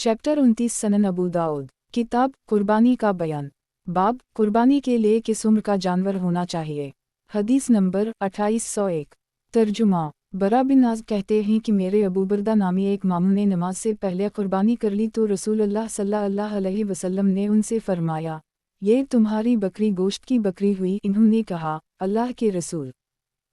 Chapter 29 सनन अबू दाऊद किताब कुर्बानी का बयान। बाब कुर्बानी के लिए किस उम्र का जानवर होना चाहिए। हदीस नंबर 2801। तर्जुमा। बरा बिन आज़ कहते हैं कि मेरे अबू बरदा नामी एक मामू ने नमाज से पहले कुर्बानी कर ली तो रसूलुल्लाह सल्लल्लाहु अलैहि वसल्लम ने उनसे फरमाया, ये तुम्हारी बकरी गोश्त की बकरी हुई। इन्होंने कहा, अल्लाह के रसूल,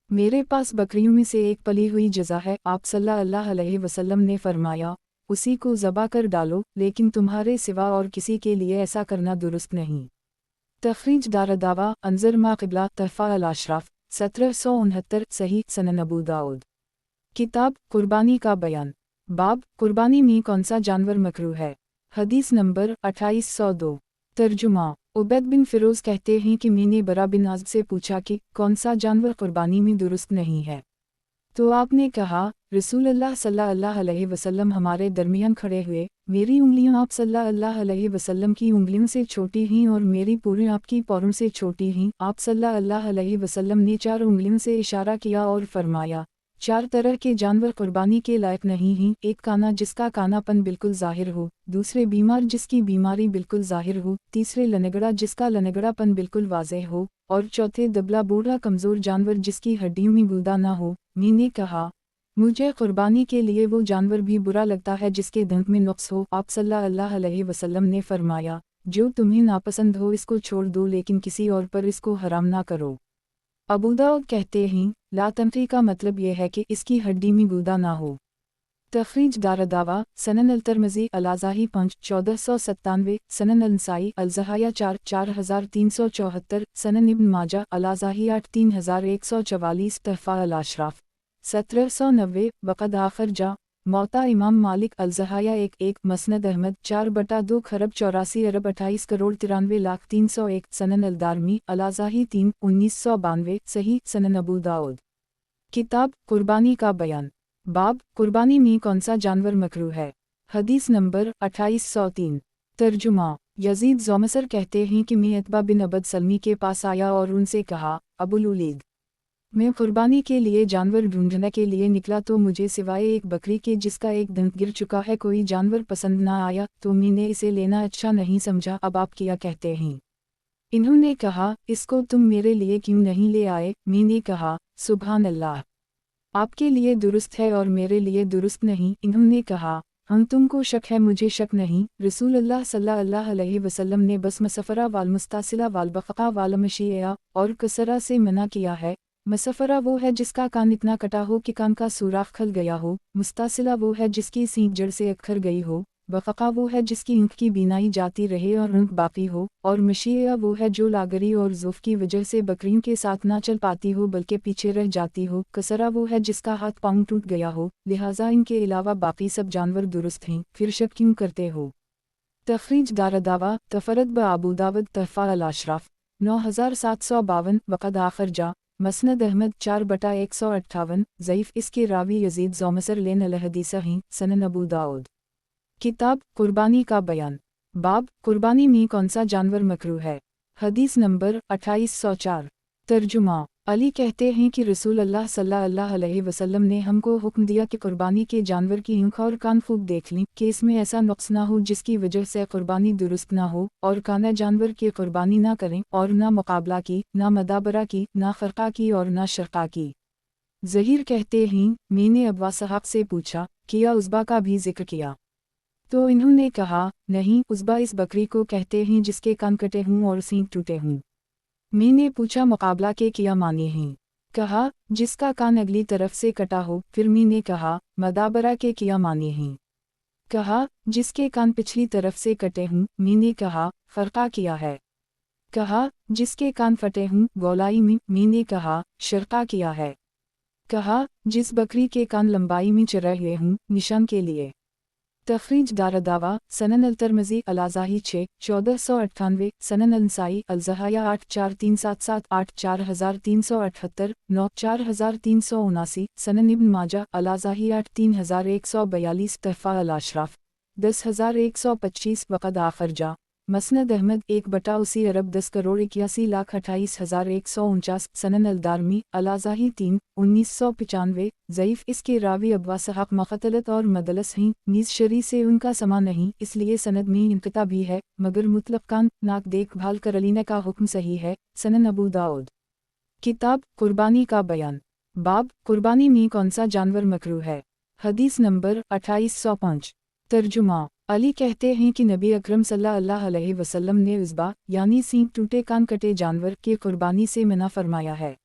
मेरे पास बकरियों में से एक पली हुई जज़ा है। आप सल्लल्लाहु अलैहि वसल्लम ने फरमाया, उसी को ज़बा कर डालो, लेकिन तुम्हारे सिवा और किसी के लिए ऐसा करना दुरुस्त नहीं। तखरीज दारदावा अंजर मा क़िबला तहफ़ा अल-अशराफ 1769 सही सनन अबू दाऊद। किताब कुर्बानी का बयान। बाब कुर्बानी में कौन सा जानवर मकरूह है। हदीस नंबर 2802। तर्जुमा। उबैद बिन फ़िरोज़ कहते हैं कि मैंने बरा बिन आज़ब से पूछा कि कौन सा जानवर कुर्बानी में दुरुस्त नहीं है, तो आपने कहा, रसूलुल्लाह सल्लल्लाहु अलैहि वसल्लम हमारे दरमियान खड़े हुए, मेरी उंगलियां आप सल्लल्लाहु अलैहि वसल्लम की उंगलियों से छोटी हैं और मेरी पूरी आपकी पैरों से छोटी हैं। आप सल्लल्लाहु अलैहि वसल्लम ने 4 उंगलियों से इशारा किया और फरमाया, 4 तरह के जानवर कुर्बानी के लायक नहीं हैं। एक काना जिसका कानापन बिल्कुल ज़ाहिर हो, दूसरे बीमार जिसकी बीमारी बिल्कुल ज़ाहिर हो, तीसरे लनगड़ा जिसका लनगड़ापन बिल्कुल वाज़ेह हो, और चौथे दबला बूढ़ा कमज़ोर जानवर जिसकी हड्डियों में गुदा ना हो। मैंने कहा, मुझे कुर्बानी के लिए वो जानवर भी बुरा लगता है जिसके दंत में नुक्स हो। आप सल्लल्लाहु अलैहि वसल्लम ने फरमाया, जो तुम्हें नापसंद हो इसको छोड़ दो, लेकिन किसी और पर इसको हराम ना करो। अबू दाऊद कहते हैं, ला तमरी का मतलब यह है कि इसकी हड्डी में गुदा ना हो। तखरीज दारदावा सनन अल-तिरमिज़ी अल-अज़ाही 1497 सनन अल-नसाई अल-ज़हाया 4374 सनन इब्न माजा अल-अज़ाही 3144 तहफ़ा अल-अशराफ 1790 वक़द आखिर जा मौता इमाम मालिक अल-ज़हाया 1 मसनद अहमद 4/2 खरब 84 अरब 28 करोड़ 93 लाख 301 सनन अल-दारमी अल-अज़ाही 3 1992 सही सनन अबू दाऊद। किताब कुर्बानी का बयान। बाब कुर्बानी में कौन सा जानवर मकरूह है। हदीस नंबर 2803। तर्जुमा। यजीद ज़ोमसर कहते हैं कि मैं अतबा बिन अबद सलमी के पास आया और उनसे कहा, अबुल उलीद, मैं कुर्बानी के लिए जानवर ढूंढने के लिए निकला तो मुझे सिवाय एक बकरी के जिसका एक दंत गिर चुका है कोई जानवर पसंद ना आया, तो मैंने इसे लेना अच्छा नहीं समझा। अब आप क्या कहते हैं। इन्होंने कहा, इसको तुम मेरे लिए क्यों नहीं ले आए। मैंने कहा, सुभान अल्लाह, आपके लिए दुरुस्त है और मेरे लिए दुरुस्त नहीं। इन्होंने कहा, हम तुमको शक है मुझे शक नहीं। रसूलुल्लाह सल्लल्लाहु अलैहि वसल्लम ने बस मसफ़रा वाल मुस्तासिला वाल बक़ा वाल मशीया और कसरा से मना किया है। मसफ़रा वो है जिसका कान इतना कटा हो कि कान का सुराख खल गया हो, मुस्तासिला वो है जिसकी सींग जड़ से अखर गई हो, बक़ा वो है जिसकी ऊँख की बीनाई जाती रहे और ऊँख बाकी हो, और मशीया वो है जो लागरी और ज़ुफ़ की वजह से बकरियों के साथ ना चल पाती हो बल्कि पीछे रह जाती हो। कसरा वो है जिसका हाथ पाँव टूट गया हो। लिहाजा इनके अलावा बाकी सब जानवर दुरुस्त हैं, फिर शक क्यों करते हो। तखरीज दारदावा तफरद ब अबू दाऊद तहफ़ा अल-अशराफ 9752 वक़द आखिर जा मसनद अहमद 4/158 ज़ईफ़ इसके रावी यजीद ज़ोमसर लेन अल-हदीसा हैं सनन अबू दाऊद। किताब कुर्बानी का बयान। बाब कुर्बानी में कौन सा जानवर मकरूह है। हदीस नंबर 2804। तर्जुमा। अली कहते हैं कि रसूलुल्लाह सल्लल्लाहु अलैहि वसल्लम ने हमको हुक्म दिया कि कुर्बानी के जानवर की आँख और कान खूब देख लें कि इसमें ऐसा नुक्स ना हो जिसकी वजह से कुर्बानी दुरुस्त ना हो, और काना जानवर की कुर्बानी ना करें, और ना मुकाबला की, ना मदाबरा की, ना ख़रक़ा की और ना शरक़ा की। ज़हीर कहते हैं, मैंने अब्वा साहब से पूछा, किया उज़बा का भी जिक्र किया, तो इन्होंने कहा, नहीं, उज़बा इस बकरी को कहते हैं जिसके कान कटे हों और सींग टूटे हों। मैंने पूछा, मुकाबला के क्या माने हैं। कहा, जिसका कान अगली तरफ से कटा हो। फिर मैंने कहा, मदाबरा के क्या माने हैं। कहा, जिसके कान पिछली तरफ से कटे हों। मैंने कहा, ख़रक़ा किया है। कहा, जिसके कान फटे हों गोलाई में। मैंने कहा, शरक़ा किया है। कहा, जिस बकरी के कान लंबाई में चढ़े हुए हों, निशान के लिए। तखरीज दारदावा सनन अल-तिरमिज़ी अल-अज़ाही 6 1498 सनन अल-नसाई अल-ज़हाया 8 4377 8 4378 9 4379 सनन इब्न माजा अल-अज़ाही 8 3142 तहफ़ा अल-अशराफ 10125 वक़द आखिर जा مسند احمد 1/80 अरब 10,81,28,149 सनन अलदारमी अलाज़ाही 3 1995 ज़ईफ़। इसके रावी अब्बास हक़ मख़तलत और मदलस हैं, नीज़ शरी से उनका समा नहीं, इसलिए सनद में इनक़ता भी है, मगर मुतलक़ान नाक देखभाल कर लेने का हुक्म सही है। सनन अबू दाऊद। किताब कुर्बानी का बयान। बाब कुर्बानी में कौन सा जानवर मकरूह है। हदीस नंबर 2805। तर्जुमा। अली कहते हैं कि नबी अकरम सल्लल्लाहु अलैहि वसल्लम ने उज़्बा यानी सींग टूटे कान कटे जानवर के कुर्बानी से मना फरमाया है।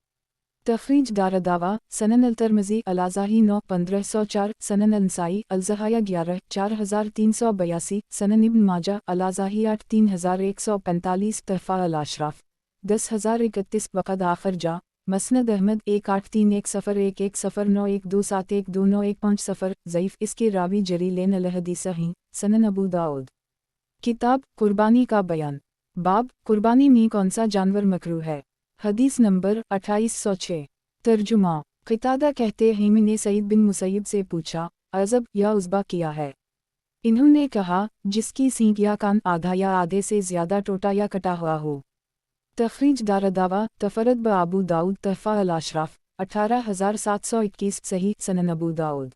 तख़रीज दारदावा सनन अल-तिरमिज़ी अलाज़ाही 9 1504 सनन अल-नसाई अल-ज़हाया 11 4382 सनन इब्न माजा अलाज़ाही 8 3145 तहफ़ा अल-अशराफ 10031 वक़द आख़िर जा। मसनद अहमद 183010912912712915 ज़ईफ़। इसके रावी जरीलेन अल-हदीस हैं। सनन अबू दाऊद। किताब कुर्बानी का बयान। बाब कुर्बानी में कौन सा जानवर मकरूह है। हदीस नंबर 2806। तर्जुमा। क़तादा कहते हैं मैंने सईद बिन मुसैयब से पूछा, अज़ब या उज़्बा किया है। इन्होंने कहा, जिसकी सींग या कान आधा या आधे से ज़्यादा टूटा या कटा हुआ हो। तख़रीज दारदावा तफ़रद ब अबू दाऊद तहफ़ा अल-अशराफ 18721 सही। सनन अबू दाऊद।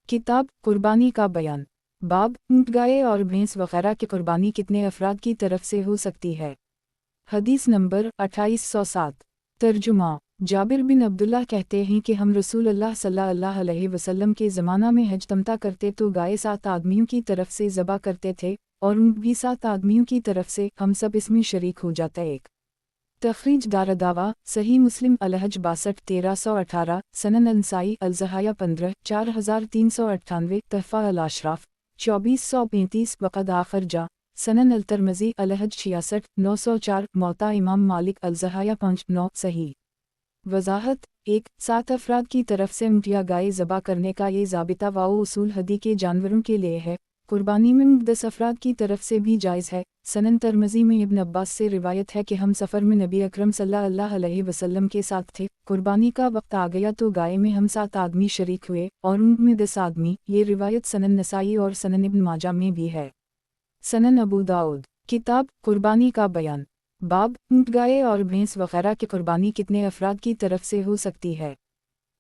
किताब कुर्बानी का बयान। बाब ऊँट गाय और भैंस वग़ैरह की कुर्बानी कितने अफराद की तरफ से हो सकती है। हदीस नंबर 2807। तर्जुमा। जाबिर बिन अब्दुल्लाह कहते हैं कि हम रसूलुल्लाह सल्लल्लाहु अलैहि वसल्लम के ज़माना में हज तमता करते तो गाय 7 आदमियों की तरफ से ज़बा करते थे और ऊँट भी 7 आदमियों की तरफ से, हम सब इसमें शरीक हो जाते एक। तख़रीज दारदावा सही मुस्लिम अलहज 62 1318 सनन अल-नसाई अल-ज़हाया 15 4398 तहफ़ा अल-अशराफ 2435 वक़द आख़िर जा। सनन अल-तिरमिज़ी अलहज 66 904 मौता इमाम मालिक अल-ज़हाया 5 9 सही। वज़ाहत 1 7 अफराद की तरफ से ऊँट या गाय ज़बा करने का ये ज़ाबिता व उसूल हदी के जानवरों के लिए है। कुर्बानी में 10 अफराद की तरफ से भी जायज़ है। सनन तिरमिज़ी में इब्न अब्बास से रिवायत है कि हम सफ़र में नबी अकरम सल्लल्लाहु अलैहि वसल्लम के साथ थे। कुर्बानी का वक्त आ गया तो गाय में हम 7 आदमी शरीक हुए और ऊँट में 10 आदमी। ये रिवायत सनन नसाई और सनन इब्न माजा में भी है। सनन अबू दाऊद। किताब कुर्बानी का बयान। बाब ऊँट गाय और भैंस वग़ैरह की कुर्बानी कितने अफराद की तरफ से हो सकती है।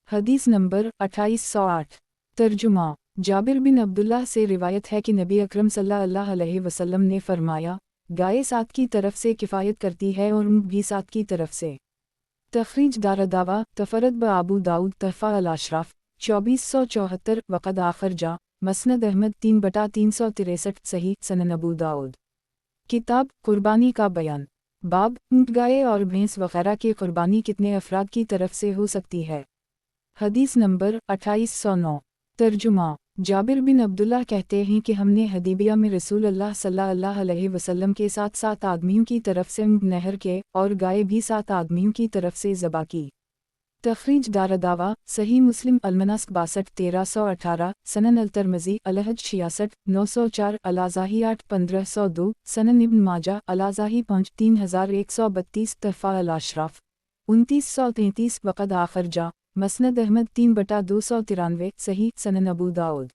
हदीस नंबर 2808। तर्जुमा। जाबिर बिन अब्दुल्लाह से रिवायत है कि नबी अकरम सल्लल्लाहु अलैहि वसल्लम ने फरमाया, गाय 7 की तरफ से किफ़ायत करती है और ऊँट भी 7 की तरफ से। तख़रीज दारदावा तफ़रद ब अबू दाऊद तहफ़ा अल-अशराफ 2474 वक़द आख़िर जा। मसनद अहमद 3/363 सही। सनन अबू दाऊद। किताब कुर्बानी का बयान। बाब ऊँट गाय और भैंस वग़ैरह की कुर्बानी कितने अफराद की तरफ से हो सकती है। हदीस नंबर 2809। तर्जुमा। जाबिर बिन अब्दुल्लाह कहते हैं कि हमने हदीबिया में रसूलुल्लाह सल्लल्लाहु अलैहि वसल्लम के साथ 7 आदमियों की तरफ से ऊँट नहर के और गाय भी 7 आदमियों की तरफ से ज़बा की। तख़रीज दारदावा सही मुस्लिम अल-मनास्क 62 1318 सनन अल-तिरमिज़ी अलहज 66 904 अलाज़ाही 8 1502 सनन इब्न माजा अलाज़ाही 5 3132 तहफ़ा अल-अशराफ 2933 वक़द आख़िर जा। मसनद अहमद 3/293 सही। सनन अबू दाऊद।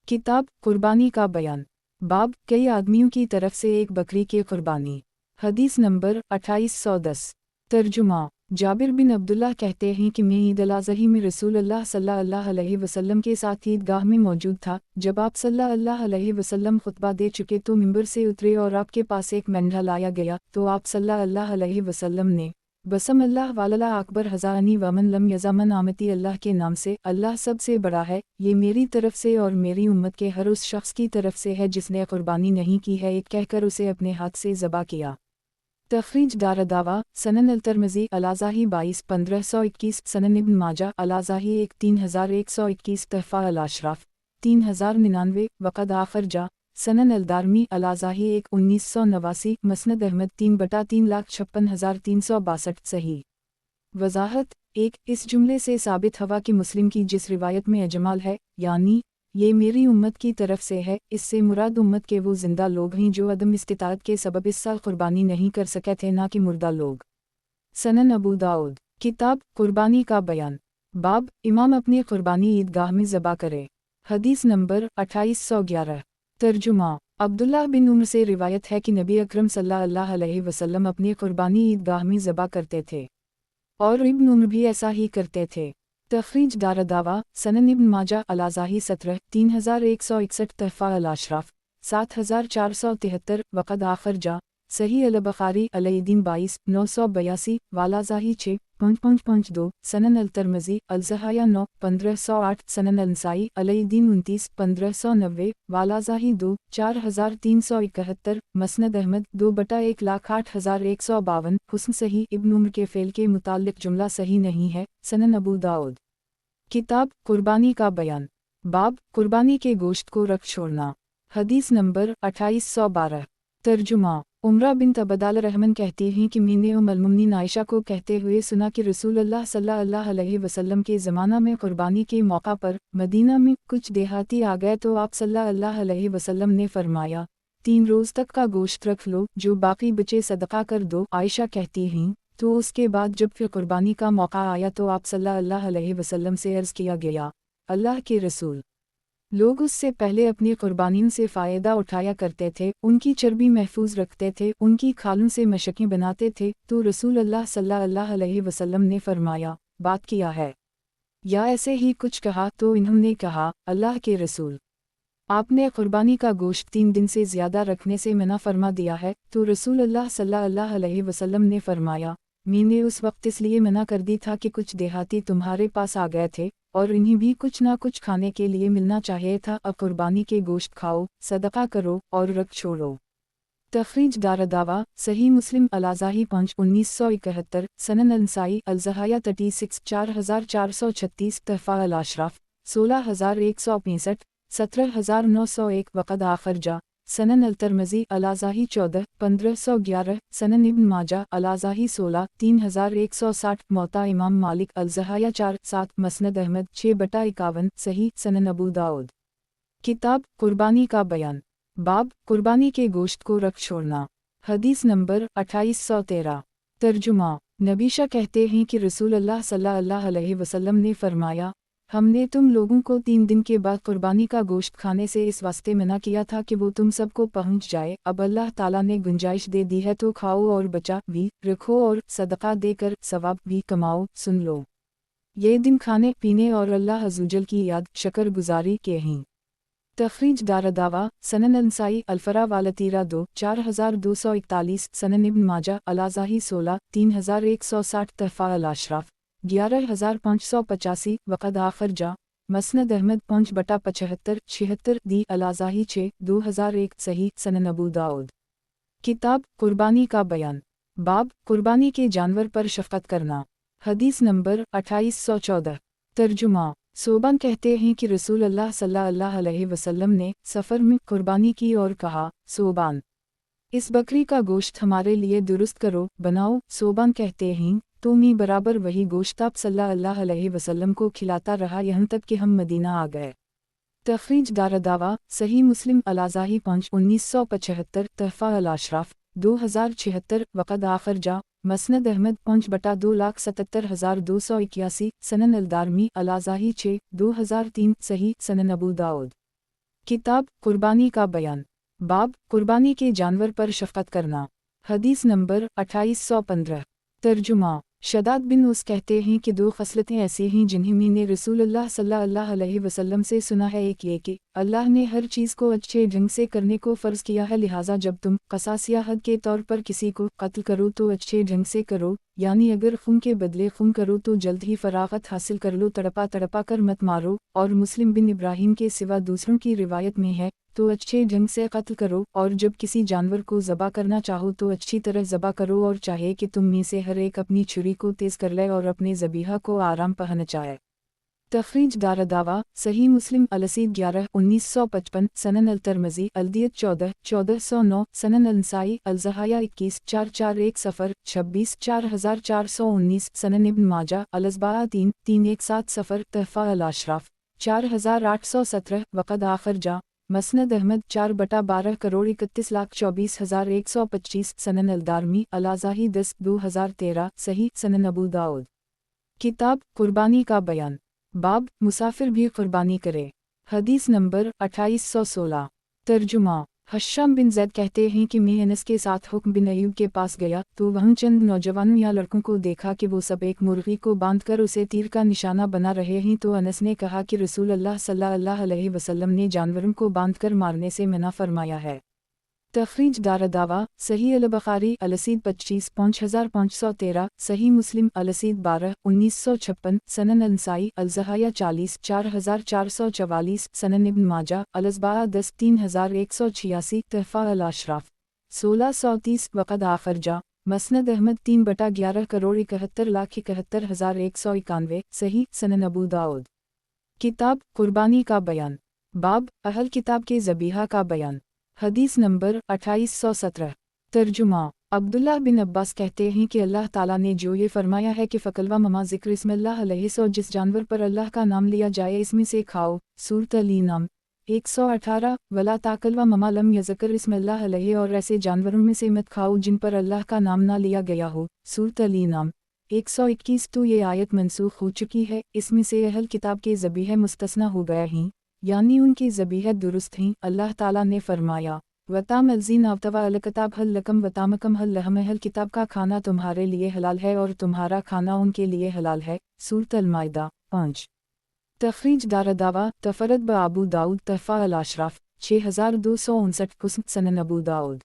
किताब कुर्बानी का बयान। बाब कई आदमियों की तरफ से एक बकरी की कुर्बानी। हदीस नंबर 2810। तर्जुमा। जाबिर बिन अब्दुल्लाह कहते हैं कि मैं ईद अल-अज़ही में रसूलुल्लाह सल्लल्लाहु अलैहि वसल्लम के साथ ईदगाह में मौजूद था। जब आप सल्लल्लाहु अलैहि वसल्लम खुतबा दे चुके तो मिंबर से उतरे और आपके पास एक मेंढा लाया गया तो आप सल्लल्लाहु अलैहि वसल्लम ने बसम अल्लाह वाला अकबर हज़ानी वमन लम यज़मन आमती अल्लाह के नाम से, अल्लाह सबसे बड़ा है, ये मेरी तरफ से और मेरी उम्मत के हर उस शख्स की तरफ से है जिसने कुर्बानी नहीं की है, एक कहकर उसे अपने हाथ से ज़बा किया। तख़रीज दारदावा सनन अल-तिरमिज़ी अलाज़ाही 22 1521 सनन इब्न माजा अलाज़ाही 1 3121 तहफ़ा अल-अशराफ 3099 वक़द आख़िर जा। सनन अल-दारमी अलाज़ाही 1 1989 मसनद अहमद 3/356,362 सही। वज़ाहत 1 इस जुमले से साबित हवा कि मुस्लिम की जिस रिवायत में अजमाल है, यानी ये मेरी उम्मत की तरफ से है, इससे मुराद उम्मत के वो जिंदा लोग हैं जो अदम इस्तिताअत के सबब इस साल कुर्बानी नहीं कर सके थे, ना कि मुर्दा लोग। सनन अबू दाऊद। किताब कुर्बानी का बयान। बाब इमाम अपनी कुर्बानी ईदगाह में ज़बा करे। हदीस नंबर 2811। तर्जुमा। अब्दुल्लाह बिन उम्र से रिवायत है कि नबी अकरम सल्लल्लाहु अलैहि वसल्लम अपनी कुर्बानी ईदगाह में ज़बा करते थे और इब्न उम्र भी ऐसा ही करते थे। तखरीज दारदावा सनन इब्न माजा अलाज़ाही 17 3161 तहफ़ा अल-अशराफ 7473 वक़द आखिर जा सही अल-बुखारी अलैदीन 22 982 वालाज़ाही 6 552 सनन अल-तिरमिज़ी अल-ज़हाया 9 1508 सनन अल-नसाई अलैदीन 29 1590 वालाज़ाही 2 4371 मसनद अहमद 2/1,08,152 हुस्न सही इब्न उम्र के फ़ेल के मुताल्लिक़ जुमला सही नहीं है। सनन अबू दाऊद किताब कुर्बानी का बयान बाब कुर्बानी के गोश्त को रख छोड़ना हदीस नंबर 2812 तर्जुमा उमरा बिन अबदाल रहमान कहती हैं कि मैंने उम्मुल-मोमिनीन आयशा को कहते हुए सुना कि रसूलुल्लाह सल्लल्लाहु अलैहि वसल्लम के ज़माना में कुर्बानी के मौका पर मदीना में कुछ देहाती आ गए तो आप सल्लल्लाहु अलैहि वसल्लम ने फरमाया 3 रोज़ तक का गोश्त रख लो, जो बाकी बचे सदका कर दो। आयशा कहती हैं तो उसके बाद जब फिर कुर्बानी का मौका आया तो आप सल्लल्लाहु अलैहि वसल्लम से अर्ज़ किया गया, अल्लाह के रसूल, लोग उससे पहले अपनी कुर्बानियों से फ़ायदा उठाया करते थे, उनकी चर्बी महफूज रखते थे, उनकी खालों से मशकें बनाते थे, तो रसूल अल्लाह सल्लल्लाहु अलैहि वसल्लम ने फरमाया, बात किया है या ऐसे ही कुछ कहा? तो इन्होंने कहा, अल्लाह के रसूल, आपने कुर्बानी का गोश्त 3 दिन से ज़्यादा रखने से मना फरमा दिया है। तो रसूल अल्लाह सल्लल्लाहु अलैहि वसल्लम ने फरमाया, मैंने उस वक्त इसलिए मना कर दी था कि कुछ देहाती तुम्हारे पास आ गए थे और इन्हें भी कुछ ना कुछ खाने के लिए मिलना चाहिए था। अब कुर्बानी के गोश्त खाओ, सदका करो और रख छोड़ो। तखरीज दारदावा सही मुस्लिम अलाज़ाही 5 1971 सनन अल-नसाई अल-ज़हाया 36 4436 तहफ़ा अल-अशराफ 16165 17901 वक़द आखिर जा सनन अल-तिरमिज़ी अलाज़ाही 14 1511 सनन इब्न माजा अलाज़ाही 16 3160 मौता इमाम मालिक अल-ज़हाया 4 7 मसनद अहमद 6/51 सही सनन अबू दाऊद किताब कुर्बानी का बयान बाब कुर्बानी के गोश्त को रख छोड़ना हदीस नंबर 2813 तर्जुमा नबीशा कहते हैं कि रसूल अल्लाह सल्लल्लाहु अलैहि वसल्लम ने फरमाया, हमने तुम लोगों को 3 दिन के बाद कुर्बानी का गोश्त खाने से इस वास्ते मना किया था कि वो तुम सबको पहुंच जाए। अब अल्लाह ताला ने गुंजाइश दे दी है तो खाओ और बचा भी रखो और सदका देकर सवाब भी कमाओ। सुन लो, ये दिन खाने पीने और अल्लाह अज़्ज़वजल की याद शकर गुजारी के हैं। तखरीज दारदावा सनन अल-नसाई अल-फरा वालतीरा 2 4241 सनन इब्न माजा अलाज़ाही 16 3160 तहफ़ा अल-अशराफ 11585 वक़द आखिर जा मसनद अहमद 5/75 76 दी अलाज़ाही 6 2001 सही सनन अबू दाऊद किताब कुर्बानी का बयान बाब कुर्बानी के जानवर पर शफ़क़त करना हदीस नंबर 2814 तर्जुमा सोबान कहते हैं कि रसूल अल्लाह सल्लल्लाहु अलैहि वसल्लम ने सफ़र में कुर्बानी की और कहा, सोबान, इस बकरी का गोश्त हमारे लिए दुरुस्त करो, बनाओ। सोबान कहते हैं तो मैं बराबर वही गोश्त आप सल्लल्लाहु अलैहि वसल्लम को खिलाता रहा यहाँ तक कि हम मदीना आ गए। तखरीज दारदावा सही मुस्लिम अलाज़ाही 5 1975 तहफ़ा अल-अशराफ 2076 वक़द आखिर जा मसनद अहमद 5/2,77,281 सनन अल-दारमी अलाज़ाही 6 2003 सही सनन अबू दाऊद किताब कुर्बानी का बयान बाब कुर्बानी के जानवर पर शफ़क़त करना हदीस नंबर 2815 तर्जुमा शदाद बिन उस कहते हैं कि 2 खसलतें ऐसी हैं जिन्हें मैंने रसूलुल्लाह सल्लल्लाहु अलैहि वसल्लम से सुना है। एक ये कि अल्लाह ने हर चीज़ को अच्छे ढंग से करने को फ़र्ज़ किया है, लिहाजा जब तुम क़सास या हद के तौर पर किसी को कत्ल करो तो अच्छे ढंग से करो, यानी अगर खून के बदले खून करो तो जल्द ही फरागत हासिल कर लो, तड़पा तड़पा कर मत मारो। और मुस्लिम बिन इब्राहीम के सिवा दूसरों की रिवायत में है तो अच्छे ढंग से कत्ल करो, और जब किसी जानवर को ज़बा करना चाहो तो अच्छी तरह ज़बा करो, और चाहे कि तुम में से हर एक अपनी छुरी को तेज़ कर ले और अपने ज़बीहा को आराम पहुँचाए। तखरीज दारदावा सही मुस्लिम अल-असीद 11 1955 सनन अल-तिरमिज़ी अल-दियत 14 1409 सनन अल-नसाई अल-ज़हाया 21 441 सफ़र 26 4419 सनन इब्न माजा अल-अज़बाआ 3 317 सफ़र तहफ़ा अल-अशराफ 4817 वक़द आखिर जा मसनद अहमद 4/12 करोड़ 31,24,125 सनन अल-दारमी अलाज़ाही 10 2013 सही सनन अबू दाऊद किताब कुर्बानी का बयान बाब मुसाफिर भी कुर्बानी करे हदीस नंबर 2816 तर्जुमा हश्शाम बिन ज़ैद कहते हैं कि मैं अनस के साथ हुक्म बिन अय्यूब के पास गया तो वहाँ चंद नौजवानों या लड़कों को देखा कि वो सब एक मुर्गी को बांधकर उसे तीर का निशाना बना रहे हैं, तो अनस ने कहा कि रसूल अल्लाह सल्लल्लाहु अलैहि वसल्लम ने जानवरों को बांधकर मारने से मना फरमाया है। तखरीज दारदावा सही अल-बुखारी अलसीद 25 5513, सही मुस्लिम अलसीद 12 1956, सनन अल-नसाई अल-ज़हाया 40 4444, सनन इब्न माजा अल-अज़बाआ 10 3186, तहफ़ा अल-अशराफ 1630, वक़द आखरजा मसनद अहमद 3/11 करोड़ 71,71,191, सही सनन अबू दाऊद। किताब कुर्बानी का बयान, बाब अहल किताब के ज़बीहा का बयान। हदीस नंबर 2817। तर्जुमा अब्दुल्लाह बिन अब्बास कहते हैं कि अल्लाह ताला ने जो ये फरमाया है कि फ़कलवा ममा ज़िक्र इस्मिल्लाह अलैहि, सो जिस जानवर पर अल्लाह का नाम लिया जाए इसमें से खाओ। सूरत अल-नाम 118। वला ताकलवा ममा लम यज़कर इस्मिल्लाह अलैहि, और ऐसे जानवरों में से मत खाओ जिन पर अल्लाह का नाम ना लिया गया हो। सूरत अल-नाम 121। तो ये आयत मनसूख हो चुकी है, इसमें से अहल किताब के ज़बीहे मुस्तस्ना हो गए हैं, यानी उनकी ज़बीह दुरुस्त हैं। अल्लाह ताला ने फरमाया वताम अलजीन अवतवा अलकताब हल लकम वतामकम हल लहम, अहल किताब का खाना तुम्हारे लिए हलाल है और तुम्हारा खाना उनके लिए हलाल है। सूरत अल-माइदा 5। तखरीज दारदावा तफरद ब अबू दाऊद तहफ़ा अल-अशराफ 6259, सनन अबू दाऊद।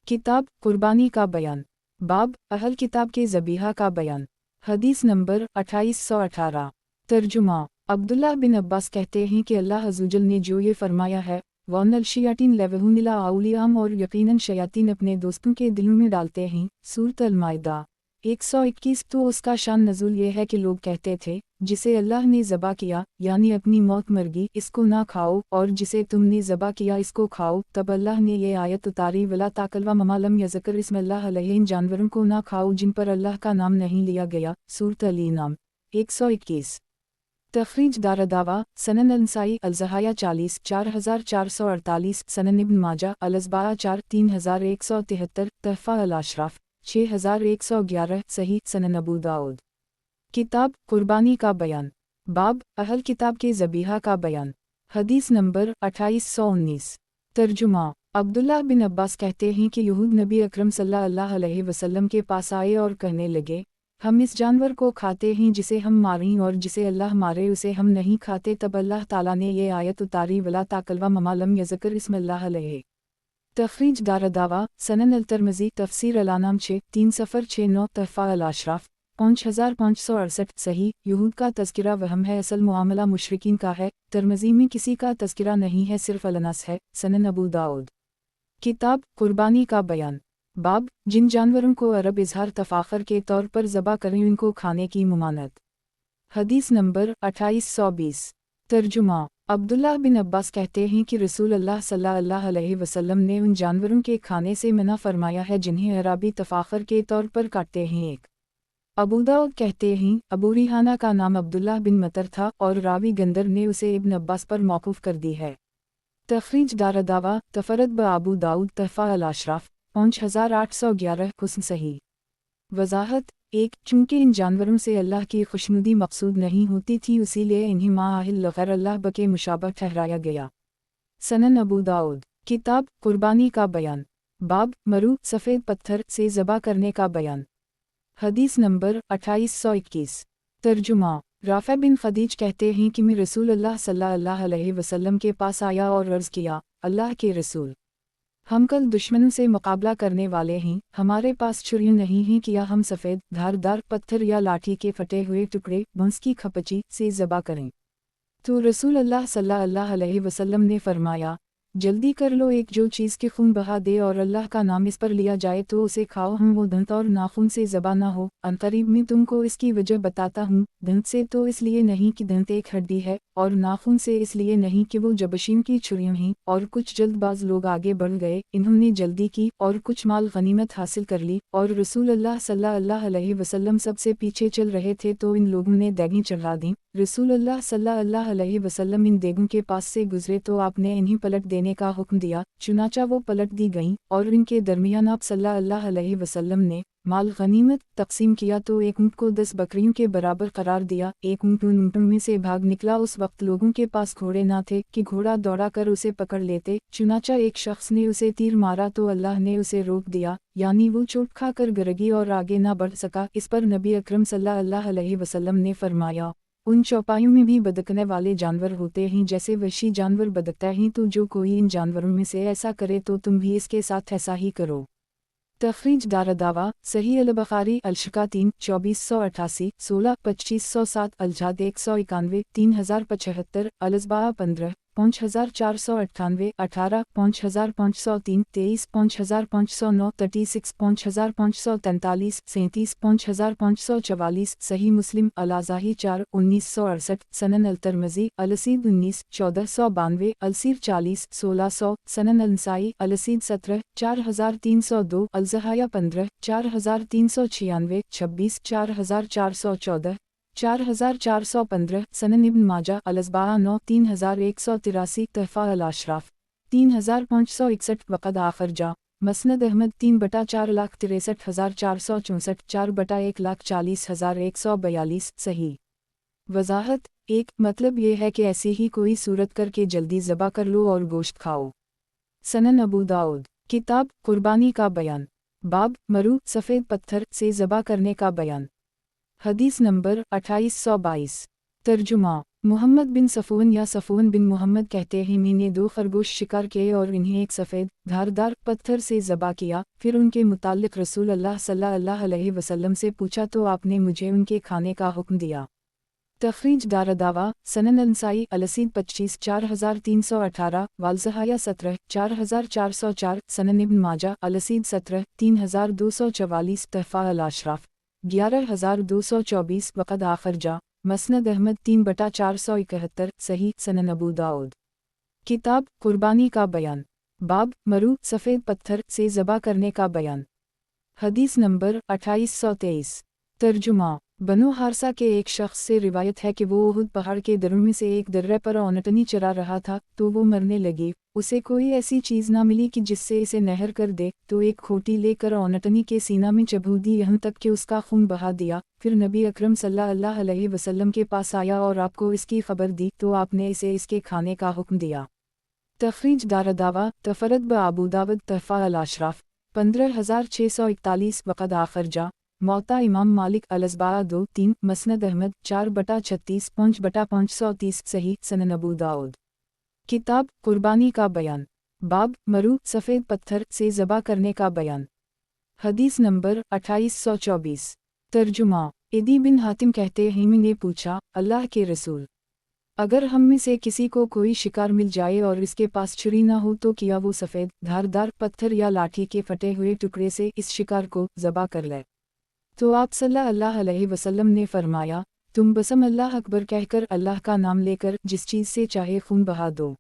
किताब कुर्बानी का बयान, बाब अहल किताब के ज़बीहा का बयान। हदीस नंबर 2818। तर्जुमा अब्दुल्लाह बिन अब्बास कहते हैं कि अल्लाह अज़्ज़वजल ने जो ये फरमाया है वनल शयातीन लवहुनिला औलियाम, और यकीनन शयातीन अपने दोस्तों के दिलों में डालते हैं। सूरत अल-माइदा 121। तो उसका शान नज़ुल ये है कि लोग कहते थे जिसे अल्लाह ने ज़बा किया यानी अपनी मौत मरगी इसको ना खाओ, और जिसे तुमने ज़बा किया इसको खाओ। तब अल्लाह ने ये आयत उतारी वला ताकलवा ममालम यज़कर इस्मिल्लाह अलैहि, इन जानवरों को ना खाओ जिन पर अल्लाह का नाम नहीं लिया गया। सूरत अल-नाम 121। तखरीज दारदावा सनन अल-नसाई अल-ज़हाया 40 4448, सनन इब्न माजा अल-अज़बाआ 4 3173, तहफ़ा अल-अशराफ 6111, सही सनन अबू दाऊद। किताब कुर्बानी का बयान, बाब अहल किताब के ज़बीहा का बयान। हदीस नंबर 2819। तर्जुमा अब्दुल्लाह बिन अब्बास कहते हैं कि यहूद नबी अकरम सल्लल्लाहु अलैहि वसल्लम के पास आए और कहने लगे हम इस जानवर को खाते हैं जिसे हम मारें, और जिसे अल्लाह मारे उसे हम नहीं खाते। तब अल्लाह ताला ने ये आयत उतारी वला ताकलवा ममालम यज़कर इस्मिल्लाह अलैहि। तखरीज दारदावा सनन अल-तिरमिज़ी तफसीर अल-अनाम 6 369, तहफ़ा अल-अशराफ 5568, सही यहूद का तज़किरा वहम है, असल मुआमला मुशरिकीन का है। तिरमिज़ी में किसी का तज़किरा नहीं है, सिर्फ अल-अनस है। सनन अबू दाऊद। किताब कुर्बानी का बयान, बाब जिन जानवरों को अरब इजहार तफ़ाखर के तौर पर ज़बा करें उनको खाने की मुमानत। हदीस नंबर 2820। तर्जुमा अब्दुल्लाह बिन अब्बास कहते हैं कि रसूल अल्लाह सल्लल्लाहु अलैहि वसल्लम ने उन जानवरों के खाने से मना फरमाया है जिन्हें अरबी तफ़ाखर के तौर पर काटते हैं। एक अबू दाऊद कहते हैं अबू रिहाना का नाम अब्दुल्लाह बिन मतर था और रावी गंदर ने उसे इब्न अब्बास पर मौकूफ़ कर दी है। तखरीज दारदावा तफरद ब अबू दाऊद तहफ़ा अल-अशराफ 5811, हुस्न सही। वज़ाहत 1 चूँकि इन जानवरों से अल्लाह की खुशनुदी मकसूद नहीं होती थी इसीलिए इन्हें माहिल गैर अल्लाह बके मुशाबह ठहराया गया। सनन अबू दाऊद। किताब कुर्बानी का बयान, बाब मरू सफ़ेद पत्थर से ज़बा करने का बयान। हदीस नंबर 2821। तर्जुमा राफ़े बिन खदीज कहते हैं कि मैं रसूल अल्लाह सल्लल्लाहु अलैहि वसल्लम के पास आया और अर्ज़ किया अल्लाह के रसूल, हम कल दुश्मनों से मुकाबला करने वाले हैं, हमारे पास छुरियाँ नहीं हैं, किया हम सफ़ेद धारदार पत्थर या लाठी के फटे हुए टुकड़े भैंस की खपची से ज़बा करें। तो रसूल अल्लाह सल्लल्लाहु अलैहि वसल्लम ने फरमाया जल्दी कर लो, एक जो चीज़ के खून बहा दे और अल्लाह का नाम इस पर लिया जाए तो उसे खाओ, हम वो दंत और नाखून से ज़बा ना हो। अनकरीब में तुमको इसकी वजह बताता हूँ। दंत से तो इसलिए नहीं कि दंत एक हड्डी है, और नाखून से इसलिए नहीं कि वो जबशीन की छुरियाँ हैं। और कुछ जल्दबाज लोग आगे बढ़ गए, इन्होंने जल्दी की और कुछ माल गनीमत हासिल कर ली, और रसूल अल्लाह सल्लल्लाहु अलैहि वसल्लम सबसे पीछे चल रहे थे तो इन लोगों ने देगें चढ़ा दी। रसूल अल्लाह सल्लल्लाहु अलैहि वसल्लम इन देगों के पास से गुजरे तो आपने इन्हें पलट देने देने का हुक्म दिया, चुनाचा वो पलट दी गईं और इनके दरमियान आप सल्लल्लाहु अलैहि वसल्लम ने माल गनीमत तकसीम किया तो एक ऊँट को 10 बकरियों के बराबर करार दिया। एक ऊँट उन ऊँटों में से भाग निकला। उस वक्त लोगों के पास घोड़े ना थे कि घोड़ा दौड़ा कर उसे पकड़ लेते। चुनाचा एक शख्स ने उसे तीर मारा तो अल्लाह ने उसे रोक दिया, यानी वो चोट खा कर गिरगी और आगे ना बढ़ सका। इस पर नबी अकरम सल्लल्लाहु अलैहि वसल्लम ने फरमाया, उन चौपाइयों में भी बदकने वाले जानवर होते हैं जैसे वहशी जानवर बदकता है, तो जो कोई इन जानवरों में से ऐसा करे तो तुम भी इसके साथ ऐसा ही करो। तखरीज दारदावा सही अल-बुखारी अल-शिका 3 2488 16 2507 अल-जाद 191 3075 अल-अज़बा 15 5498 18 5503 23 5509 36 5543 37 5544 सही मुस्लिम अल-आज़ाही 4 1968 सनन अल-तिरमिज़ी अल-असीद 19 1492 अल-सीर 40 1600 सनन अल-नसाई अल-असीद 17 4302 अल-ज़हाया 15 4396 26 4414 4415 सनन इब्न माजा अल-अज़बा 9 3183 तहफ़ा अल-अशराफ 3561 वक़द आखिर जा मसनद अहमद 3/4,63,464 4/1,40,142 सही। वज़ाहत 1 मतलब ये है कि ऐसी ही कोई सूरत करके जल्दी ज़बा कर लो और गोश्त खाओ। सनन अबू दाऊद किताब कुर्बानी का बयान बाब मरू सफ़ेद पत्थर से ज़बा करने का बयान। हदीस नंबर 2822 तर्जुमा मुहम्मद बिन सफ़ून या सफ़ून बिन मोहम्मद कहते हैं, मैंने 2 खरगोश शिकार किए और इन्हें एक सफ़ेद धारदार पत्थर से ज़बा किया। फिर उनके मुताल्लिक़ रसूल अल्लाह सल्लल्लाहु अलैहि वसल्लम से पूछा तो आपने मुझे उनके खाने का हुक्म दिया। तखरीज दारदावा सनन अल-नसाई अल-असीद 25 4318 वाल-ज़हाया 17 4404 सनन इब्न माजा अल-असीद 17 3244 तहफ़ा अल-अशराफ 11224 वक़द आखिर जा मसनद अहमद 3/471 सही। सनन अबू दाऊद किताब कुर्बानी का बयान बाब मरू सफ़ेद पत्थर से ज़बा करने का बयान। हदीस नंबर 2823 तर्जुमा बनो हारसा के एक शख्स से रिवायत है कि वो उहुद पहाड़ के दरों में से एक दर्रे पर औनटनी चरा रहा था तो वो मरने लगी। उसे कोई ऐसी चीज़ ना मिली कि जिससे इसे नहर कर दे, तो एक खोटी लेकर औनटनी के सीना में चबू दी यहाँ तक कि उसका खून बहा दिया। फिर नबी अकरम सल्लल्लाहु अलैहि वसल्लम के पास आया और आपको इसकी खबर दी तो आपने इसे इसके खाने का हुक्म दिया। तखरीज दारदावा तफरद ब अबू दाऊद तहफ़ा अल-अशराफ 15641 वक़द आखिर जा मौता इमाम मालिक अल-अज़बा 2-3 मसनद अहमद 4/36 5/530 सही। सनन अबू दाऊद किताब कुर्बानी का बयान बाब मरू सफ़ेद पत्थर से ज़बा करने का बयान। हदीस नंबर 2824 तर्जुमा इदी बिन हातिम कहते हैं, मैंने पूछा अल्लाह के रसूल, अगर हम में से किसी को कोई शिकार मिल जाए और इसके पास छुरी ना हो तो क्या वो सफ़ेद धारदार पत्थर या लाठी के फटे हुए टुकड़े से इस शिकार को ज़बा कर ले? तो आप सल्लल्लाहु अलैहि वसल्लम ने फरमाया, तुम बसम अल्लाह अकबर कहकर अल्लाह का नाम लेकर जिस चीज़ से चाहे खून बहा दो।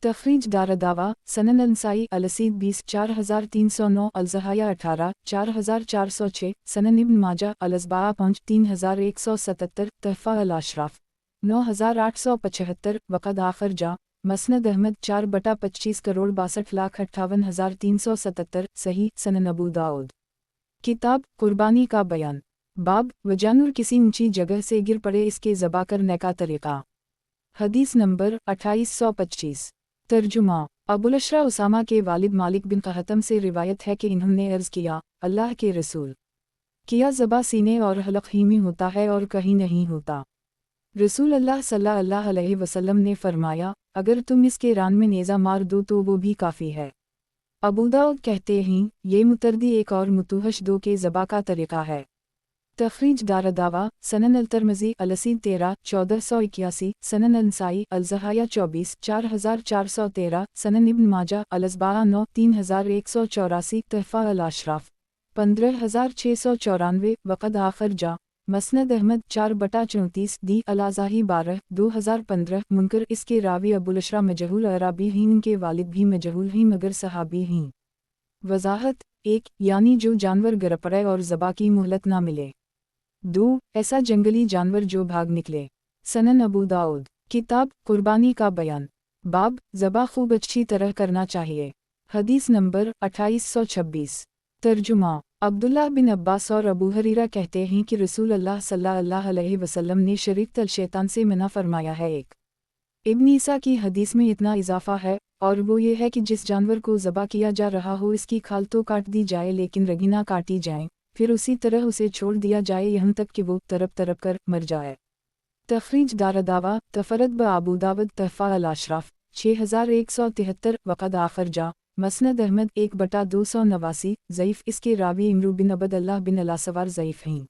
तखरीज दारदावा सनन अल-नसाई अल-असीद 20 4309 अल-ज़हाया 18 4406 सनन इब्न माजा अल-अज़बा 5 3177 तहफ़ा अल-अशराफ 9875 वक़द आखिर जा मसनद अहमद 4/25,62,58,377 सही। सनन अबू दाऊद किताब कुर्बानी का बयान बाब वजानुर किसी ऊंची जगह से गिर पड़े इसके ज़बा करने का तरीक़ा। हदीस नंबर 2825 तर्जुमा अबुल-अशरा उसामा के वालिद मालिक बिन क़हतम से रिवायत है कि इन्होंने अर्ज़ किया, अल्लाह के रसूल, किया ज़बा सीने और हलक़ ही में होता है और कहीं नहीं होता। रसूल अल्लाह सल्लल्लाहु अलैहि वसल्लम ने फरमाया, अगर तुम इसके रान में नेज़ा मार दो तो वो भी काफ़ी है। अबू दाऊद कहते हैं, ये मुतरदी एक और मुतूहश 2 के ज़बा का तरीक़ा है। तखरीज दारदावा सनन अल-तिरमिज़ी अल-असीद 13 1481 सनन अल-नसाई अल-ज़हाया 24 4413 सनन इब्न माजा अल-अज़बा 9 3184 तहफ़ा अल-अशराफ 15694 वक़द आखिर जा मसनद अहमद 4/34 दी अल-आज़ाही 12 2015 मुनकर इसके रावी अबुल-अशरा मजहूल अराबी हैं, इनके वालिद भी मजहूल हैं मगर सहाबी हैं। वज़ाहत 1 यानी जो जानवर गिर पड़े और ज़बा की मोहलत ना मिले। 2 ऐसा जंगली जानवर जो भाग निकले। सनन अबू दाऊद किताब कुर्बानी का बयान बाब ज़बा खूब अच्छी तरह करना चाहिए। हदीस नंबर 2826। तर्जुमा। अब्दुल्लाह बिन अब्बास और अबू हरीरा कहते हैं कि रसूल अल्लाह सल्लल्लाहु अलैहि वसल्लम ने शरीक तल शैतान से मना फरमाया है। एक इब्न ईसा की हदीस में इतना इजाफा है, और वो ये है कि जिस जानवर को ज़बा किया जा रहा हो इसकी खाल तो काट दी जाए लेकिन रगी ना काटी जाए, फिर उसी तरह उसे छोड़ दिया जाए यहाँ तक कि वो तरप तरप कर मर जाए। तखरीज दारदावा तफरद ब आबू दावद तहफ़ा अल अशराफ 6173 वक़द आखर जा मसनद अहमद 1/289 ज़ईफ़। इसके रावी इमरू बिन अबद अल्लाह बिन अलासवार ज़ईफ़ हैं।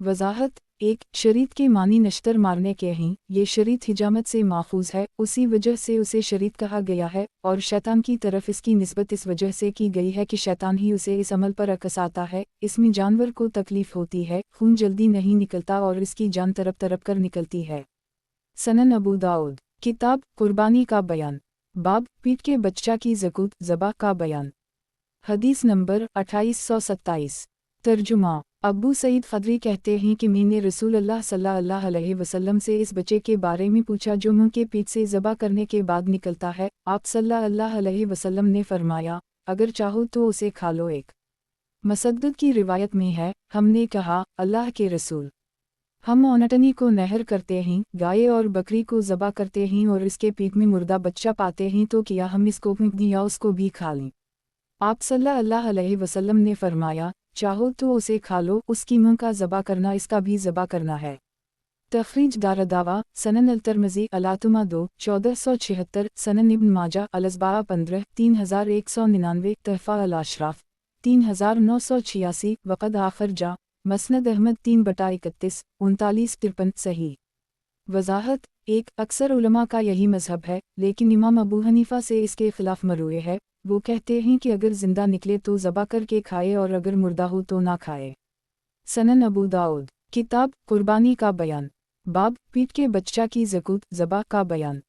वज़ाहत। एक शरीत के मानी नश्तर मारने के हैं, ये शरीत हिजामत से माखूज़ है, उसी वजह से उसे शरीत कहा गया है, और शैतान की तरफ इसकी निस्बत इस वजह से की गई है कि शैतान ही उसे इस अमल पर अकसाता है। इसमें जानवर को तकलीफ़ होती है, खून जल्दी नहीं निकलता और इसकी जान तरप तरप कर निकलती है। सनन अबू दाऊद। किताब कुर्बानी का बयान। बाब पीठ के बच्चा की ज़कूत ज़बा का बयान। हदीस नंबर 2827। तर्जुमा। अब्बू सईद ख़दरी कहते हैं कि मैंने रसूल अल्लाह सल्लल्लाहु अलैहि वसल्लम से इस बच्चे के बारे में पूछा जो मुंह के पीठ से ज़बा करने के बाद निकलता है। आप सल्लल्लाहु अलैहि वसल्लम ने फरमाया, अगर चाहो तो उसे खा लो। एक मसद्दद की रिवायत में है, हमने कहा, अल्लाह के रसूल, हम ओनटनी को नहर करते हैं, गाय और बकरी को ज़बा करते हैं और इसके पीठ में मुर्दा बच्चा पाते हैं तो क्या हम इसको भी या उसको भी खा लें? आप सल्लल्लाहु अलैहि वसल्लम ने फरमाया, चाहो तो उसे खा लो, उसकी मुंह का ज़बा करना इसका भी ज़बा करना है। तखरीज दारदावा सनन अल-तिरमिज़ी अलातुमा 2 1476 सनन इब्न माजा अल-अज़बाआ 15 3199 तहफ़ा अल-अशराफ 3986 वक़द आखर जा मसनद अहमद 3/31 3953 सही। वज़ाहत। एक अक्सर उलमा का यही मज़हब है, लेकिन इमाम अबू हनीफ़ा से इसके ख़िलाफ़ मरवी है। वो कहते हैं कि अगर ज़िंदा निकले तो ज़बा करके खाए और अगर मुर्दा हो तो ना खाए। सनन अबू दाऊद। किताब कुर्बानी का बयान। बाब पीठ के बच्चा की ज़कूत ज़बा का बयान।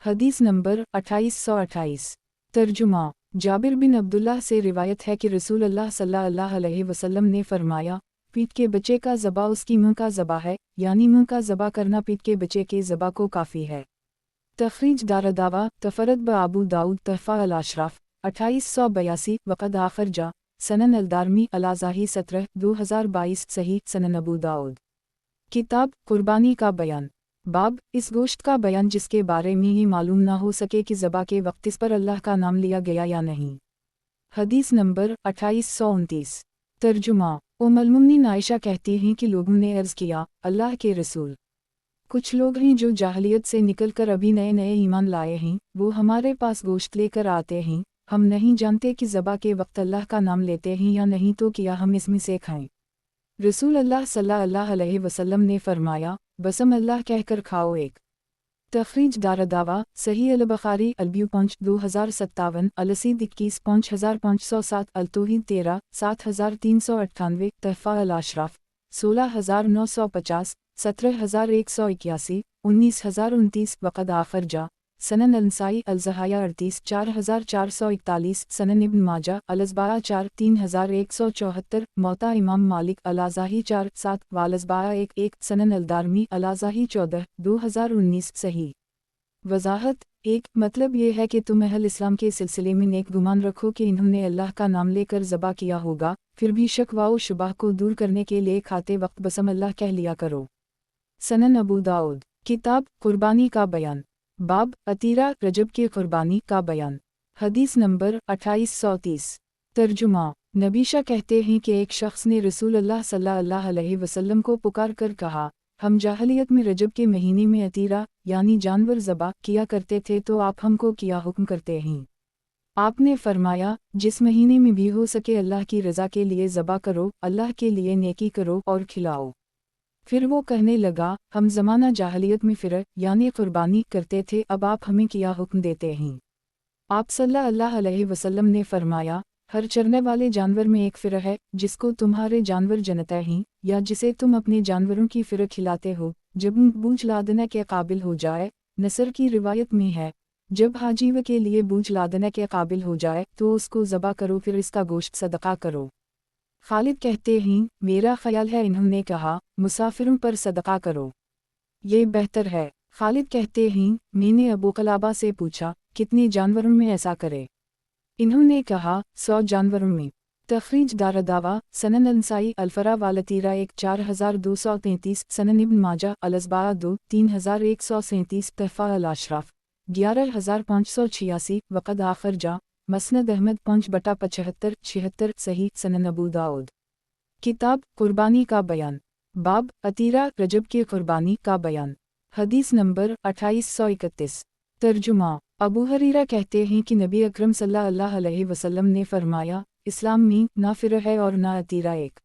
हदीस नंबर 2828। तर्जुमा। जाबिर बिन अब्दुल्लाह से रिवायत है कि रसूल अल्लाह सल्लल्लाहु अलैहि वसल्लम ने फरमाया, पीठ के बच्चे का ज़बा उसकी मुंह का ज़बा है, यानी मुंह का ज़बा करना पीठ के बच्चे के ज़बा को काफ़ी है। तखरीज दारदावा तफरद ब आबू दाऊद तहफ़ा अल अशराफ 2882 वक़द आखर जा सनन अलदारमी अलाज़ाही 17 2022 सही। सनन अबू दाऊद। किताब कुर्बानी का बयान। बाब इस गोश्त का बयान जिसके बारे में ये मालूम ना हो सके कि ज़बा के वक्त इस पर अल्लाह का नाम लिया गया या नहीं। हदीस नंबर 2829। तर्जुमा। उम्मुल-मोमिनीन आयशा कहती हैं कि लोगों ने अर्ज़ किया, अल्लाह के रसूल, कुछ लोग हैं जो जाहलियत से निकलकर अभी नए नए ईमान लाए हैं, वो हमारे पास गोश्त लेकर आते हैं, हम नहीं जानते कि ज़बा के वक्त अल्लाह का नाम लेते हैं या नहीं, तो क्या हम इसमें से खाएं? रसूल अल्लाह सल्लल्लाहु अलैहि वसल्लम ने फरमाया, बसम अल्लाह कहकर खाओ। एक तखरीज दारदावा सही अल-बुखारी अल-ब्यू 2057 अल-असीद 21 5507 अल-तौहीद 13 7398 तहफ़ा अल-अशराफ 16950 17181 19029 वक़द आखर जा सनन अल-नसाई अल-ज़हाया 38 4441 सनन इब्न माजा अल-अज़बाआ 4 3174 मौता इमाम मालिक अल-अज़ाही 4 7 वाल-अज़बाआ 1 1 सनन अल-दारमी अल-अज़ाही 14 2019 सही। वज़ाहत। एक मतलब ये है कि तुम अहल इस्लाम के सिलसिले में नेक गुमान रखो कि इन्होंने अल्लाह का नाम लेकर ज़बा किया होगा, फिर भी शक व शुबह को दूर करने के लिए खाते वक्त बसम अल्लाह कह लिया करो। सनन अबू दाऊद। किताब कुर्बानी का बयान। बाब अतीरा रजब की कुर्बानी का बयान। हदीस नंबर 2830। तर्जुमा। नबीशा कहते हैं कि एक शख्स ने रसूल अल्लाह सल्लल्लाहु अलैहि वसल्लम को पुकार कर कहा, हम जाहलियत में रजब के महीने में अतीरा यानी जानवर ज़बा किया करते थे, तो आप हमको क्या हुक्म करते हैं? आपने फरमाया, जिस महीने में भी हो सके अल्लाह की रज़ा के लिए ज़बा करो, अल्लाह के लिए नेकी करो और खिलाओ। फिर वो कहने लगा, हम ज़माना जाहलियत में फ़िर यानी क़ुरबानी करते थे, अब आप हमें क्या हुक्म देते हैं? आप सल्लल्लाहु अलैहि वसल्लम ने फरमाया, हर चरने वाले जानवर में एक फ़िर है, जिसको तुम्हारे जानवर जनते हैं, या जिसे तुम अपने जानवरों की फ़िर खिलाते हो, जब बूझ लादने के काबिल हो जाए। नसर की रिवायत में है, जब हाजीव के लिए बूझ लादने के काबिल हो जाए तो उसको ज़बा करो, फिर इसका गोश्त सदका करो। खालिद कहते हैं, मेरा ख्याल है इन्होंने कहा, मुसाफिरों पर सदका करो, ये बेहतर है। खालिद कहते हैं, मैंने अबू कलाबा से पूछा, कितने जानवरों में ऐसा करे? इन्होंने कहा, 100 जानवरों में। तखरीज दारदावा, सनन अंसाई अल्फरा वालतीरा 4233, सनन इब्न माजा अलअज़बा 2 3137, तहफ़ा अल अशराफ 11586, वक़द आखर जा, मसनद अहमद 5/75 76, सही सनन अबू दाऊद। किताब कुर्बानी का बयान, बाब अतीरा रजब की कुर्बानी का बयान। हदीस नंबर 2831। तर्जुमा। अबू हरीरा कहते हैं कि नबी अकरम सल्लल्लाहु अलैहि वसल्लम ने फरमाया, इस्लाम में ना फिर है और ना अतीरा एक।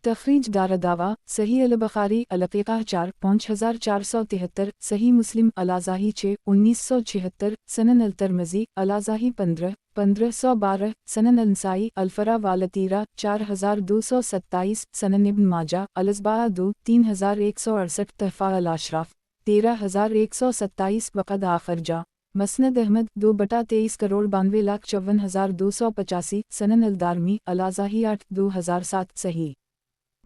तखरीज दारदावा, सही अल बुखारी अल-अक़ीक़ा 4 5473, सही मुस्लिम अल-अज़ाही 6 1976, सनन अल-तिर्मिज़ी अल-अज़ाही 15 1512, सनन अल-नसाई अल-फ़रा वाल-अतीरा 4227, सनन इब्न माजा अल-अज़बा 2 3168, तहफ़ा अल-अशराफ 13127, वक़द आखर जा, मसनद अहमद 2/23,92,54,285, सनन अल-दारमी अल-अज़ाही 8 2007, सही।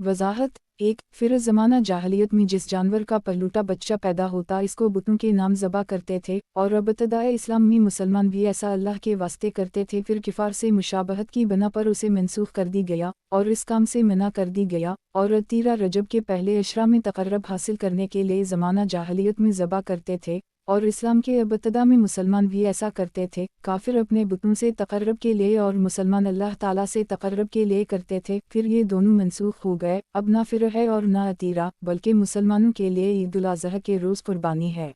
वज़ाहत 1 फिर ज़माना जाहलियत में जिस जानवर का पहलूटा बच्चा पैदा होता इसको बुतों के नाम ज़बा करते थे, और अब इब्तिदाए इस्लाम में मुसलमान भी ऐसा अल्लाह के वास्ते करते थे। फिर किफ़ार से मुशाबहत की बना पर उसे मनसूख कर दी गया और इस काम से मना कर दी गया, और अतीरा रजब के पहले अशरा में तक़र्रब हासिल करने के लिए ज़माना जाहलियत में ज़बा करते थे, और इस्लाम के इब्तिदा में मुसलमान भी ऐसा करते थे। काफिर अपने बुतों से तक़र्रब के लिए और मुसलमान अल्लाह ताला से तक़र्रब के लिए करते थे। फिर ये दोनों मनसूख हो गए, अब ना फिर है और ना अतीरा, बल्कि मुसलमानों के लिए ईद उल अज़हा के रोज़ कुर्बानी है।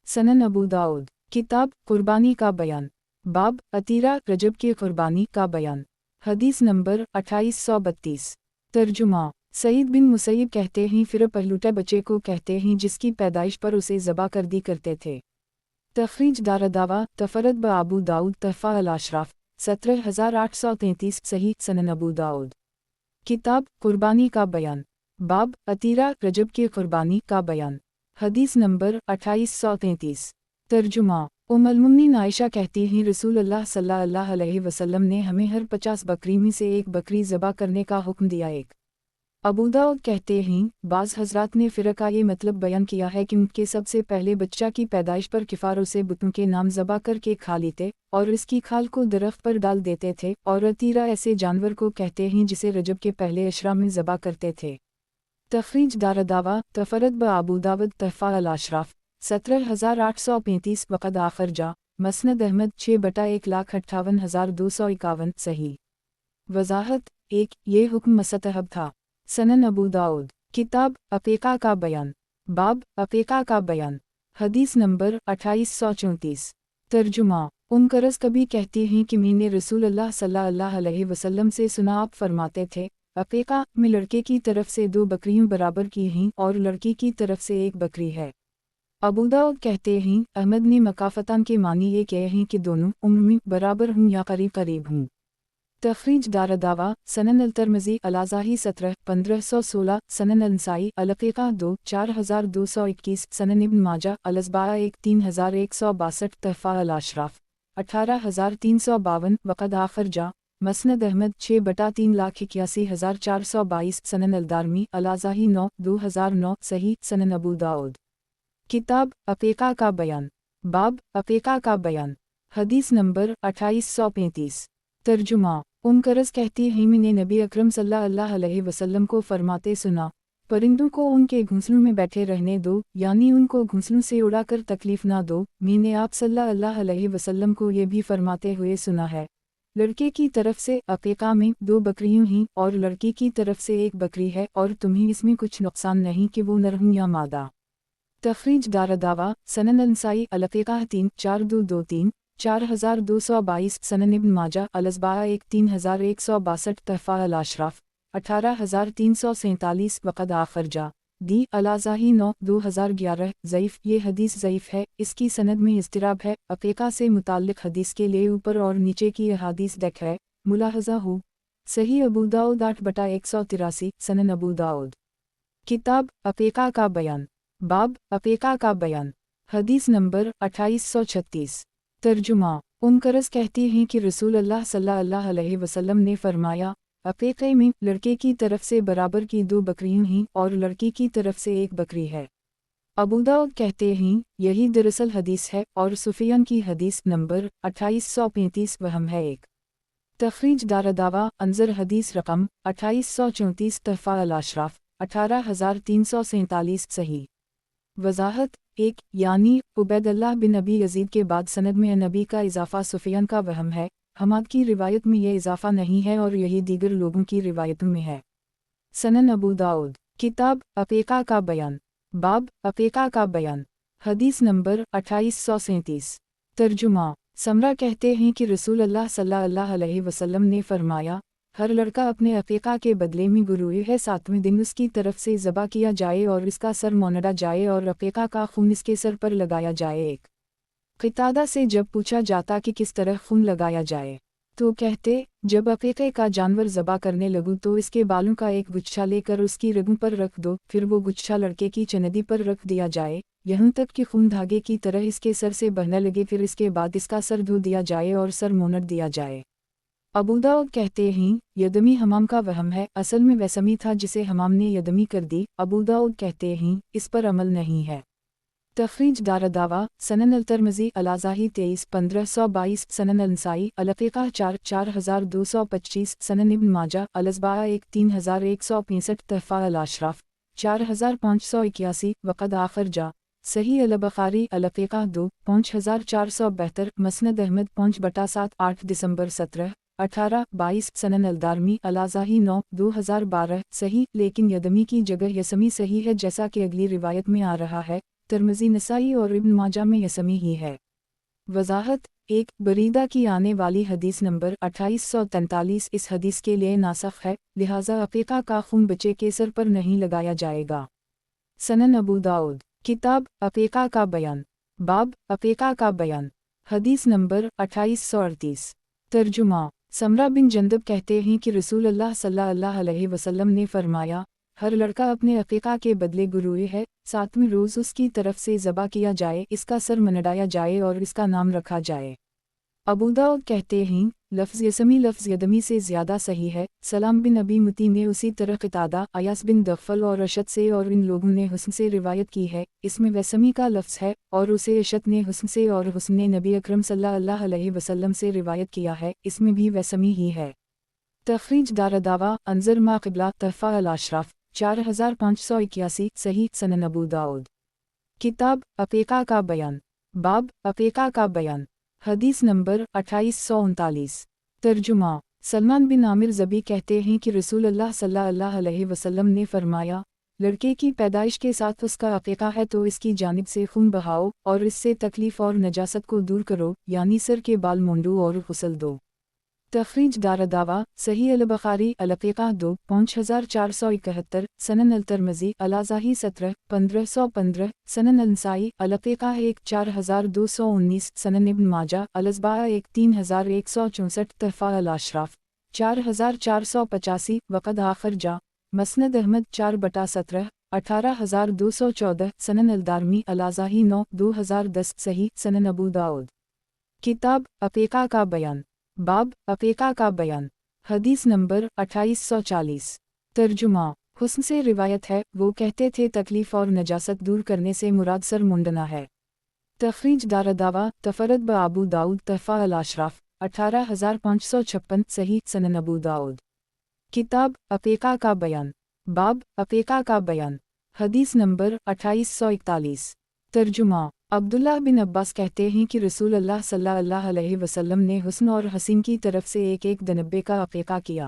सनन अबू दाऊद। किताब कुर्बानी का बयान, बाब अतीरा रजब की कुर्बानी का बयान। हदीस नंबर 2832। तर्जुमा। सईद बिन मुसैयब कहते हैं, फिर पहलूटे बच्चे को कहते हैं जिसकी पैदाइश पर उसे ज़बा कर दी करते थे। तखरीज दारदावा, तफरद ब अबू दाऊद, तहफ़ा अल अशराफ 17833, सही सनन अबू दाऊद। किताब कुर्बानी का बयान, बाब अतीरा रजब की कुर्बानी का बयान। हदीस नंबर 2833। तर्जुमा। उम्मुल मुमिनीन आयशा कहती हैं, रसूल अल्लाह सल्लल्लाहु अलैहि वसल्लम ने हमें हर 50 बकरी में से एक बकरी ज़बा करने का हुक्म दिया। एक अबू दाऊद कहते हैं, बाज़ हज़रात ने फ़िर का ये मतलब बयान किया है कि उनके सबसे पहले बच्चा की पैदाइश पर किफ़ारों से बुतों के नाम ज़बा करके खा लेते और इसकी खाल को दरख्त पर डाल देते थे, और अतीरा ऐसे जानवर को कहते हैं जिसे रजब के पहले अशरा में ज़बा करते थे। तखरीज दारदावा, तफरद ब अबू दाऊद, तहफ़ा अल अशराफ 17835, वक़द आखर जा, मसनद अहमद 6/1,58,251, सही। वज़ाहत 1 ये हुक्म मुस्तहब था। सनन अबू दाऊद। किताब अक़ीक़ा का बयान, बाब अक़ीक़ा का बयान। हदीस नंबर 2834। तर्जुमा। करस कभी कहती हैं कि मैंने रसूल अल्लाह सल्लल्लाहु अलैहि वसल्लम से सुना, आप फरमाते थे, अक़ीक़ा में लड़के की तरफ से 2 बकरियों बराबर की हैं और लड़की की तरफ से 1 बकरी है। अबू दाऊद कहते हैं, अहमद ने मकाफ़तान के मानी ये कहे हैं कि दोनों उम्र में बराबर हूँ या करीब करीब हूँ। तखरीज दारदावा, सनन अल-तिर्मिज़ी अल-अज़ाही 17 1516, सनन अल-नसाई अल-अक़ीक़ा 2 4221, सनन इब्न माजा अल-अज़बा 1 3162, तहफ़ा अल-अशराफ 18352, वक़द आखर जा, मसनद अहमद 6/3,81,422, सनन अल-दारमी अल-अज़ाही 9 2009, सही सनन अबू दाऊद। किताब अक़ीक़ा का बयान, बाब अक़ीक़ा का बयान। हदीस नंबर 2835। तर्जुमा। करस कहती हैं, मैंने नबी अकरम सल्लल्लाहु अलैहि वसल्लम को फरमाते सुना, परिंदों को उनके घोंसलों में बैठे रहने दो, यानी उनको घोंसलों से उड़ाकर तकलीफ ना दो। मैंने आप सल्लल्लाहु अलैहि वसल्लम को ये भी फरमाते हुए सुना है, लड़के की तरफ से अक़ीक़ा में 2 बकरियां हैं और लड़की की तरफ से 1 बकरी है, और तुम्हें इसमें कुछ नुकसान नहीं कि वो नर हूं या मादा। तखरीज दारदावा, सनन अल-नसाई अल-अक़ीक़ा 3 4223, 4222, सनन इब्न माजा अल-अज़बा 1 3162, तहफ़ा अल-अशराफ 18347, वक़द आखर जा, दी अल-अज़ाही 9 2011, ज़ईफ़। ये हदीस ज़ईफ़ है, इसकी सनद में इज़्तिराब है। अक़ीक़ा से मुताल्लिक़ हदीस के लिए ऊपर और नीचे की अहादीस देख है, मुलाहज़ा हो। सही अबू दाऊद 8/183, सनन अबू दाऊद। किताब अक़ीक़ा का बयान, बाब अक़ीक़ा का बयान। हदीस नंबर 2836। तर्जुमा। करस कहती हैं कि रसूल अल्लाह सल्लल्लाहु अलैहि वसल्लम ने फरमाया, अक़ीक़े में लड़के की तरफ से बराबर की 2 बकरियां हैं और लड़की की तरफ से 1 बकरी है। अबू दाऊद कहते हैं यही दरअसल हदीस है और सुफियान की हदीस नंबर 2835 वहम है एक। तखरीज दारदावा अंजर हदीस रकम 2834 तहफ़ा अल-अशराफ 18347 सही। वजाहत एक यानी उबैदुल्लाह बिन नबी यजीद के बाद सनद में नबी का इजाफ़ा सुफियान का वहम है। हमाद की रिवायत में यह इजाफ़ा नहीं है और यही दीगर लोगों की रिवायतों में है। सनन अबू दाऊद किताब अक़ीक़ा का बयान बाब अक़ीक़ा का बयान हदीस नंबर 2837 तर्जुमा समरा कहते हैं कि रसूल अल्लाह सल्लल्लाहु अलैहि वसल्लम ने फरमाया हर लड़का अपने अक़ीक़ा के बदले में गुरूए है 7वें दिन उसकी तरफ से ज़बा किया जाए और इसका सर मोनड़ा जाए और अक़ीक़ा का खून इसके सर पर लगाया जाए। एक क़तादा से जब पूछा जाता कि किस तरह खून लगाया जाए तो कहते जब अक़ीक़े का जानवर ज़बा करने लगूँ तो इसके बालों का एक गुच्छा लेकर उसकी रगों पर रख दो, फिर वो गुच्छा लड़के की चनदी पर रख दिया जाए यहाँ तक कि खून धागे की तरह इसके सर से बहने लगे, फिर इसके बाद इसका सर धो दिया जाए और सर मोनट दिया जाए। अबू दाऊद कहते हैं यदमी हमाम का वहम है, असल में वैसमी था जिसे हमाम ने यदमी कर दी। अबू दाऊद कहते हैं इस पर अमल नहीं है। तखरीज दारदावा सनन अल-तिरमिज़ी अल-अज़ाही 23-1522 सनन अल-नसाई अल-अक़ीक़ा 4-4225 सनन इब्न माजा अल-अज़बाआ 1-3165 तहफ़ा अल-अशराफ 4581 वक़द आखिर जा सही अल-बुख़ारी अल-अक़ीक़ा 2-5472 मसनद अहमद 5/7 8 दिसंबर 17-18-22 सनन अल-दारमी अल-अज़ाही 9-2012 सही, लेकिन यदमी की जगह यसमी सही है जैसा कि अगली रिवायत में आ रहा है। तिरमिज़ी नसाई और इब्न माजा में यसमी ही है। वजाहत एक बरीदा की आने वाली हदीस नंबर 2843 इस हदीस के लिए नासख है, लिहाजा अक़ीक़ा का खून बच्चे के सर पर नहीं लगाया जाएगा। सनन अबू दाऊद किताब अक़ीक़ा का बयान बाब अक़ीक़ा का बयान हदीस नंबर 2838 तर्जुमा समरा बिन जंदब कहते हैं कि रसूल अल्लाह सल्लल्लाहु अलैहि वसल्लम ने फरमाया हर लड़का अपने अक़ीक़ा के बदले गुरूए है, 7वें रोज़ उसकी तरफ से ज़बा किया जाए, इसका सर मनडाया जाए और इसका नाम रखा जाए। अबू दाऊद कहते हैं लफ्ज़ यसमी लफ्ज़ यदमी से ज़्यादा सही है। सलाम बिन अबी मुती ने उसी तरह क़तादा अयास बिन दफ़ल और अशद से और इन लोगों ने हुस्न से रिवायत की है, इसमें वैसमी का लफ्ज़ है और उसे अशद ने हुस्न से और हुस्न ने नबी अकरम सल्लल्लाहु अलैहि वसल्लम से रिवायत किया है, इसमें भी वैसमी ही है। तखरीज दारदावा अंजर मा क़िबला तहफ़ा अल-अशराफ 4581 सही सनन अबू दाऊद किताब अक़ीक़ा का बयान बाब अक़ीक़ा का बयान हदीस नंबर 2839 तर्जुमा सलमान बिन आमिर ज़बी कहते हैं कि रसूल अल्लाह सल्लल्लाहु अलैहि वसल्लम ने फरमाया लड़के की पैदाइश के साथ उसका अक़ीक़ा है तो इसकी जानिब से खून बहाओ और इससे तकलीफ़ और नजासत को दूर करो, यानी सर के बाल मुंडो और गुस्ल दो। तखरीज दारदावा सही अल-बुख़ारी अल-अक़ीक़ा 2-5471 सनन अल-तिरमिज़ी अल-अज़ाही 17-1515 सनन अल-नसाई अल-अक़ीक़ा 1-4219 सनन इब्न माजा अल-अज़बाआ 1-3164 तहफ़ा अल-अशराफ 4485 वक़द आखिर जा मसनद अहमद 4/17 18214 सनन अल-दारमी अल-अज़ाही 9-2010 सही सनन अबू दाऊद किताब अक़ीक़ा का बयान बाब अक़ीक़ा का बयान हदीस नंबर 2840 तर्जुमा हुस्न से रिवायत है, वो कहते थे तकलीफ़ और नजासत दूर करने से मुराद सर मुंडना है। तखरीज दारदावा तफरद ब अबू दाऊद तहफ़ा अल-अशराफ 18556 सही सनन अबू दाऊद किताब अक़ीक़ा का बयान बाब अक़ीक़ा का बयान हदीस नंबर 2841 तर्जुमा अब्दुल्लाह बिन अब्बास कहते हैं कि रसूल अल्लाह सल्लल्लाहु अलैहि वसल्लम ने हुस्न और हसीन की तरफ से एक दनब्बे का अक़ीक़ा किया।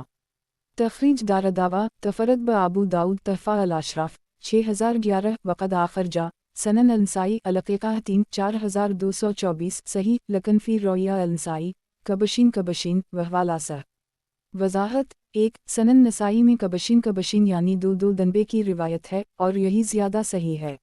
तखरीज दारदावा तफरद ब अबू दाऊद तहफ़ा अल-अशराफ 6011 वक़द आखिर जा सनन अल-नसाई अल-अक़ीक़ा 3-4224 सही लकन फ़ी रोया अल-नसाई कबशीन वहवाला सह। वजाहत एक सनन नसाई में कबशीन यानी दो दनबे की रिवायत है और यही ज़्यादा सही है।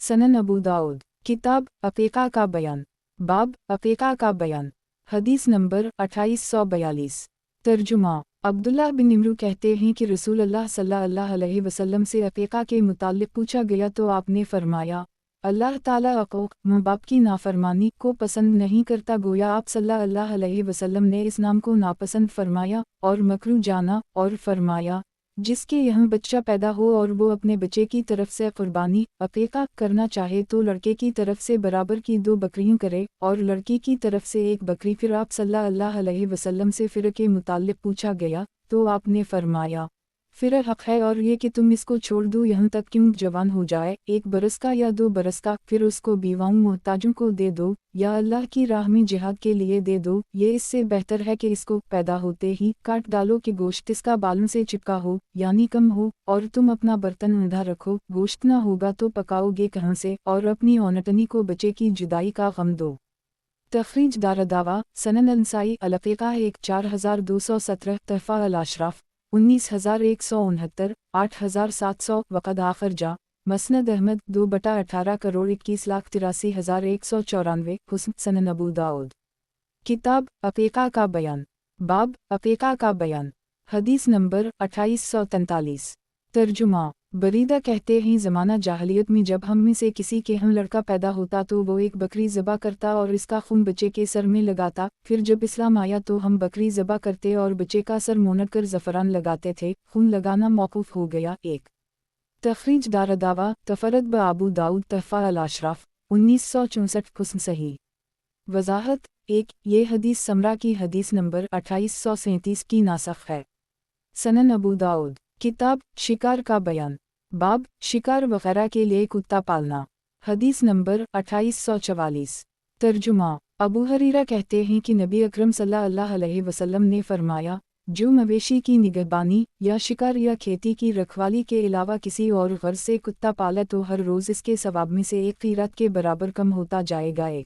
सनन अबू दाऊद किताब अक़ीक़ा का बयान बाब अक़ीक़ा का बयान हदीस नंबर 2842 तर्जुमा अब्दुल्लाह बिन इमरू कहते हैं कि रसूल अल्लाह सल्लल्लाहु अलैहि वसल्लम से अक़ीक़ा के मुताल्लिक़ पूछा गया तो आपने फरमाया अल्लाह ताला अक़ूक़ माँ बाप की नाफरमानी को पसंद नहीं करता। गोया आप सल्लल्लाहु अलैहि वसल्लम ने इस नाम को नापसंद फरमाया और मकरू जाना और फरमाया جس کے یہاں بچہ پیدا ہو اور وہ اپنے بچے کی طرف سے قربانی عقیقہ کرنا چاہے تو لڑکے کی طرف سے برابر کی 2 بکریاں کرے اور لڑکی کی طرف سے 1 بکری۔ پھر آپ صلی اللہ علیہ وسلم سے فرع کے متعلق پوچھا گیا تو آپ نے فرمایا فرع حق ہے اور یہ کہ تم اس کو چھوڑ دو یہاں تک کہ جوان ہو جائے، 1 برس کا یا 2 برس کا، پھر اس کو بیواؤں محتاجوں کو دے دو یا اللہ کی راہ میں جہاد کے لیے دے دو۔ یہ اس سے بہتر ہے کہ اس کو پیدا ہوتے ہی کاٹ ڈالو کہ گوشت اس کا بالوں سے چپکا ہو یعنی کم ہو، اور تم اپنا برتن اندھا رکھو، گوشت نہ ہوگا تو پکاؤ گے کہاں سے، اور اپنی اونٹنی کو بچے کی جدائی کا غم دو۔ تخریج دارالدعویٰ سنن النسائی العقیقہ 4217 تحفہ الاشراف 19169 8700 وقد آخر جا مسند احمد 2/18 کروڑ 21,83,194 حسن سنن ابو داؤد۔ کتاب عقیقہ کا بیان، باب عقیقہ کا بیان، حدیث نمبر 2843۔ ترجمہ بریدہ کہتے ہیں زمانہ جاہلیت میں جب ہم میں سے کسی کے ہم لڑکا پیدا ہوتا تو وہ 1 بکری ذبح کرتا اور اس کا خون بچے کے سر میں لگاتا، پھر جب اسلام آیا تو ہم بکری ذبح کرتے اور بچے کا سر مونڈ کر زعفران لگاتے تھے۔ خون لگانا موقوف ہو گیا۔ 1 تخریج دارالدعویٰ تفرد بابو داؤد تحفہ الاشراف 1964 حسن صحیح۔ وضاحت 1 یہ حدیث سمرہ کی حدیث نمبر 2837 کی ناسخ ہے۔ سنن ابو داؤد۔ کتاب شکار کا بیان، باب شکار وغیرہ کے لیے کتا پالنا، حدیث نمبر 2844۔ ترجمہ ابو ہریرہ کہتے ہیں کہ نبی اکرم صلی اللہ علیہ وسلم نے فرمایا جو مویشی کی نگہبانی یا شکار یا کھیتی کی رکھوالی کے علاوہ کسی اور غرض سے کتا پالے تو ہر روز اس کے ثواب میں سے 1 قیرات کے برابر کم ہوتا جائے گا۔ 1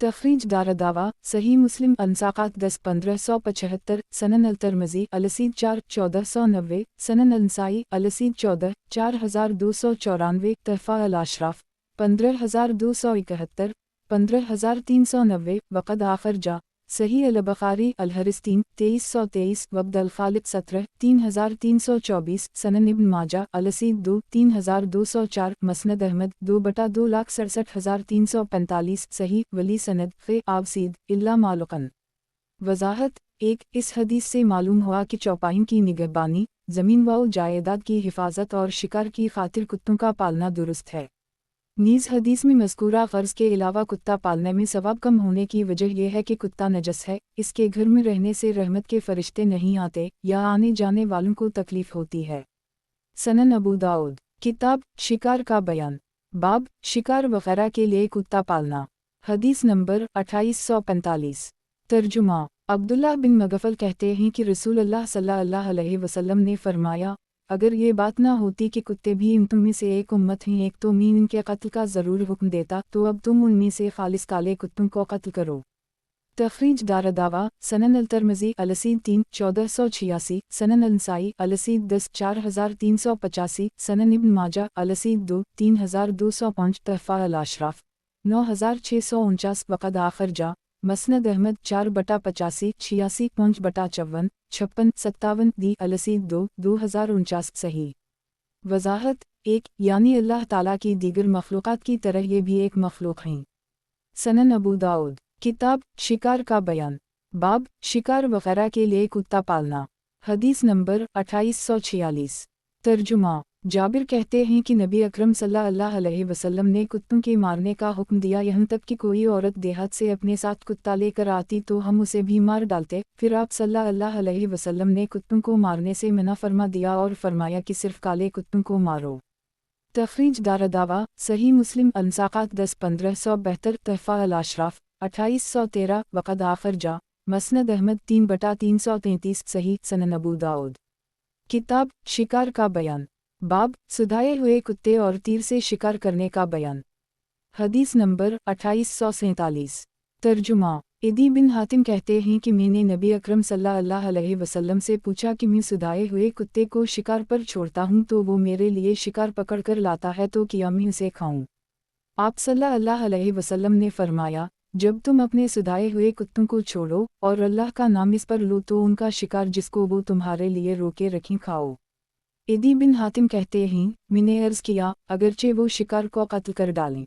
تخریج دارالدعویٰ صحیح مسلم انساقات 10-1575 سنن الترمذی الاسید 4-1490 سنن النسائی الاسید 14-4294 تحفہ الاشراف 15271 15390 وقد آخر جا صحیح البخاری الحدیث 3-2323 وعبد الخالق 17 3324 سنن ابن ماجہ الاسید 2-3204 مسند احمد 2/2,67,345 صحیح ولی سند خ آبسید اللہ معلقن۔ وضاحت 1 اس حدیث سے معلوم ہوا کہ چوپائوں کی نگہبانی، زمین و جائیداد کی حفاظت اور شکار کی خاطر کتوں کا پالنا درست ہے۔ نیز حدیث میں مذکورہ غرض کے علاوہ کتا پالنے میں ثواب کم ہونے کی وجہ یہ ہے کہ کتا نجس ہے، اس کے گھر میں رہنے سے رحمت کے فرشتے نہیں آتے یا آنے جانے والوں کو تکلیف ہوتی ہے۔ سنن ابو داؤد۔ کتاب شکار کا بیان، باب شکار وغیرہ کے لیے کتا پالنا، حدیث نمبر 2845۔ ترجمہ عبداللہ بن مغفل کہتے ہیں کہ رسول اللہ صلی اللہ علیہ وسلم نے فرمایا اگر یہ بات نہ ہوتی کہ کتے بھی تم میں سے ایک امت ہیں ایک تو میں ان کے قتل کا ضرور حکم دیتا تو اب تم ان میں سے خالص کالے کتوں کو قتل کرو۔ تخریج دارالدعویٰ سنن الترمذی الاسید 3-1486 سنن النسائی الاسید 10-4385 سنن ابن ماجہ الاسید 2-3205 تحفہ الاشراف 9649 وقد آخر جا مسند احمد 4/85 86 5/54 56 57 دی الاسید 2049 صحیح۔ وضاحت 1 یعنی اللہ تعالیٰ کی دیگر مخلوقات کی طرح یہ بھی ایک مخلوق ہیں۔ سنن ابو داؤد۔ کتاب شکار کا بیان، باب شکار وغیرہ کے لیے کتا پالنا، حدیث نمبر 2846۔ ترجمہ جابر کہتے ہیں کہ نبی اکرم صلی اللہ علیہ وسلم نے کتوں کے مارنے کا حکم دیا یہاں تک کہ کوئی عورت دیہات سے اپنے ساتھ کتا لے کر آتی تو ہم اسے بھی مار ڈالتے، پھر آپ صلی اللہ علیہ وسلم نے کتوں کو مارنے سے منع فرما دیا اور فرمایا کہ صرف کالے کتوں کو مارو۔ تخریج دارالدعویٰ صحیح مسلم انساقات 10-1572 تحفہ الاشراف 2813 وقد آخر جا مسند احمد 3/333 صحیح سنن ابو داؤد۔ کتاب شکار کا بیان، باب سدھائے ہوئے کتے اور تیر سے شکار کرنے کا بیان، حدیث نمبر 2847۔ ترجمہ عدی بن حاتم کہتے ہیں کہ میں نے نبی اکرم صلی اللہ علیہ وسلم سے پوچھا کہ میں سدھائے ہوئے کتے کو شکار پر چھوڑتا ہوں تو وہ میرے لیے شکار پکڑ کر لاتا ہے تو کیا میں اسے کھاؤں؟ آپ صلی اللہ علیہ وسلم نے فرمایا جب تم اپنے سدھائے ہوئے کتوں کو چھوڑو اور اللہ کا نام اس پر لو تو ان کا شکار جس کو وہ تمہارے لیے روکے رکھیں کھاؤ۔ عدی بن حاتم کہتے ہیں میں نے عرض کیا اگرچہ وہ شکار کو قتل کر ڈالیں؟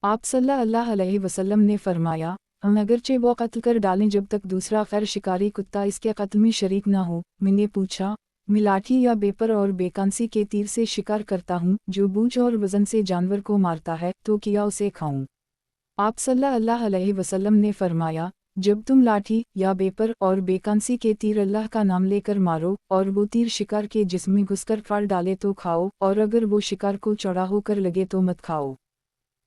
آپ صلی اللہ علیہ وسلم نے فرمایا ہم اگرچہ وہ قتل کر ڈالیں جب تک دوسرا غیر شکاری کتا اس کے قتل میں شریک نہ ہو۔ میں نے پوچھا मैं लाठी या बेपर और बेकांसी के तीर से शिकार करता हूँ, जो बूझ और वजन से जानवर को मारता है, तो क्या उसे खाऊं? आप सल्लल्लाहु अलैहि वसल्लम ने फरमाया, जब तुम लाठी या बेपर और बेकांसी के तीर अल्लाह का नाम लेकर मारो और वो तीर शिकार के जिस्म में घुसकर फाड़ डाले तो खाओ, और अगर वो शिकार को चौड़ा होकर लगे तो मत खाओ।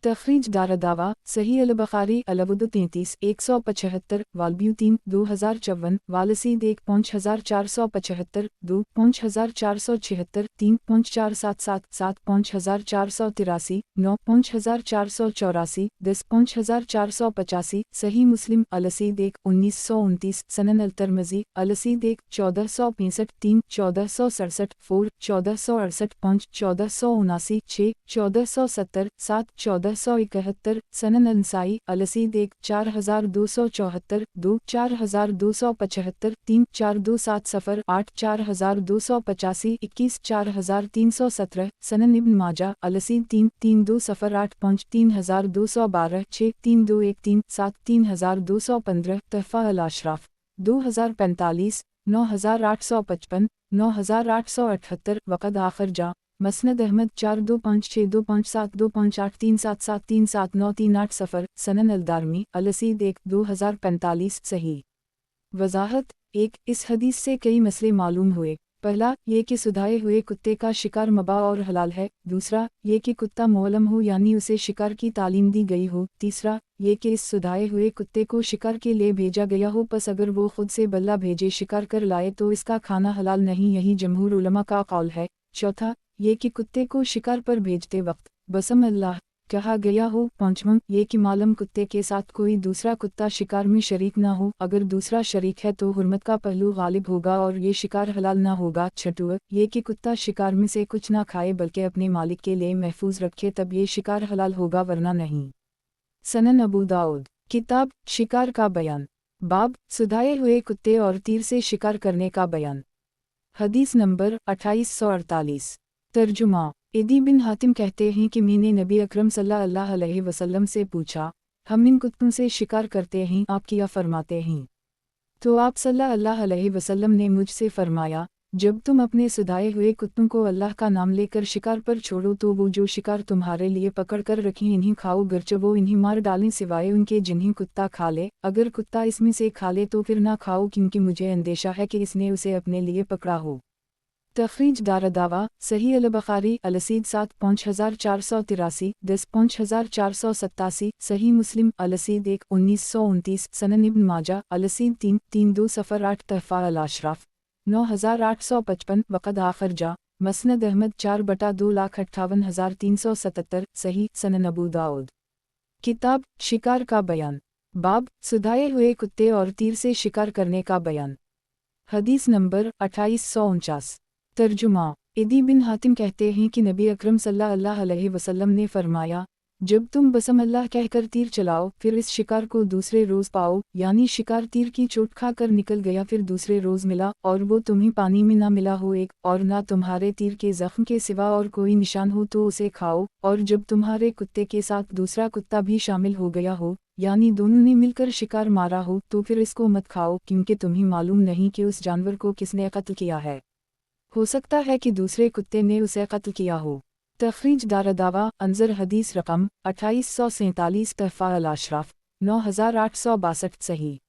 तखरीज दारदावा सही अल-बुखारी अलवुद 33 175 वालब्यू 3 2054 वालसीद 15475 2 5476 3 5477 7 5483 9 5484 10 5485 सही मुस्लिम अलसीद 1 1929 सनन अल-तिरमिज़ी अलसीद 1 1465 3 1467 4 1468 5 1479 6 1470 7 1471 सनन अंसाई अलसीद 1 4274 2 4275 3 427 सफ़र 8 4285 21 4317 सनन इब्न माजा अलसीद 3 32 सफ़र 8 5 3212 6 3213 7 3215 तहफ़ा अल-अशराफ 2045 9855 9878 वक़द आखिर जा मसनद अहमद 42562572572837737939 सफ़र सनन अलदारमी अलसीद 1 2045 सही। वज़ाहत 1 इस हदीस से कई मसले मालूम हुए। पहला ये कि सुधाए हुए कुत्ते का शिकार मबा और हलाल है। दूसरा ये कि कुत्ता मुअल्लम हो यानी उसे शिकार की तालीम दी गई हो। तीसरा ये कि इस सुधाए हुए कुत्ते को शिकार के लिए भेजा गया हो, पस अगर वो खुद से बल्ला भेजे शिकार कर लाए तो इसका खाना हलाल नहीं, यही जमहूर उलमा का कौल है। चौथा ये कि कुत्ते को शिकार पर भेजते वक्त बसम अल्लाह कहा गया हो। पांचवां ये कि मालूम कुत्ते के साथ कोई दूसरा कुत्ता शिकार में शरीक ना हो, अगर दूसरा शरीक है तो हुर्मत का पहलू गालिब होगा और ये शिकार हलाल ना होगा। छठवां ये कि कुत्ता शिकार में से कुछ ना खाए बल्कि अपने मालिक के लिए महफूज रखे, तब ये शिकार हलाल होगा वरना नहीं। सनन अबू दाऊद किताब शिकार का बयान बाब सुधाए हुए कुत्ते और तीर से शिकार करने का बयान। हदीस नंबर 2848 तर्जुमा इदी बिन हातिम कहते हैं कि मैंने नबी अकरम सल्लल्लाहु अलैहि वसल्लम से पूछा, हम इन कुत्तों से शिकार करते हैं, आप क्या फरमाते हैं? तो आप सल्लल्लाहु अलैहि वसल्लम ने मुझसे फरमाया, जब तुम अपने सुधाए हुए कुत्तों को अल्लाह का नाम लेकर शिकार पर छोड़ो तो वो जो शिकार तुम्हारे लिए पकड़ कर रखें इन्हीं खाओ, गर्चे वो इन्हीं मार डालें सिवाय उनके जिन्हें कुत्ता खा ले। अगर कुत्ता इसमें से खा ले तो फिर ना खाओ, क्योंकि मुझे अंदेशा है कि इसने उसे अपने लिए पकड़ा हो। तखरीज दारदावा सही अल-बुखारी अलसीद 7 5483 10 5487 सही मुस्लिम अलसीद 1 1929 सनन इब्न माजा अलसीद 3 32 सफ़र 8 तहफ़ा अल-अशराफ 9855 वक़द आखिर जा मसनद अहमद 4/2,58,377 सही सनन अबू दाऊद किताब शिकार का बयान बाब सुधाए हुए कुत्ते और तीर से शिकार करने का बयान। हदीस नंबर 2849 तर्जुमा इदी बिन हातिम कहते हैं कि नबी अकरम सल्लल्लाहु अलैहि वसल्लम ने फरमाया, जब तुम बसम अल्लाह कहकर तीर चलाओ फिर इस शिकार को दूसरे रोज़ पाओ, यानी शिकार तीर की चोट खा कर निकल गया फिर दूसरे रोज़ मिला और वो तुम्हें पानी में ना मिला हो एक और ना तुम्हारे तीर के जख्म के सिवा और कोई निशान हो तो उसे खाओ, और जब तुम्हारे कुत्ते के साथ दूसरा कुत्ता भी शामिल हो गया हो यानी दोनों ने मिलकर शिकार मारा हो तो फिर इसको मत खाओ, क्योंकि तुम्हें मालूम नहीं कि उस जानवर को किसने कत्ल किया है। हो सकता है कि दूसरे कुत्ते ने उसे कत्ल किया हो। तखरीज दारदावा अंजर हदीस रकम 2847 तहफ़ा अल-अशराफ 9862 सही।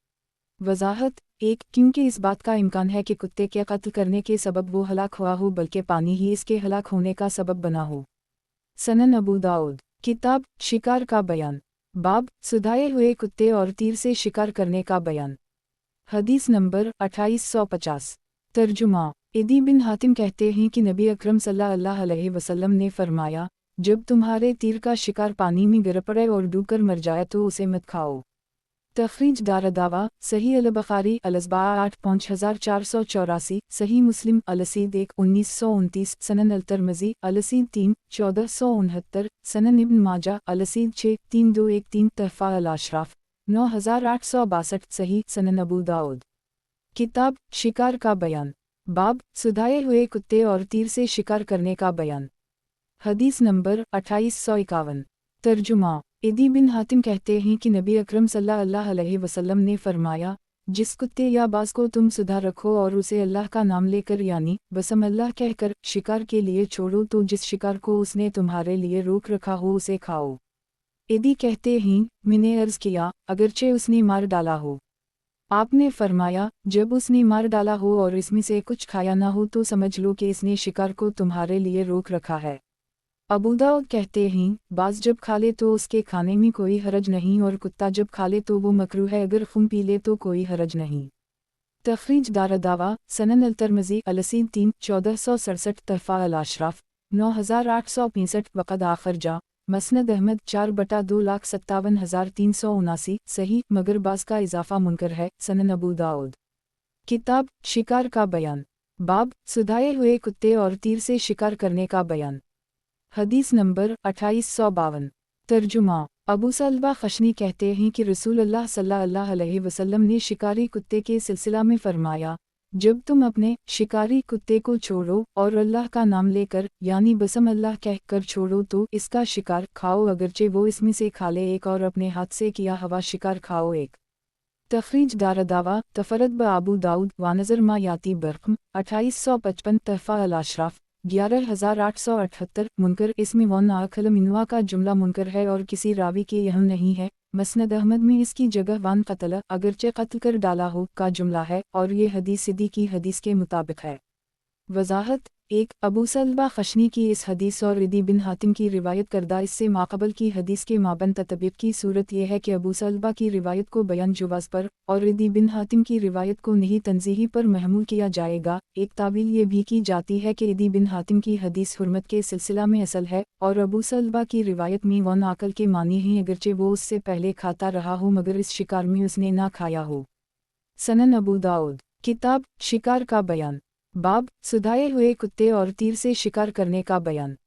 वज़ाहत 1 क्योंकि इस बात का इम्कान है कि कुत्ते के कत्ल करने के सबब वो हलाक हुआ हो, बल्कि पानी ही इसके हलाक होने का सबब बना हो। सनन अबू दाऊद किताब शिकार का बयान बाब सुधाए हुए कुत्ते और तीर से शिकार करने का बयान। हदीस नंबर 2850 तर्जुमा इदी बिन हातिम कहते हैं कि नबी अकरम सल्लल्लाहु अलैहि वसल्लम ने फरमाया, जब तुम्हारे तीर का शिकार पानी में गिर पड़े और डूबकर मर जाए तो उसे मत खाओ। तखरीज दारदावा सही अल-बुखारी अलअज़बा 8 5484 सही मुस्लिम अलसीद 1 1929 सनन अल-तिरमिज़ी अलसीद 3 1469 सनन इब्न माजा अलसीद 6 3213 तहफ़ा अल-अशराफ 9862 सही सनन अबू दाऊद किताब शिकार का बयान बाब सुधाए हुए कुत्ते और तीर से शिकार करने का बयान। हदीस नंबर 2851 तर्जुमा इदी बिन हातिम कहते हैं कि नबी अकरम सल्लल्लाहु अलैहि वसल्लम ने फरमाया, जिस कुत्ते या बाज को तुम सुधा रखो और उसे अल्लाह का नाम लेकर यानी बसम अल्लाह कहकर शिकार के लिए छोड़ो तो जिस शिकार को उसने तुम्हारे लिए रोक रखा हो उसे खाओ। इदी कहते ही मैंने अर्ज किया, अगरचे उसने मार डाला हो। आपने फरमाया, जब उसने मार डाला हो और इसमें से कुछ खाया ना हो तो समझ लो कि इसने शिकार को तुम्हारे लिए रोक रखा है। अबू दाऊद कहते हैं, बाज जब खा ले तो उसके खाने में कोई हरज नहीं और कुत्ता जब खा ले तो वो मकरूह है, अगर खून पी ले तो कोई हरज नहीं। तखरीज दारदावा सनन अल-तिरमिज़ी अलसीन 3 1467 तहफ़ा अल-अशराफ 9865 वक़द आखिर जा मसनद अहमद 4/2,57,379 सही मगर बाज का इजाफा मुनकर है। सनन अबू दाऊद। किताब शिकार का बयान। बाब सुधाए हुए कुत्ते और तीर से शिकार करने का बयान। हदीस नंबर 2852। तर्जुमा अबू सलबा खशनी कहते हैं कि रसूल अल्लाह सल्लल्लाहु अलैहि वसल्लम ने शिकारी कुत्ते के सिलसिला में फरमाया, जब तुम अपने शिकारी कुत्ते को छोड़ो और अल्लाह का नाम लेकर यानी बसम अल्लाह कह कर छोड़ो तो इसका शिकार खाओ, अगरचे वो इसमें से खा ले एक और अपने हाथ से किया हुआ शिकार खाओ एक। तखरीज दारदावा तफरद ब अबू दाऊद वानज़र मा याती बरक़म 2855 तहफ़ा अल-अशराफ 11878 मुनकर इसमें वन आखल मिनवा का जुमला मुनकर है और किसी रावी के यहाँ नहीं है। मसनद अहमद में इसकी जगह वान कतल अगरचे कत्ल कर डाला हो का जुमला है और ये हदीस सिद्दी की हदीस के मुताबिक है। वजाहत 1 अबू सलबा खशनी की इस हदीस और रिदी बिन हातिम की रिवायत करदा इससे माकबल की हदीस के माबन ततबीब की सूरत यह है कि अबू सलबा की रिवायत को बयान जुवाज़ पर और रिदी बिन हातिम की रिवायत को नहीं तंज़ीही पर महमूल किया जाएगा। एक तावील ये भी की जाती है कि रिदी बिन हातिम की हदीस हुर्मत के सिलसिला में असल है और अबू सलबा की रिवायत में वन आकल के मानी हैं, अगरचे वो उससे पहले खाता रहा हो मगर इस शिकार में उसने ना खाया हो। सनन अबू दाऊद। किताब शिकार का बयान। बाब सुधाए हुए कुत्ते और तीर से शिकार करने का बयान।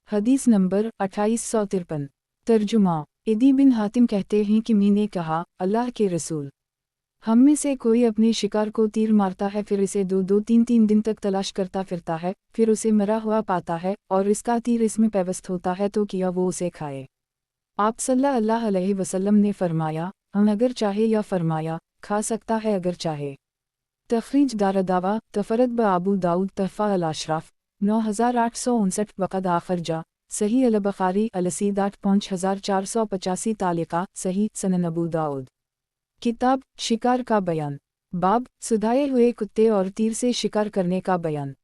हदीस नंबर 2853। तर्जुमा इदी बिन हातिम कहते हैं कि मैंने कहा, अल्लाह के रसूल, हम में से कोई अपने शिकार को तीर मारता है, फिर इसे 2-2 3-3 दिन तक तलाश करता फिरता है, फिर उसे मरा हुआ पाता है और इसका तीर इसमें पैवस्त होता है तो किया वो उसे खाए। आप सल्लल्लाहु अलैहि वसल्लम ने फरमाया, हम अगर चाहे या फरमाया खा सकता है अगर चाहे। तखरीज दारदावा तफरद ब अबू दाऊद तहफ़ा अल-अशराफ 9859 वक़द आखिर जा सही अल-बुखारी अलसीद 5485 तालिका सही सनन अबू दाऊद। किताब शिकार का बयान। बाब सुधाए हुए कुत्ते और तीर से शिकार करने का बयान।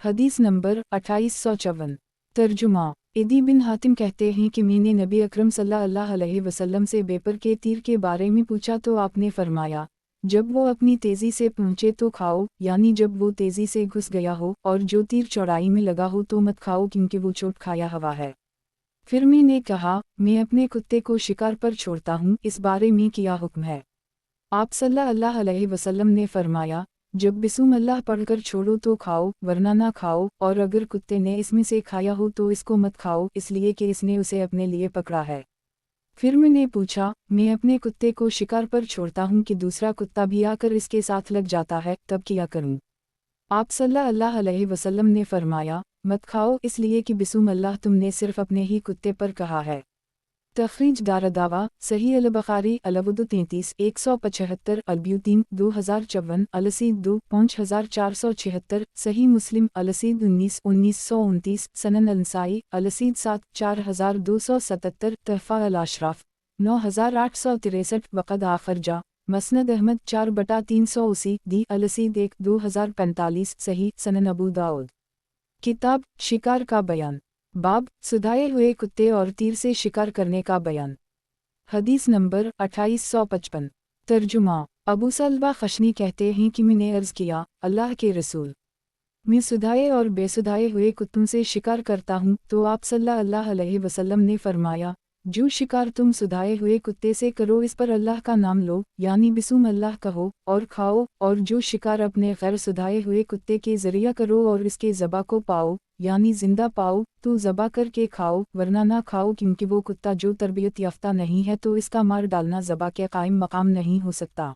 हदीस नंबर 2854। तर्जुमा इदी बिन हातिम कहते हैं कि मैंने नबी अकरम सल्लल्लाहु अलैहि वसल्लम से बेपर के तीर के बारे में पूछा तो आपने फरमाया, जब वो अपनी तेज़ी से पहुँचे तो खाओ, यानी जब वो तेज़ी से घुस गया हो, और जो तीर चौड़ाई में लगा हो तो मत खाओ क्योंकि वो चोट खाया हुआ है। फिर मैंने कहा, मैं अपने कुत्ते को शिकार पर छोड़ता हूँ, इस बारे में क्या हुक्म है? आप सल्लल्लाहु अलैहि वसल्लम ने फरमाया, जब बिस्म अल्लाह पढ़कर छोड़ो तो खाओ वरना ना खाओ, और अगर कुत्ते ने इसमें से खाया हो तो इसको मत खाओ इसलिए कि इसने उसे अपने लिए पकड़ा है। फिर मैंने पूछा, मैं अपने कुत्ते को शिकार पर छोड़ता हूँ कि दूसरा कुत्ता भी आकर इसके साथ लग जाता है, तब क्या करूँ? आप सल्लल्लाहु अलैहि वसल्लम ने फरमाया, मत खाओ इसलिए कि बिस्म अल्लाह तुमने सिर्फ अपने ही कुत्ते पर कहा है। तखरीज दारदावा सही अल-बुखारी अलवुद 33 175 अलब्यूतीन 2054 अलसीद 2 5476 सही मुस्लिम अलसीद 19 1929 सनन अलनसाई अलसीद 7 4277 तहफ़ा अल-अशराफ 9863 वक़द आखिर जा मसनद अहमद 4/380 दी अलसीद 1 2045 सही सनन अबू दाऊद। किताब शिकार का बयान। बाब सुधाए हुए कुत्ते और तीर से शिकार करने का बयान। हदीस नंबर 2855। तर्जुमा अबू सलबा खशनी कहते हैं कि मैंने अर्ज़ किया, अल्लाह के रसूल, मैं सुधाए और बेसुधाए हुए कुत्तों से शिकार करता हूँ तो आप सल्लल्लाहु अलैहि वसल्लम ने फरमाया, जो शिकार तुम सुधाए हुए कुत्ते से करो इस पर अल्लाह का नाम लो यानी बिस्म अल्लाह कहो और खाओ, और जो शिकार अपने गैर सुधाए हुए कुत्ते के ज़रिया करो और इसके ज़बा को पाओ यानी जिंदा पाओ तो ज़बा करके खाओ वरना ना खाओ क्योंकि वो कुत्ता जो तरबियत याफ्ता नहीं है तो इसका मार डालना ज़बा के कायम मकाम नहीं हो सकता।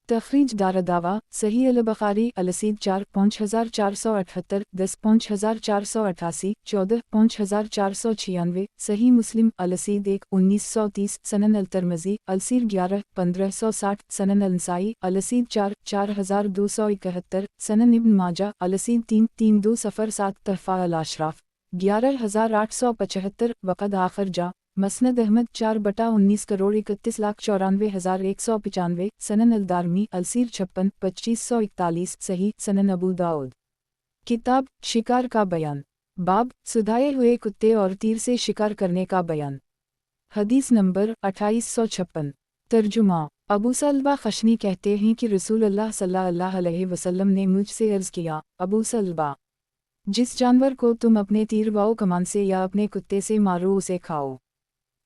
तखरीज दारदावा सही अल-बुखारी अलसीद 4 5478 10 5488 14 5496 सही मुस्लिम अलसीद 1 1930 सनन अल-तिरमिज़ी अलसीर 11 1560 सनन अल-नसाई अलसीद 4 4271 सनन इब्न माजा अलसीद 3 32 सफ़र 7 तहफ़ा अल-अशराफ 11875 वक़द आखिर जा मसनद अहमद 4/19,31,94,195 सनन अल-दारमी अलसीर 56 2541 सही सनन अबू दाऊद। किताब शिकार का बयान, बाब सुधाए हुए कुत्ते और तीर से शिकार करने का बयान। हदीस नंबर 2856। तर्जुमा अबू सलबा खशनी कहते हैं कि रसूल अल्लाह सल्लल्लाहु अलैहि वसल्लम ने मुझसे अर्ज़ किया, अबू सलबा, जिस जानवर को तुम अपने तीर व कमान से या अपने कुत्ते से मारो उसे खाओ।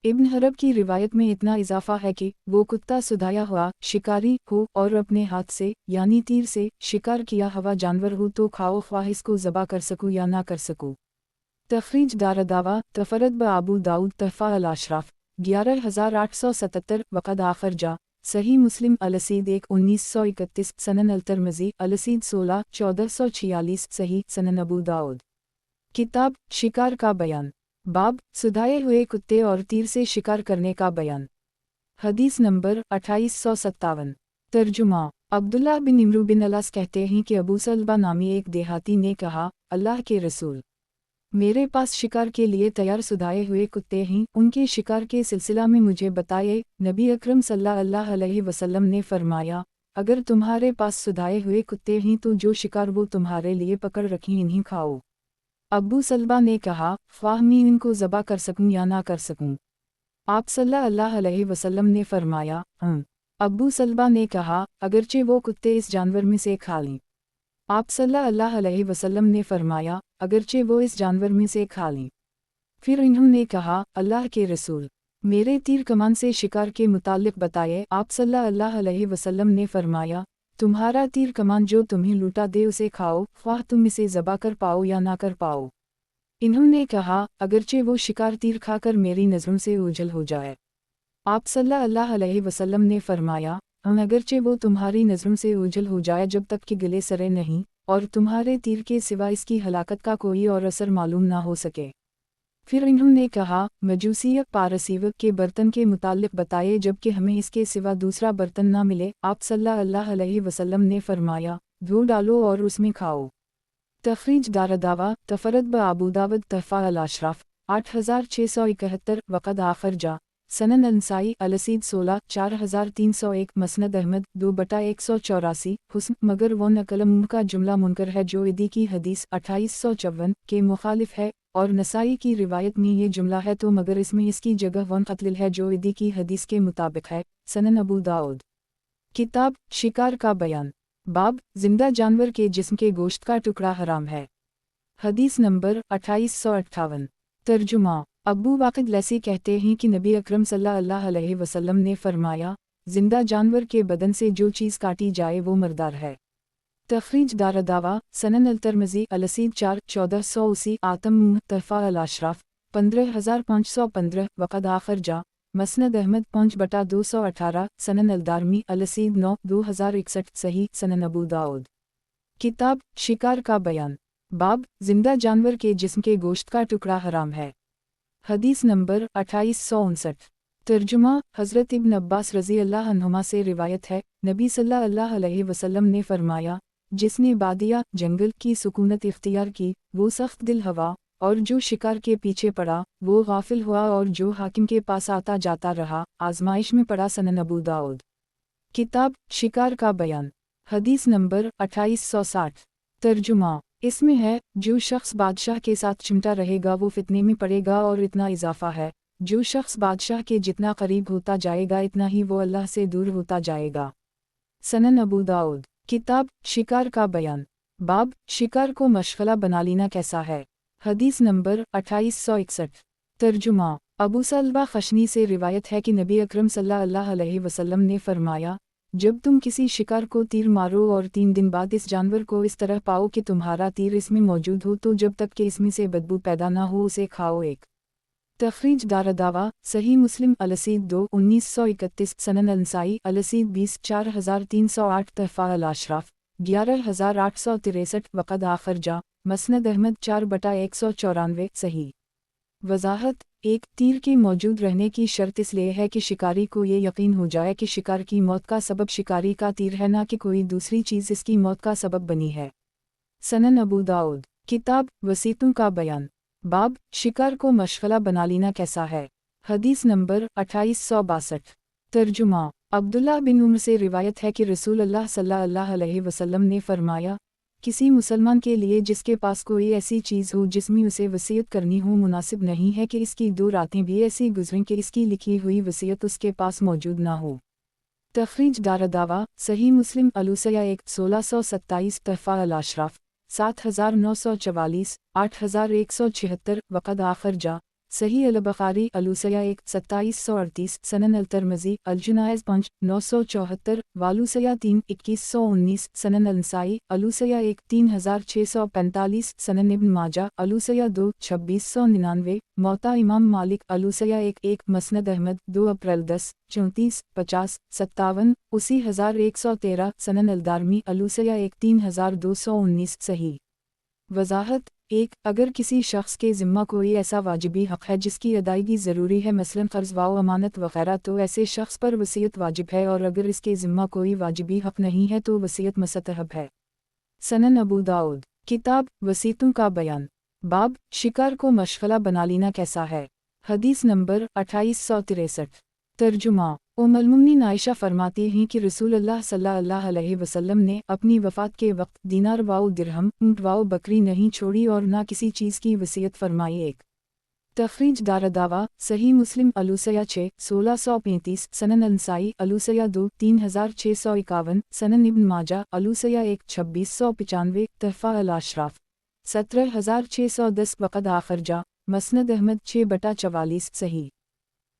इब्न हरब की रिवायत में इतना इजाफा है कि वो कुत्ता सुधाया हुआ शिकारी हो और अपने हाथ से यानी तीर से शिकार किया हुआ जानवर हो तो खाओ, ख्वाह इसको ज़बा कर सकूँ या ना कर सकूँ। तखरीज दारदावा तफरद ब आबू दाऊद तहफ़ा अल-अशराफ 11877 वक़द आखिर जा सही मुस्लिम अलसीद 1 1931 सनन अल-तिरमिज़ी अलसीद 16 1446 सही सनन अबू दाऊद। किताब शिकार का बयान, बाब सुधाए हुए कुत्ते और तीर से शिकार करने का बयान। हदीस नंबर 2857। तर्जुमा अब्दुल्लाह बिन इमरू बिन अलास कहते हैं कि अबू सलबा नामी एक देहाती ने कहा, अल्लाह के रसूल, मेरे पास शिकार के लिए तैयार सुधाए हुए कुत्ते हैं, उनके शिकार के सिलसिला में मुझे बताए। नबी अकरम सल्लल्लाहु अलैहि वसल्लम ने फरमाया, अगर तुम्हारे पास सुधाए हुए कुत्ते हैं तो जो शिकार वो तुम्हारे लिए पकड़ रखें इन्हीं खाओ। अबू सलबा ने कहा, ख्वाह मैं इनको ज़बा कर सकूं या ना कर सकूं। आप सल्लल्लाहु अलैहि वसल्लम ने फरमाया, अबू सलबा ने कहा, अगरचे वो कुत्ते इस जानवर में से खा लें। आप सल्लल्लाहु अलैहि वसल्लम ने फरमाया, अगरचे वो इस जानवर में से खा लें। फिर इन्होंने कहा, अल्लाह के रसूल, मेरे तीर कमान से शिकार के मुतालिक बताए। आप सल्लल्लाहु अलैहि वसल्लम ने फरमाया, तुम्हारा तीर कमान जो तुम्हें लूटा दे उसे खाओ, ख्वाह तुम इसे ज़बा कर पाओ या ना कर पाओ। इन्होंने कहा, अगरचे वो शिकार तीर खाकर मेरी नज़रों से ओझल हो जाए। आप सल्लल्लाहु अलैहि वसल्लम ने फरमाया, अगरचे वो तुम्हारी नज़रों से ओझल हो जाए जब तक कि गले सरे नहीं और तुम्हारे तीर के सिवा इसकी हलाकत का कोई और असर मालूम ना हो सके। फिर इन्होंने कहा, मजूसियत पारसीव के बर्तन के मुतालिक बताए जबकि हमें इसके सिवा दूसरा बर्तन ना मिले। आप सल्लल्लाहु अलैहि वसल्लम ने फरमाया, धो डालो और उसमें खाओ। तखरीज दारदावा तफरद ब आबू दाऊद तहफ़ा अल-अशराफ 8671 वक़द आखिर जा सनन अल-नसाई अलसीद 16 4301 मसनद अहमद 2/184 हुस्न मगर वो नकलम का जुमला मुनकर है जो इदी की हदीस 2854 के मुखालिफ है और नसाई की रिवायत में ये जुमला है तो मगर इसमें इसकी जगह वन क़त्ल है जो इदी की हदीस के मुताबिक है। सनन अबू दाऊद। किताब शिकार का बयान, बाब जिंदा जानवर के जिस्म के गोश्त का टुकड़ा हराम है। हदीस नंबर 2858। तर्जुमा अबू वाक़िद लैसी कहते हैं कि नबी अकरम सल्लल्लाहु अलैहि वसल्लम ने फरमाया, जिंदा जानवर के बदन से जो चीज़ काटी जाए वो मर्दार है। तखरीज दारदावा सनन अल-तिरमिज़ी अलसीद 4 1480 आतम तहफ़ा अल-अशराफ 15515 वक़द आखिर जा मसनद अहमद 5/218 सनन अल-दारमी अलसीद 9 2061 सही सनन अबू दाऊद। किताब शिकार का बयान, बाब जिंदा जानवर के जिस्म के गोश्त का टुकड़ा हराम है। हदीस नंबर 2859। तर्जुमा हज़रत इब्न अब्बास रज़ी अल्लाह अन्हुमा से रिवायत है, नबी सल्लल्लाहु अलैहि वसल्लम ने फरमाया, जिसने बादिया जंगल की सुकूनत इख्तियार की वो सख्त दिल हवा और जो शिकार के पीछे पड़ा वो गाफिल हुआ और जो हाकिम के पास आता जाता रहा आजमाइश में पड़ा। सनन अबू दाऊद। किताब शिकार का बयान, हदीस नंबर 2860। तर्जुमा इसमें है, जो शख्स बादशाह के साथ चिमटा रहेगा वो फितने में पड़ेगा और इतना इजाफा है, जो शख्स बादशाह के जितना करीब होता जाएगा इतना ही वो अल्लाह से दूर होता जाएगा। सनन अबू दाऊद। किताब शिकार का बयान, बाब शिकार को मशगला बना लेना कैसा है। हदीस नंबर 2861। तर्जुमा अबू सलबा खशनी से रिवायत है कि नबी अकरम सल्लल्लाहु अलैहि वसल्लम ने फरमाया, जब तुम किसी शिकार को तीर मारो और 3 दिन बाद इस जानवर को इस तरह पाओ कि तुम्हारा तीर इसमें मौजूद हो तो जब तक कि इसमें से बदबू पैदा ना हो उसे खाओ। एक तखरीज दारदावा सही मुस्लिम अलसीद 2 1931 सनन अलनसाई अलसीद 20 4308 तहफ़ा अल-अशराफ 11863 वक़द आखर जा मसनद अहमद 4/194 सही। वज़ाहत 1 तीर के मौजूद रहने की शर्त इसलिए है कि शिकारी को ये यकीन हो जाए कि शिकार की मौत का सबब शिकारी का तीर है, ना कि कोई दूसरी चीज़ इसकी मौत का सबब बनी है। सनन अबू दाऊद किताब वसीतों का बयान बाब शिकार को मशगला बना लेना कैसा है। हदीस नंबर 2862। तर्जुमा अब्दुल्लाह बिन उमर से रिवायत है कि रसूल अल्लाह सल्लल्लाहु अलैहि वसल्लम ने फरमाया, किसी मुसलमान के लिए जिसके पास कोई ऐसी चीज़ हो जिसमें उसे वसीयत करनी हो, मुनासिब नहीं है कि इसकी 2 रातें भी ऐसी गुजरें कि इसकी लिखी हुई वसीयत उसके पास मौजूद ना हो। तखरीज दारदावा सही मुस्लिम अलूसया 1 1627 तहफ़ा अल-अशराफ 7944 8176 वक़द आखर जा सही अल-बुखारी अलूसया 1 2738 सनन अल-तिरमिज़ी अल-जुनाइज़ 5 974 वालूसया 3 2119 सनन अल-नसाई अलूसया 1 3645 सनन इब्न माजा अलूसया 2 2699 मौता इमाम मालिक अलूसया 1 मसनद अहमद 2 अप्रैल 10 34 50 57 उसी 1113 सनन अल-दारमी अलूसया 1 3219 सही। वज़ाहत 1 अगर किसी शख्स के ज़िम्मा कोई ऐसा वाजिबी हक़ है जिसकी अदायगी ज़रूरी है, मसलन क़र्ज़ व अमानत वग़ैरह, तो ऐसे शख्स पर वसीयत वाजिब है, और अगर इसके ज़िम्मा कोई वाजिबी हक़ नहीं है तो वसीयत मुस्तहब है। सनन अबू दाऊद किताब वसीतों का बयान बाब शिकार को मशगला बना लेना कैसा है। हदीस नंबर 2863। तर्जुमा उम्मुल मोमिनीन आयशा फरमाती हैं कि रसूल अल्लाह सल्लल्लाहु अलैहि वसल्लम ने अपनी वफ़ात के वक्त दीनार वाओ दिरहम ऊँट वाओ बकरी नहीं छोड़ी और ना किसी चीज़ की वसीयत फरमाई। 1 तखरीज दारदावा सही मुस्लिम अलूसया 6 1635 सनन अल-नसाई अलूसया 2 3651 सनन इब्न माजा अलूसया 1 2695 तहफ़ा अल-अशराफ 17610 वक़द आखर जा मसनद अहमद 6/44 सही।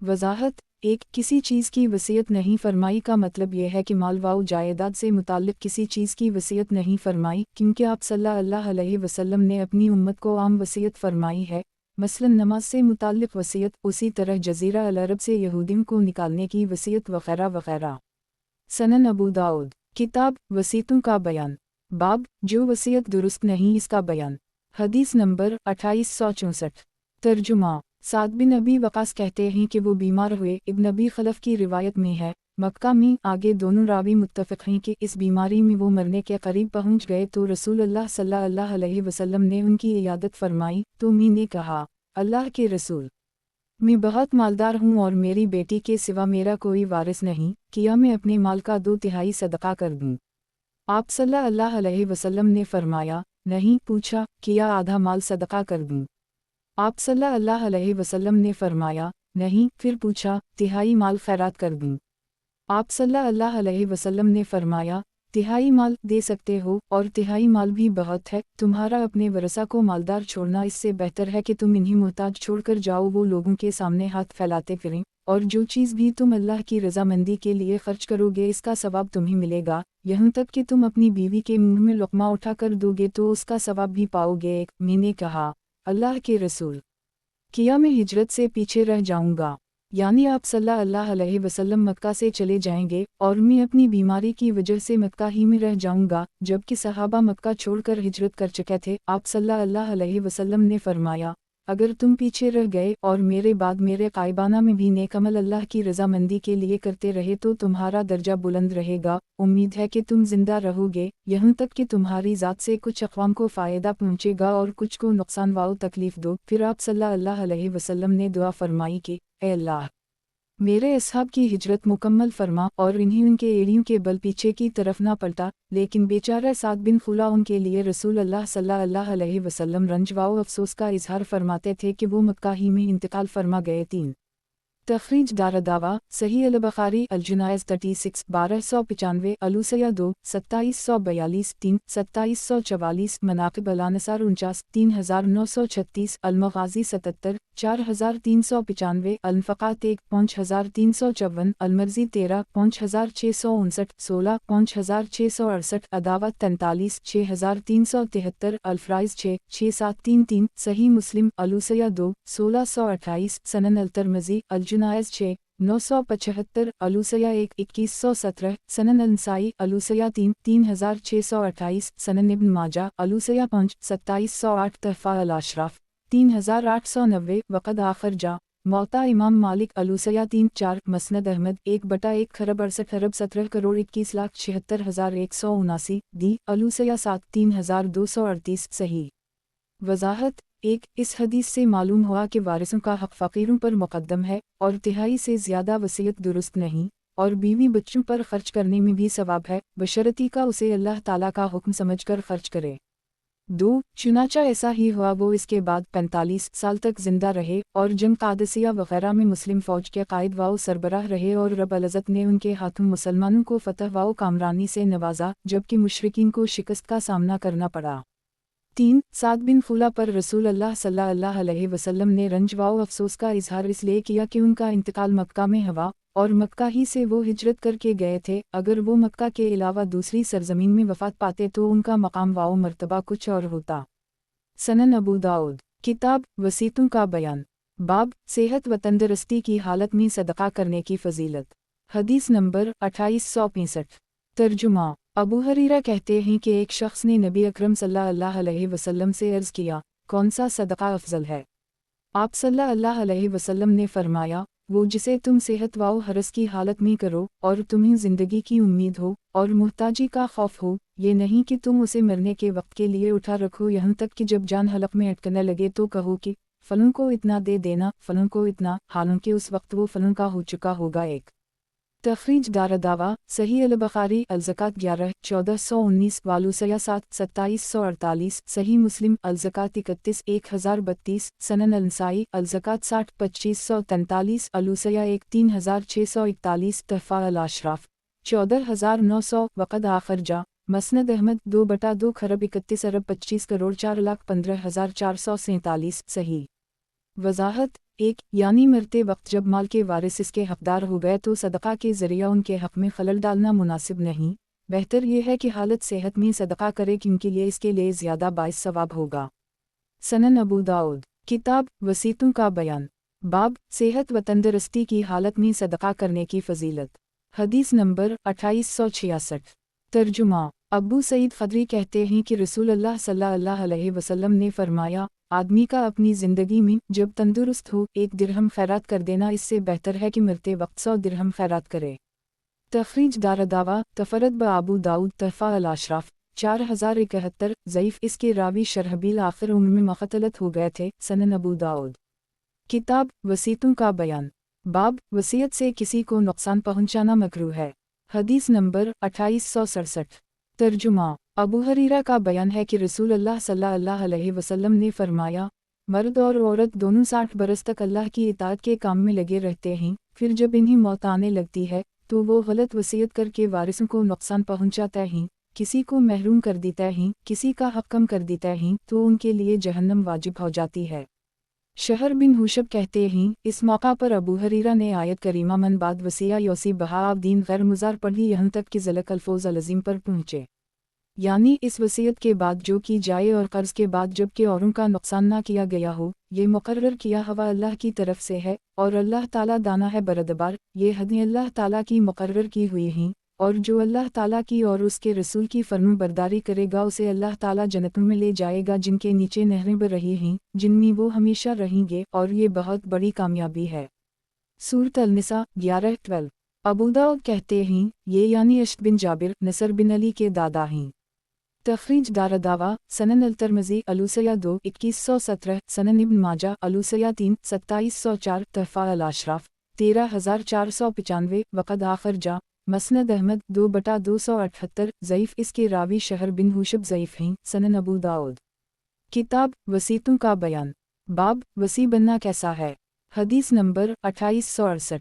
वज़ाहत 1 किसी चीज़ की वसीयत नहीं फरमाई का मतलब यह है कि माल वाओ जायदाद से मुताल्लिक़ किसी चीज़ की वसीयत नहीं फरमाई, क्योंकि आप सल्लल्लाहु अलैहि वसल्लम ने अपनी उम्मत को आम वसीयत फरमाई है, मसलन नमाज से मुताल्लिक़ वसीयत, उसी तरह जज़ीरा अल अरब से यहूदियों को निकालने की वसीयत वग़ैरह वग़ैरह। सनन अबू दाऊद किताब वसीतों का बयान बाब जो वसीयत दुरुस्त नहीं इसका बयान। हदीस नंबर 2864। तर्जुमा साद बिन अबी वक़ास कहते हैं कि वो बीमार हुए। इब्न अबी खलफ की रिवायत में है, मक्का में आगे दोनों रावी मुत्तफ़िक़ हैं कि इस बीमारी में वो मरने के करीब पहुँच गए तो रसूलुल्लाह सल्लल्लाहु अलैहि वसल्लम ने उनकी इयादत फरमाई, तो मैंने कहा, अल्लाह के रसूल, मैं बहुत मालदार हूँ और मेरी बेटी के सिवा मेरा कोई वारिस नहीं, किया मैं अपने माल का 2/3 सदका कर दूँ। आप सल्लल्लाहु अलैहि वसल्लम ने फरमाया, नहीं। पूछा, किया आधा माल सदका कर दूँ? आप सल्लल्लाहु अलैहि वसल्लम ने फरमाया, नहीं। फिर पूछा, तिहाई माल खैरात कर दूँ? आप सल्लल्लाहु अलैहि वसल्लम ने फरमाया, तिहाई माल दे सकते हो, और तिहाई माल भी बहुत है। तुम्हारा अपने वरसा को मालदार छोड़ना इससे बेहतर है कि तुम इन्हीं मोहताज छोड़कर जाओ, वो लोगों के सामने हाथ फैलाते फिरें, और जो चीज़ भी तुम अल्लाह की रज़ामंदी के लिए खर्च करोगे इसका सवाब तुम्हें मिलेगा, यहाँ तक कि तुम अपनी बीवी के मुंह में लुक़मा उठा कर दोगे तो उसका सवाब भी पाओगे। 1 मैंने कहा, अल्लाह के रसूल, किया मैं हिजरत से पीछे रह जाऊंगा, यानी आप सल्लल्लाहु अलैहि वसल्लम मक्का से चले जाएंगे और मैं अपनी बीमारी की वजह से मक्का ही में रह जाऊंगा, जबकि सहाबा मक्का छोड़कर हिजरत कर चुके थे। आप सल्लल्लाहु अलैहि वसल्लम ने फरमाया, अगर तुम पीछे रह गए और मेरे बाद मेरे कायबाना में भी नेक अमल अल्लाह की रज़ामंदी के लिए करते रहे तो तुम्हारा दर्जा बुलंद रहेगा। उम्मीद है कि तुम जिंदा रहोगे, यहाँ तक कि तुम्हारी ज़ात से कुछ अक़वाम को फ़ायदा पहुँचेगा और कुछ को नुकसान व तकलीफ़ दो। फिर आप सल्लल्लाहु अलैहि वसल्लम ने दुआ फरमाई कि ए अल्लाह, मेरे असहाब की हिजरत मुकम्मल फरमा और इन्हीं उनके एड़ियों के बल पीछे की तरफ ना पलटा। लेकिन बेचारा साद बिन खुला उनके लिए रसूल अल्लाह सल्लल्लाहु अलैहि वसल्लम रंज व अफसोस का इजहार फरमाते थे कि वो मक्का ही में इंतकाल फरमा गए। 3 तखरीज दारदावा सही अल-बुखारी अल-जुनायज़ 36 1295 अलूसया 2 2742 3 2744 मनाक़िब अल-अनसार 49 3936 अल-मग़ाज़ी 77 4395 अल-फ़क़ात 1 5354 अल-मर्ज़ी 13 5659 16 5668 अदावत 43 6373 अल-फ़राइज़ 6 6733 सही मुस्लिम अलूसया 2 1628 सनन अल-तिर्मिज़ी जुनायज़ 6 975 अलूसया 1 2117 सनन अल-नसाई अलूसया 3 3628 सनन इब्न माजा अलूसया 5 2708 तहफ़ा अल-अशराफ 3890 वक़द आखिर जा मौता इमाम मालिक अलूसया 3 4 मसनद अहमद 1/1 खरब 68 अरब 17 करोड़ 21,76,179 दी अलूसया 7 3238 सही। वज़ाहत 1 इस हदीस से मालूम हुआ कि वारिसों का हक़ फ़कीरों पर मुक़द्दम है और तिहाई से ज़्यादा वसीयत दुरुस्त नहीं, और बीवी बच्चों पर ख़र्च करने में भी सवाब है बशर्ते का उसे अल्लाह ताला का हुक्म समझकर ख़र्च करे। 2 चुनाचा ऐसा ही हुआ, वो इसके बाद 45 साल तक ज़िंदा रहे और जंग क़ादिसिया वग़ैरह में मुस्लिम फ़ौज के कायद व सरबराह रहे, और रब अल-इज़्ज़त ने उनके हाथों मुसलमानों को फ़तह व कामरानी से नवाजा, जबकि मुशरिकीन को शिकस्त का सामना करना पड़ा। 3 साद बिन खुला पर रसूल अल्लाह सल्लल्लाहु अलैहि वसल्लम ने रंज व अफसोस का इजहार इसलिए किया कि उनका इंतकाल मक्का में हुआ और मक्का ही से वो हिजरत करके गए थे। अगर वो मक्का के अलावा दूसरी सरजमीन में वफ़ात पाते तो उनका मकाम व मर्तबा कुछ और होता। सनन अबू दाऊद किताब वसीयतों का बयान बाब सेहत व तंदुरुस्ती की हालत में सदका करने की फ़जीलत। हदीस नंबर 2865। तर्जुमा अबू हरीरा कहते हैं कि एक शख्स ने नबी अकरम सल्लल्लाहु अलैहि वसल्लम से अर्ज़ किया, कौन सा सदका अफजल है? आप सल्लल्लाहु अलैहि वसल्लम ने फरमाया, वो जिसे तुम सेहत व हरस की हालत में करो और तुम्हें ज़िंदगी की उम्मीद हो और मुहताजी का खौफ हो, ये नहीं कि तुम उसे मरने के वक्त के लिए उठा रखो यहाँ तक कि जब जान हलक में अटकने लगे तो कहो कि फ़लों को इतना दे देना, फ़लों को इतना, हालांकि उस वक्त वो फ़लों का हो चुका होगा। 1 तखरीज दारदावा सही अल-बुखारी अल-ज़कात 11 1419 वालूसया 7 2748 सही मुस्लिम अल-ज़कात 31 1032 सनन अल-नसाई अल-ज़कात 60 2543 अलूसया 1 3641 तहफ़ा अल-अशराफ 14900 वक़द आखिर जा मसनद अहमद 2/2 खरब 31 अरब 25 करोड़ 4,15,447 सही। वज़ाहत 1 यानी मरते वक्त जब माल के वारिस इसके हक़दार हो गए तो सदक़ा के ज़रिया उनके हक़ में खलल डालना मुनासिब नहीं, बेहतर यह है कि हालत सेहत में सदक़ा करे क्योंकि ये इसके लिए ज़्यादा बाइस सवाब होगा। सनन अबू दाऊद किताब वसीयतों का बयान बाब सेहत व तंदुरुस्ती की हालत में सदक़ा करने की फ़जीलत। हदीस नंबर 2866। तर्जुमा अबू सईद ख़दरी कहते हैं कि रसूलुल्लाह सल्लल्लाहु अलैहि वसल्लम ने फरमाया, आदमी का अपनी ज़िंदगी में जब तंदुरुस्त हो 1 दिरहम खैरात कर देना इससे बेहतर है कि मरते वक्त 100 दिरहम खैरात करे। तखरीज दारदावा तफरद ब अबू दाऊद तहफ़ा अल-अशराफ 4071 ज़ईफ़ इसके रावी शरहबील आखिर उम्र में मख़तलत हो गए थे। सनन अबू दाऊद किताब वसीयतों का बयान बाब वसीयत से किसी को नुकसान पहुँचाना मकरूह है। हदीस नंबर 2867। तर्जुमा अबू हरीरा का बयान है कि रसूलुल्लाह सल्लल्लाहु अलैहि वसल्लम ने फरमाया, मर्द और औरत दोनों 60 बरस तक अल्लाह की इताअत के काम में लगे रहते हैं, फिर जब इन्हें मौत आने लगती है तो वो गलत वसीयत करके वारिसों को नुकसान पहुंचाता है, किसी को महरूम कर देता है, किसी का हक़ कम कर देता है तो उनके लिए जहन्नम वाजिब हो जाती है। शहर बिन हुशब कहते हैं, इस मौका पर अबू हरीरा ने आयत करीमा मन बाद वसिया योसी बहा दीन गैर मुज़ार पढ़ी यहाँ तक कि ज़लक अल्फोज़ अल-अज़ीम पर पहुँचे, यानी इस वसीयत के बाद जो की जाए और कर्ज़ के बाद जबकि औरों का नुकसान ना किया गया हो, ये मुकर्रर किया हुआ अल्लाह की तरफ से है और अल्लाह ताला दाना है बरदबार। ये हदें अल्लाह ताला की मुकर्रर की हुई हैं और जो अल्लाह ताला की और उसके रसूल की फर्माबरदारी करेगा उसे अल्लाह ताला जन्नतों में ले जाएगा जिनके नीचे नहरें बह रही हैं, जिनमें वो हमेशा रहेंगे, और ये बहुत बड़ी कामयाबी है। सूरत अल-निसा 11-12। अबू दाऊद कहते हैं, ये यानी अश्त बिन जाबिर नसर बिन अली के दादा हैं। तखरीज दारदावा सनन अल-तिर्मिज़ी अलूसया 2 2117 सनन इब्न माजा अलूसया 3 2704 तहफ़ा अल-अशराफ 13495 वक़द आखिर जा मसनद अहमद 2/278 ज़ईफ़ इसके रावी शहर बिन हुशब ज़ईफ़ हैं। सनन अबू दाऊद किताब वसीयतों का बयान बाब वसी बनना कैसा है। حدیث نمبر 2868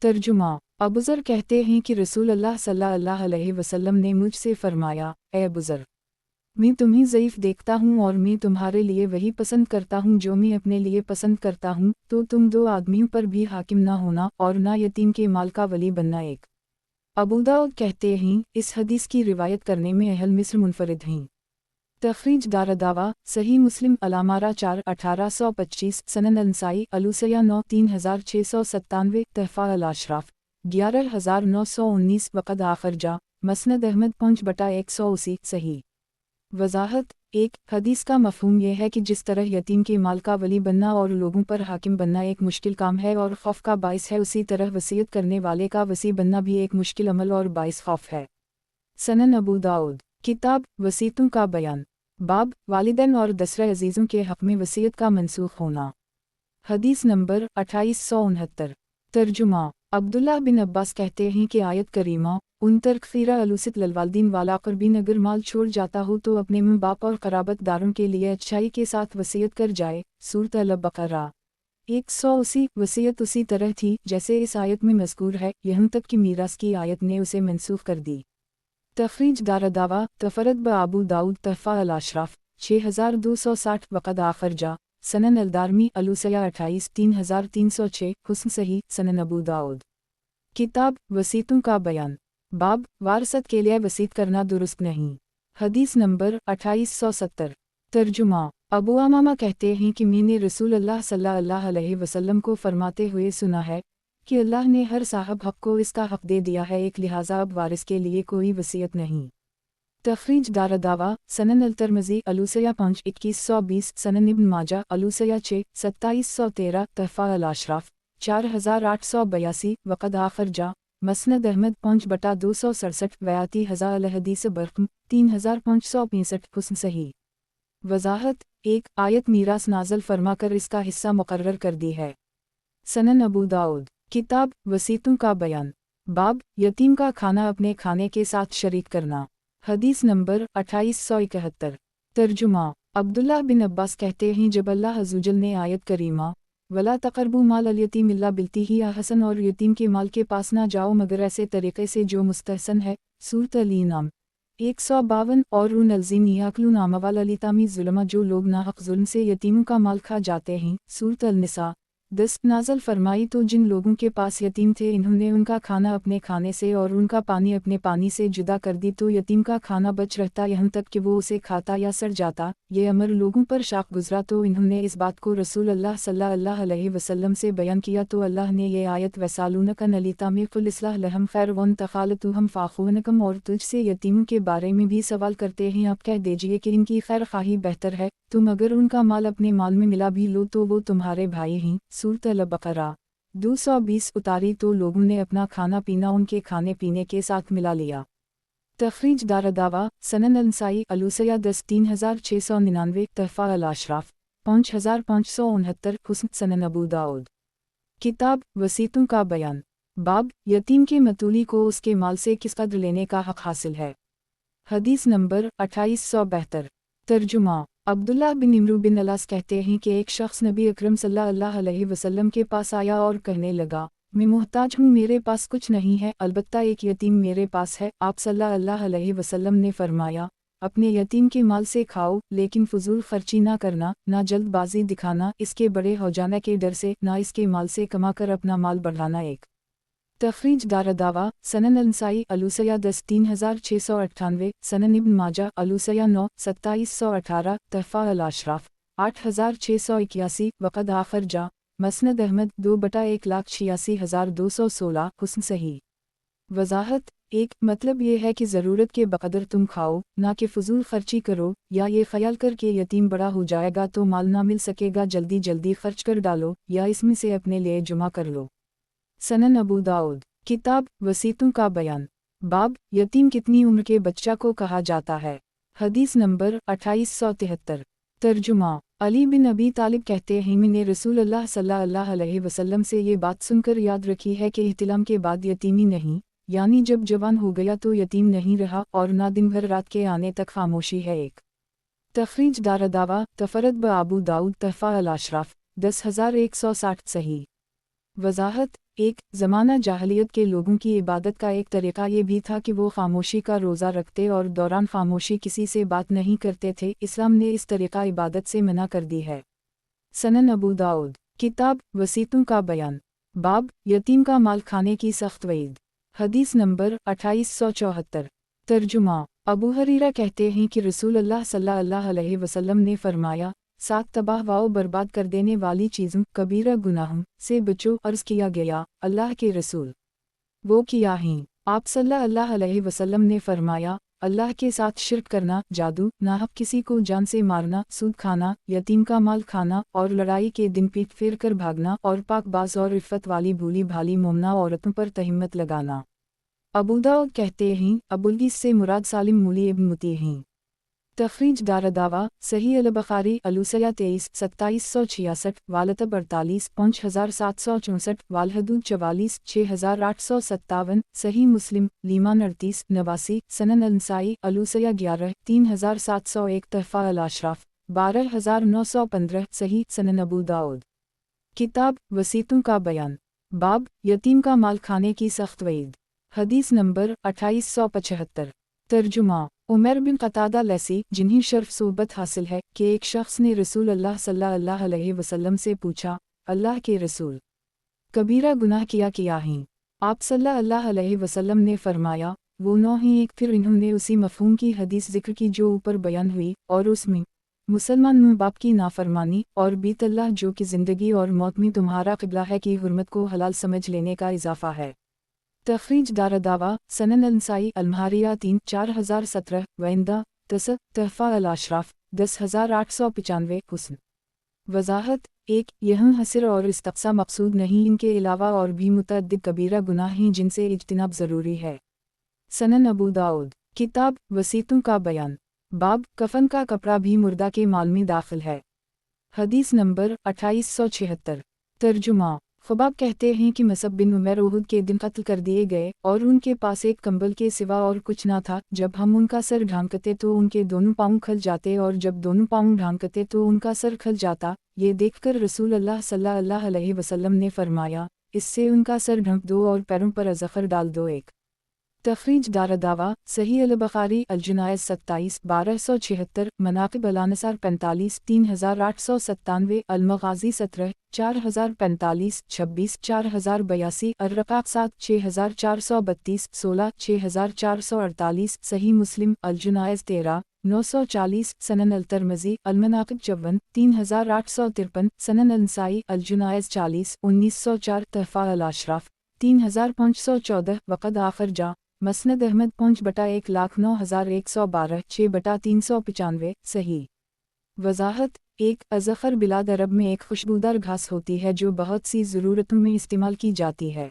ترجمہ ابوذر کہتے ہیں کہ رسول اللہ صلی اللہ علیہ وسلم نے مجھ سے فرمایا، اے ابوذر، میں تمہیں ضعیف دیکھتا ہوں اور میں تمہارے لیے وہی پسند کرتا ہوں جو میں اپنے لیے پسند کرتا ہوں، تو تم دو آدمیوں پر بھی حاکم نہ ہونا اور نہ یتیم کے مال کا ولی بننا۔ ایک ابو داؤد کہتے ہیں اس حدیث کی روایت کرنے میں اہل مصر منفرد ہیں۔ تخریج دارالدعویٰ صحیح مسلم علامارہ 4/1825 سنن النسائی الوسیہ 9/3697 تحفہ الاشراف 11/919 وقد آخرجہ مسند احمد 5/180 صحیح۔ وضاحت 1 حدیث کا مفہوم یہ ہے کہ جس طرح یتیم کے مال کا ولی بننا اور لوگوں پر حاکم بننا ایک مشکل کام ہے اور خوف کا باعث ہے، اسی طرح وصیت کرنے والے کا وصی بننا بھی ایک مشکل عمل اور باعث خوف ہے۔ سنن ابو داؤد کتاب وصیتوں کا بیان، باب والدین اور دسرہ عزیزوں کے حق میں وصیت کا منسوخ ہونا۔ حدیث نمبر 2869 ترجمہ عبداللہ بن عباس کہتے ہیں کہ آیت کریمہ ان ترک خیرہ الوسط للوالدین والاقربین اگر مال چھوڑ جاتا ہو تو اپنے ماں باپ اور قرابت داروں کے لیے اچھائی کے ساتھ وصیت کر جائے۔ سورۃ البقرہ 180 وصیت اسی طرح تھی جیسے اس آیت میں مذکور ہے، یہاں تک کہ میراث کی آیت نے اسے منسوخ کر دی۔ تخریج دارالدعویٰ تفرد بابو داؤد تحفہ الاشراف 6260 وقد آخرجہ سنن الدارمی الوسیہ 28 3306 حسن صحیح۔ سنن ابو داؤد کتاب وصیتوں کا بیان، باب وارثت کے لیے وصیت کرنا درست نہیں۔ حدیث نمبر 2870 ترجمہ ابو امامہ کہتے ہیں کہ میں نے رسول اللہ صلی اللہ علیہ وسلم کو فرماتے ہوئے سنا ہے کہ اللہ نے ہر صاحب حق کو اس کا حق دے دیا ہے، ایک لہٰذا اب وارث کے لیے کوئی وصیت نہیں۔ تخریج دارالدعویٰ سنن الترمذی الوسیہ 5/2120 سنن ابن ماجہ الوسیہ 6/2713 تحفہ الاشراف 4882 وقد آخرجہ مسند احمد 5/267 ویاتی ہزار الحدیث برقم 3565 حسن صحیح۔ وضاحت 1 آیت میراث نازل فرما کر اس کا حصہ مقرر کر دی ہے۔ سنن ابو داؤد کتاب وصیتوں کا بیان، باب یتیم کا کھانا اپنے کھانے کے ساتھ شریک کرنا۔ حدیث نمبر 2871 ترجمہ عبداللہ بن عباس کہتے ہیں جب اللہ عزوجل نے آیت کریمہ وَلَا تَقْرَبُوا مَالَ الْيَتِيمِ إِلَّا بِالتِّي هِيَ أَحْسَنُ اور یتیم کے مال کے پاس نہ جاؤ مگر ایسے طریقے سے جو مستحسن ہے، سورۃ الانعام 152 اور ان الذین یأکلون أموال الایتام ظلما جو لوگ ناحق ظلم سے یتیموں کا مال کھا جاتے ہیں، سورۃ النساء 10 نازل فرمائی تو جن لوگوں کے پاس یتیم تھے انہوں نے ان کا کھانا اپنے کھانے سے اور ان کا پانی اپنے پانی سے جدا کر دی تو یتیم کا کھانا بچ رہتا یہاں تک کہ وہ اسے کھاتا یا سڑ جاتا۔ یہ امر لوگوں پر شاق گزرا تو انہوں نے اس بات کو رسول اللہ صلی اللہ علیہ وسلم سے بیان کیا تو اللہ نے یہ آیت وَيَسْأَلُونَكَ عَنِ الْيَتَامَى قُلْ إِصْلَاحٌ لَهُمْ خَيْرٌ وَإِن تَخَالَطُوهُمْ فَأَخُوهُ اور تجھ سے یتیموں کے بارے میں بھی سوال کرتے ہیں، اب کہہ دیجئے کہ ان کی خیر خواہی بہتر ہے، تم اگر ان کا مال اپنے مال میں ملا بھی لو تو وہ تمہارے بھائی ہیں۔ سورۃ البقرہ 220 اتاری تو لوگوں نے اپنا کھانا پینا ان کے کھانے پینے کے ساتھ ملا لیا۔ تخریج دارالدعویٰ سنن النسائی الوسیہ 10 3699 تحفہ الاشراف 5569 حسن۔ سنن ابو داؤد کتاب وصیتوں کا بیان، باب یتیم کے متولی کو اس کے مال سے کس قدر لینے کا حق حاصل ہے۔ حدیث نمبر 2872 ترجمہ عبداللہ بن عمرو بن العاص کہتے ہیں کہ ایک شخص نبی اکرم صلی اللہ علیہ وسلم کے پاس آیا اور کہنے لگا، میں محتاج ہوں، میرے پاس کچھ نہیں ہے، البتہ ایک یتیم میرے پاس ہے۔ آپ صلی اللہ علیہ وسلم نے فرمایا، اپنے یتیم کے مال سے کھاؤ لیکن فضول خرچی نہ کرنا، نہ جلد بازی دکھانا اس کے بڑے ہو جانے کے ڈر سے، نہ اس کے مال سے کما کر اپنا مال بڑھانا۔ ایک تخریج دارالدعویٰ سنن النسائی الوسیہ 10 3698 سنن ابن ماجہ الوسیہ 9 2718 تحفہ الاشراف 8681 وقد آخرجہ مسند احمد 2/186,216 حسن صحیح۔ وضاحت 1 مطلب یہ ہے کہ ضرورت کے بقدر تم کھاؤ، نہ کہ فضول خرچی کرو یا یہ خیال کر کے یتیم بڑا ہو جائے گا تو مال نہ مل سکے گا، جلدی جلدی خرچ کر ڈالو یا اس میں سے اپنے لیے جمع کر لو۔ سنن ابو داؤد کتاب وصیتوں کا بیان، باب یتیم کتنی عمر کے بچہ کو کہا جاتا ہے۔ حدیث نمبر 2873 ترجمہ علی بن ابی طالب کہتے ہیں میں نے رسول اللہ صلی اللہ علیہ وسلم سے یہ بات سن کر یاد رکھی ہے کہ احتلام کے بعد یتیمی نہیں، یعنی جب جوان ہو گیا تو یتیم نہیں رہا اور نہ دن بھر رات کے آنے تک خاموشی ہے۔ ایک تخریج دارالدعوٰ تفرد بابو داؤد تحفہ الاشراف 10,160 صحیح۔ وضاحت 1. زمانہ جاہلیت کے لوگوں کی عبادت کا ایک طریقہ یہ بھی تھا کہ وہ خاموشی کا روزہ رکھتے اور دوران خاموشی کسی سے بات نہیں کرتے تھے۔ اسلام نے اس طریقہ عبادت سے منع کر دی ہے۔ سنن ابو داؤد کتاب وصیتوں کا بیان باب یتیم کا مال کھانے کی سخت وعید۔ حدیث نمبر 2874۔ ترجمہ ابو ہریرہ کہتے ہیں کہ رسول اللہ صلی اللہ علیہ وسلم نے فرمایا، 7 تباہ و برباد کر دینے والی چیزوں کبیرہ گناہوں سے بچو۔ عرض کیا گیا، اللہ کے رسول وہ کیا ہیں؟ آپ صلی اللہ علیہ وسلم نے فرمایا، اللہ کے ساتھ شرک کرنا، جادو، ناحق کسی کو جان سے مارنا، سود کھانا، یتیم کا مال کھانا اور لڑائی کے دن پیٹ پھیر کر بھاگنا اور پاک باز اور عفت والی بھولی بھالی مومنہ عورتوں پر تہمت لگانا۔ ابو داؤد کہتے ہیں، ابوالقیس سے مراد سالم مولی ابن متی ہیں۔ تخریج دارالدعویٰ صحیح البخاری الوسیہ 23 2766 والطب 48 5764 والحدود 44 6857 صحیح مسلم لیمان 38 89 سنن النسائی الوسیہ 11 3701 تحفہ الاشراف 12915 صحیح سنن ابو داؤد کتاب وصیتوں کا بیان باب یتیم کا مال کھانے کی سخت وعید۔ حدیث نمبر 2875۔ ترجمہ عمر بن قتادہ لیثی جنہیں شرف صحبت حاصل ہے کہ ایک شخص نے رسول اللہ صلی اللہ علیہ وسلم سے پوچھا، اللہ کے رسول کبیرہ گناہ کیا ہیں؟ آپ صلی اللہ علیہ وسلم نے فرمایا، وہ 9 ہیں۔ ایک پھر انہوں نے اسی مفہوم کی حدیث ذکر کی جو اوپر بیان ہوئی، اور اس میں مسلمان ماں باپ کی نافرمانی اور بیت اللہ جو کہ زندگی اور موت میں تمہارا قبلہ ہے کی حرمت کو حلال سمجھ لینے کا اضافہ ہے۔ تخریج دارالدعویٰ سنن النسائی المہاریہ 3 4017 وعندہ تحفہ الاشراف 10895 حسن۔ وضاحت 1. یہاں حصر اور استقصا مقصود نہیں، ان کے علاوہ اور بھی متعدد کبیرہ گناہ ہیں جن سے اجتناب ضروری ہے۔ سنن ابو داؤد کتاب وصیتوں کا بیان باب کفن کا کپڑا بھی مردہ کے مال میں داخل ہے۔ حدیث نمبر 2876۔ ترجمہ خباب کہتے ہیں کہ مصعب بن عمیر احد کے دن قتل کر دیے گئے اور ان کے پاس ایک کمبل کے سوا اور کچھ نہ تھا۔ جب ہم ان کا سر ڈھانکتے تو ان کے دونوں پاؤں کھل جاتے اور جب دونوں پاؤں ڈھانکتے تو ان کا سر کھل جاتا۔ یہ دیکھ کر رسول اللہ صلی اللہ علیہ وسلم نے فرمایا، اس سے ان کا سر ڈھانک دو اور پیروں پر ازفر ڈال دو۔ ایک تخریج دارالدعویٰ صحیح البخاری الجنائز 27 1276 مناقب الانصار 45 3897 المغازی 17 4045 26 4082 الرقاق 7 6432 16 6448 صحیح مسلم الجنائز 13 940 سنن الترمذی المناقب 54 3853 سنن النسائی الجنائز 40 1904 تحفہ الاشراف 3514 وقد آخر جا مسند احمد 5/1,09,112 6/395 صحیح۔ وضاحت 1. ازفر بلاد عرب میں ایک خوشبودار گھاس ہوتی ہے جو بہت سی ضرورتوں میں استعمال کی جاتی ہے۔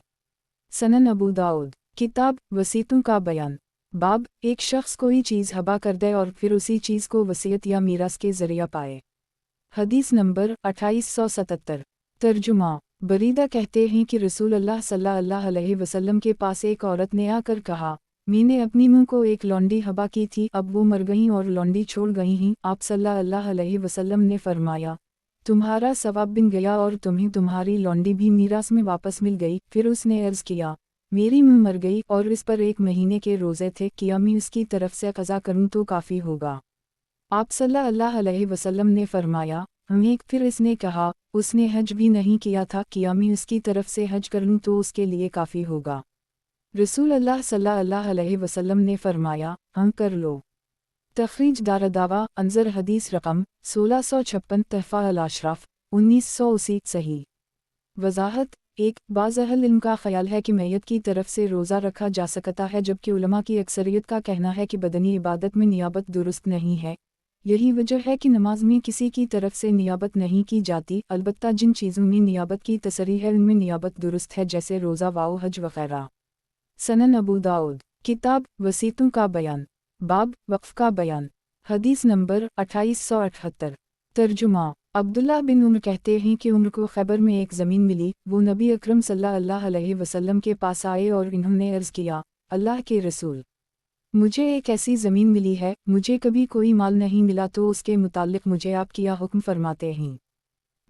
سنن ابو داؤد کتاب وصیتوں کا بیان باب ایک شخص کوئی چیز ہبا کر دے اور پھر اسی چیز کو وصیت یا میراث کے ذریعہ پائے۔ حدیث نمبر 2877۔ ترجمہ بریدہ کہتے ہیں کہ رسول اللہ صلی اللہ علیہ وسلم کے پاس ایک عورت نے آ کر کہا، میں نے اپنی منہ کو ایک لونڈی ہبا کی تھی، اب وہ مر گئیں اور لونڈی چھوڑ گئی ہیں۔ آپ صلی اللہ علیہ وسلم نے فرمایا، تمہارا ثواب بن گیا اور تمہیں تمہاری لونڈی بھی میراث میں واپس مل گئی۔ پھر اس نے عرض کیا، میری منہ مر گئی اور اس پر 1 مہینے کے روزے تھے، کیا میں اس کی طرف سے قضا کروں تو کافی ہوگا؟ آپ صلی اللہ علیہ وسلم نے فرمایا، ایک پھر اس نے کہا، اس نے حج بھی نہیں کیا تھا، کیا میں اس کی طرف سے حج کر لوں تو اس کے لیے کافی ہوگا؟ رسول اللہ صلی اللہ علیہ وسلم نے فرمایا، ہم کر لو۔ تخریج دارالدعویٰ انظر حدیث رقم 1656 تحفہ الاشراف 1980 صحیح۔ وضاحت 1. بعض اہل علم کا خیال ہے کہ میت کی طرف سے روزہ رکھا جا سکتا ہے، جبکہ علماء کی اکثریت کا کہنا ہے کہ بدنی عبادت میں نیابت درست نہیں ہے۔ یہی وجہ ہے کہ نماز میں کسی کی طرف سے نیابت نہیں کی جاتی، البتہ جن چیزوں میں نیابت کی تصریح ہے ان میں نیابت درست ہے، جیسے روزہ و حج وغیرہ۔ سنن ابو داؤد کتاب وصیتوں کا بیان باب وقف کا بیان۔ حدیث نمبر 2878۔ ترجمہ عبداللہ بن عمر کہتے ہیں کہ عمر کو خیبر میں ایک زمین ملی، وہ نبی اکرم صلی اللہ علیہ وسلم کے پاس آئے اور انہوں نے عرض کیا، اللہ کے رسول، مجھے ایک ایسی زمین ملی ہے، مجھے کبھی کوئی مال نہیں ملا، تو اس کے متعلق مجھے آپ کیا حکم فرماتے ہیں؟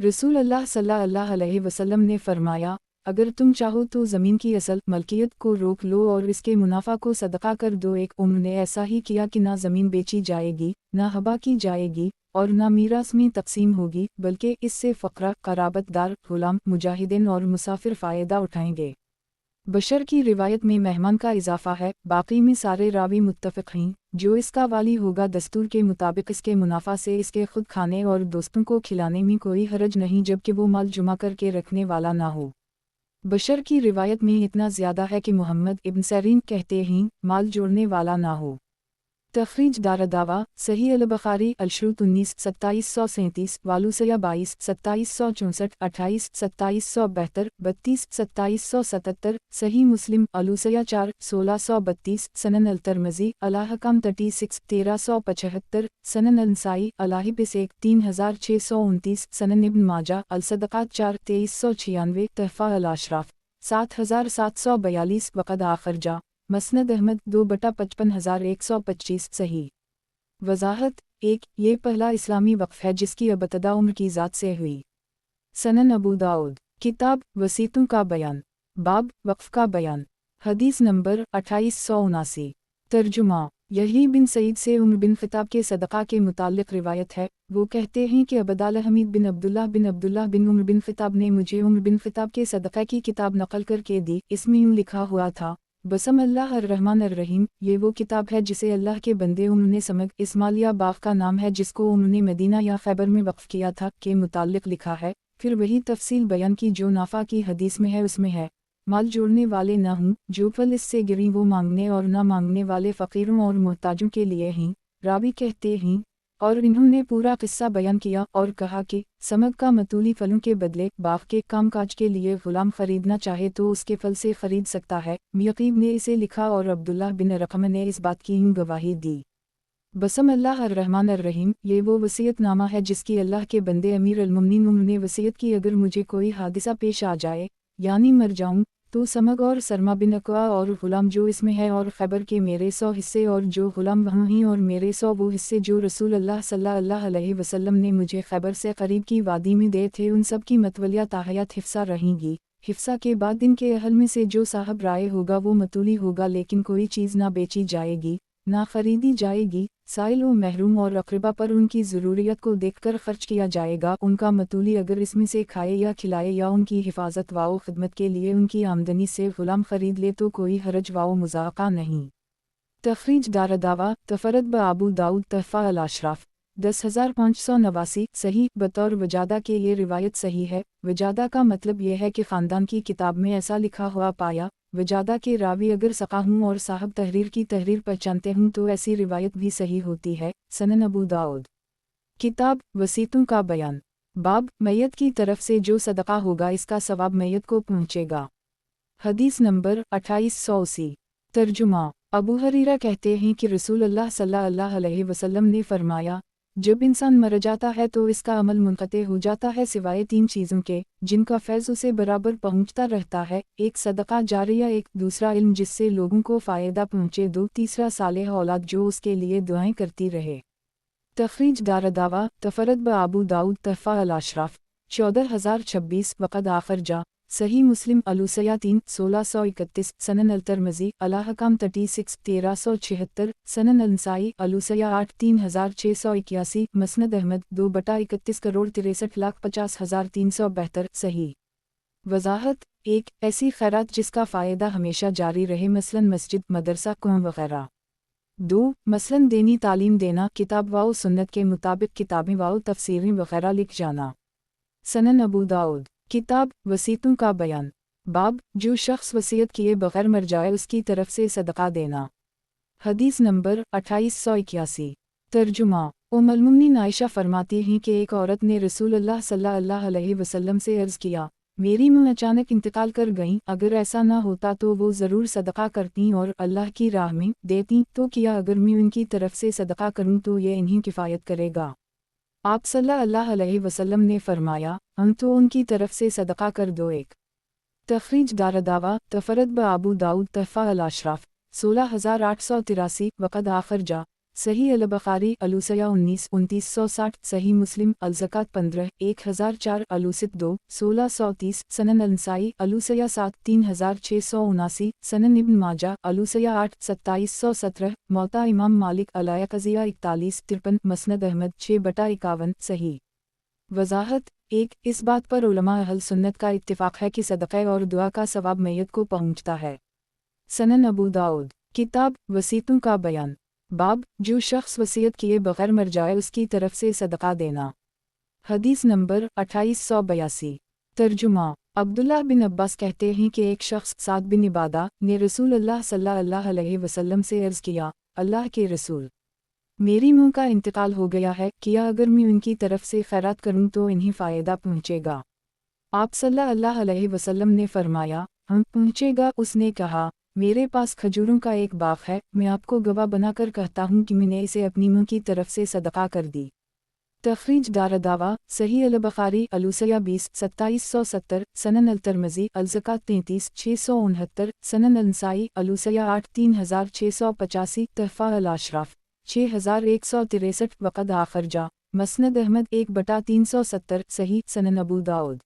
रसूल अल्लाह सल्लल्लाहु अलैहि वसल्लम ने फरमाया, अगर तुम चाहो तो ज़मीन की असल मलकियत को रोक लो और इसके मुनाफा को सदका कर दो। एक उन्होंने ऐसा ही किया कि ना ज़मीन बेची जाएगी, ना हबा की जाएगी और ना मीरास में तकसीम होगी, बल्कि इससे फ़क़रा, क़राबतदार, ग़ुलाम, मुजाहिदीन और मुसाफिर फ़ायदा उठाएंगे। बशर की रिवायत में मेहमान का इजाफा है, बाकी में सारे रावी मुत्तफ़िक़ हैं। जो इसका वाली होगा दस्तूर के मुताबिक इसके मुनाफा से इसके खुद खाने और दोस्तों को खिलाने में कोई हरज नहीं, जबकि वो माल जुमा करके रखने वाला ना हो। बशर की रिवायत में इतना ज़्यादा है कि मोहम्मद इब्न सरीन कहते हैं, माल जोड़ने वाला ना हो। तखरीज दारदावा सही अल-बुखारी अल-शुरूत 19 2737 वालूसया 22 2764 28 2772 32 2777 सही मुस्लिम अलूसया 4 1632 सनन अल-तिरमिज़ी अल-अहकाम 36 1375 सनन अल-नसाई अल-हिब्स 1 3629 सनन इब्न माजा अल-सदक़ात 4 2396 तहफ़ा अल-अशराफ 7742 वक़द आखरजा मसनद अहमद 2/55,125 सही। वज़ाहत 1 ये पहला इस्लामी वक्फ़ है जिसकी इब्तिदा उम्र की ज़ात से हुई। सनन अबू दाऊद किताब वसीयतों का बयान, बाब वक्फ़ का बयान। हदीस नंबर 2879। तर्जुमा यही बिन सईद से उम्र बिन ख़िताब के सदक़ा के मुताल्लिक़ रिवायत है। वो कहते हैं कि अबदाल हमीद बिन अब्दुल्लाह बिन उम्र बिन ख़िताब ने मुझे उम्र बिन ख़िताब के सदक़ा की किताब नक़ल करके दी। इसमें यूँ लिखा हुआ था, बसम अल्लाह अर्रहमान अर्रहीम। ये वो किताब है जिसे अल्लाह के बंदे उन्होंने समग इस्मालिया बाग़ का नाम है जिसको उन्होंने मदीना या खैबर में वक्फ़ किया था के मुताल्लिक़ लिखा है। फिर वही तफसील बयान की जो नाफा की हदीस में है। उसमें है, माल जोड़ने वाले न हों, जो फल इससे गिरी वो मांगने और न मांगने वाले फ़कीरों और मोहताजों के लिए हैं। रावी कहते हैं, और इन्होंने पूरा किस्सा बयान किया और कहा कि समग का मतूली फलों के बदले बाग़ के कामकाज के लिए ग़ुलाम ख़रीदना चाहे तो उसके फल से ख़रीद सकता है। यक़ीब ने इसे लिखा और अब्दुल्लाह बिन रक़म ने इस बात की गवाही दी। बसम अल्लाह अर्रहमान अर्रहीम ये वो वसीयतनामा है जिसकी अल्लाह के बंदे अमीर अल-मुमिनीन उन्होंने वसीयत की, अगर मुझे कोई हादिसा पेश आ जाए यानी मर जाऊं तो समग और सरमा बिन अक़वा और ग़ुलाम जो इसमें है और खैबर के मेरे 100 हिस्से और जो ग़ुलाम वहाँ हैं और मेरे 100 वो हिस्से जो रसूल अल्लाह सल्लल्लाहु अलैहि वसल्लम ने मुझे खैबर से करीब की वादी में दे थे, उन सब की मतवलिया ताहयात हिफ्सा रहेंगी। हिफ्सा के बाद इनके अहल में से जो साहब राय होगा वो मतूली होगा, लेकिन कोई चीज़ ना बेची जाएगी ना ख़रीदी जाएगी। साइल व महरूम और अक़रबा पर उनकी ज़रूरियत को देखकर ख़र्च किया जाएगा। उनका मतूली अगर इसमें से खाए या खिलाए या उनकी हिफाजत वाओ ख़िदमत के लिए उनकी आमदनी से ग़ुलाम ख़रीद ले तो कोई हरज वाओ मुज़ाक़ा नहीं। तखरीज दारदावा तफ़रद ब अबू दाऊद तहफ़ा अल-अशराफ 10,589 सही। बतौर वजादा के ये रिवायत सही है। वजादा का मतलब यह है कि ख़ानदान की किताब में ऐसा लिखा हुआ पाया। वजादा के रावी अगर सक़ा हूँ और साहब तहरीर की तहरीर पहचानते हूँ तो ऐसी रिवायत भी सही होती है। सनन अबू दाऊद किताब वसीयतों का बयान, बाब मैयत की तरफ से जो सदका होगा इसका सवाब मैयत को पहुँचेगा। हदीस नंबर 2880। तर्जुमा अबू हरीरा कहते हैं कि रसूल अल्लाह सल्लल्लाहु अलैहि वसल्लम ने फरमाया, जब इंसान मर जाता है तो इसका अमल मुनक़ते हो जाता है सिवाय 3 चीज़ों के जिनका फैज़ उसे बराबर पहुँचता रहता है। एक सदका जारिया, एक दूसरा इल्म जिससे लोगों को फ़ायदा पहुँचे, 2 तीसरा सालेह औलाद जो उसके लिए दुआएं करती रहे। तखरीज दारदावा तफ़रद ब अबू दाऊद तहफ़ा अल-अशराफ 14,026 वक़द आखरजा सही मुस्लिम अलूसया 3 1631 सनन अल-तिरमिज़ी अल-अहकाम 36 1376 सनन अल-नसाई अलूसया 8 3681 मसनद अहमद 2/31,63,50,372 सही। वज़ाहत 1 ऐसी खैरात जिसका फ़ायदा हमेशा जारी रहे, मसलन मस्जिद, मदरसा, कुआं वग़ैरह। 2 मसलन दीनी तालीम देना, किताब वाओ सुन्नत के मुताबिक किताबें वाओ तफसीरें वग़ैरह लिख जाना। सनन अबू दाऊद किताब वसीयतों का बयान, बाब जो शख्स वसीयत किए बग़ैर मर जाए उसकी तरफ से सदका देना। हदीस नंबर 2881। तर्जुमा उम्मुल मुमिनीन आयशा फरमाती हैं कि एक औरत ने रसूल अल्लाह सल्लल्लाहु अलैहि वसल्लम से अर्ज़ किया, मेरी माँ अचानक इंतकाल कर गईं, अगर ऐसा ना होता तो वो ज़रूर सदका करती और अल्लाह की राह में देती, तो किया अगर मैं उनकी तरफ से सदका करूँ तो ये इन्हीं किफ़ायत करेगा। आप सल्लल्लाहु अलैहि वसल्लम ने फरमाया, हम तो उनकी तरफ से सदका कर दो। 1 तखरीज दारदावा तफ़रद ब अबू दाऊद तहफ़ा अल-अशराफ 16,883 वक़द आखरजा صحیح البخاری الوسیہ 19-2960 صحیح مسلم الزکات 15-1004 الوسط 2-1630 سنن النسائی الوسیہ 7-3679 سنن ابن ماجہ الوسیہ 8-2717 موطا امام مالک الایہ قضیہ 41-53 مسند احمد 6/51 صحیح وضاحت 1 اس بات پر علماء اہل سنت کا اتفاق ہے کہ صدقہ اور دعا کا ثواب میت کو پہنچتا ہے۔ سنن ابو داؤد کتاب وصیتوں کا بیان باب جو شخص وصیت کیے بغیر مر جائے اس کی طرف سے صدقہ دینا۔ حدیث نمبر 2882 ترجمہ عبداللہ بن عباس کہتے ہیں کہ ایک شخص سعد بن عبادہ نے رسول اللہ صلی اللہ علیہ وسلم سے عرض کیا، اللہ کے رسول، میری ماں کا انتقال ہو گیا ہے، کیا اگر میں ان کی طرف سے خیرات کروں تو انہیں فائدہ پہنچے گا؟ آپ صلی اللہ علیہ وسلم نے فرمایا، ہم پہنچے گا۔ اس نے کہا، میرے پاس کھجوروں کا ایک باغ ہے، میں آپ کو گواہ بنا کر کہتا ہوں کہ میں نے اسے اپنی ماں کی طرف سے صدقہ کر دی۔ تخریج دارالدعوہ صحیح البخاری الوسیہ 20-2770 سنن الترمذی الزکات 33-669 سنن النسائی الوسیہ 8-3685 تحفہ الاشراف 6163 وقد آخرجہ مسند احمد 1/370 صحیح سنن ابو داؤد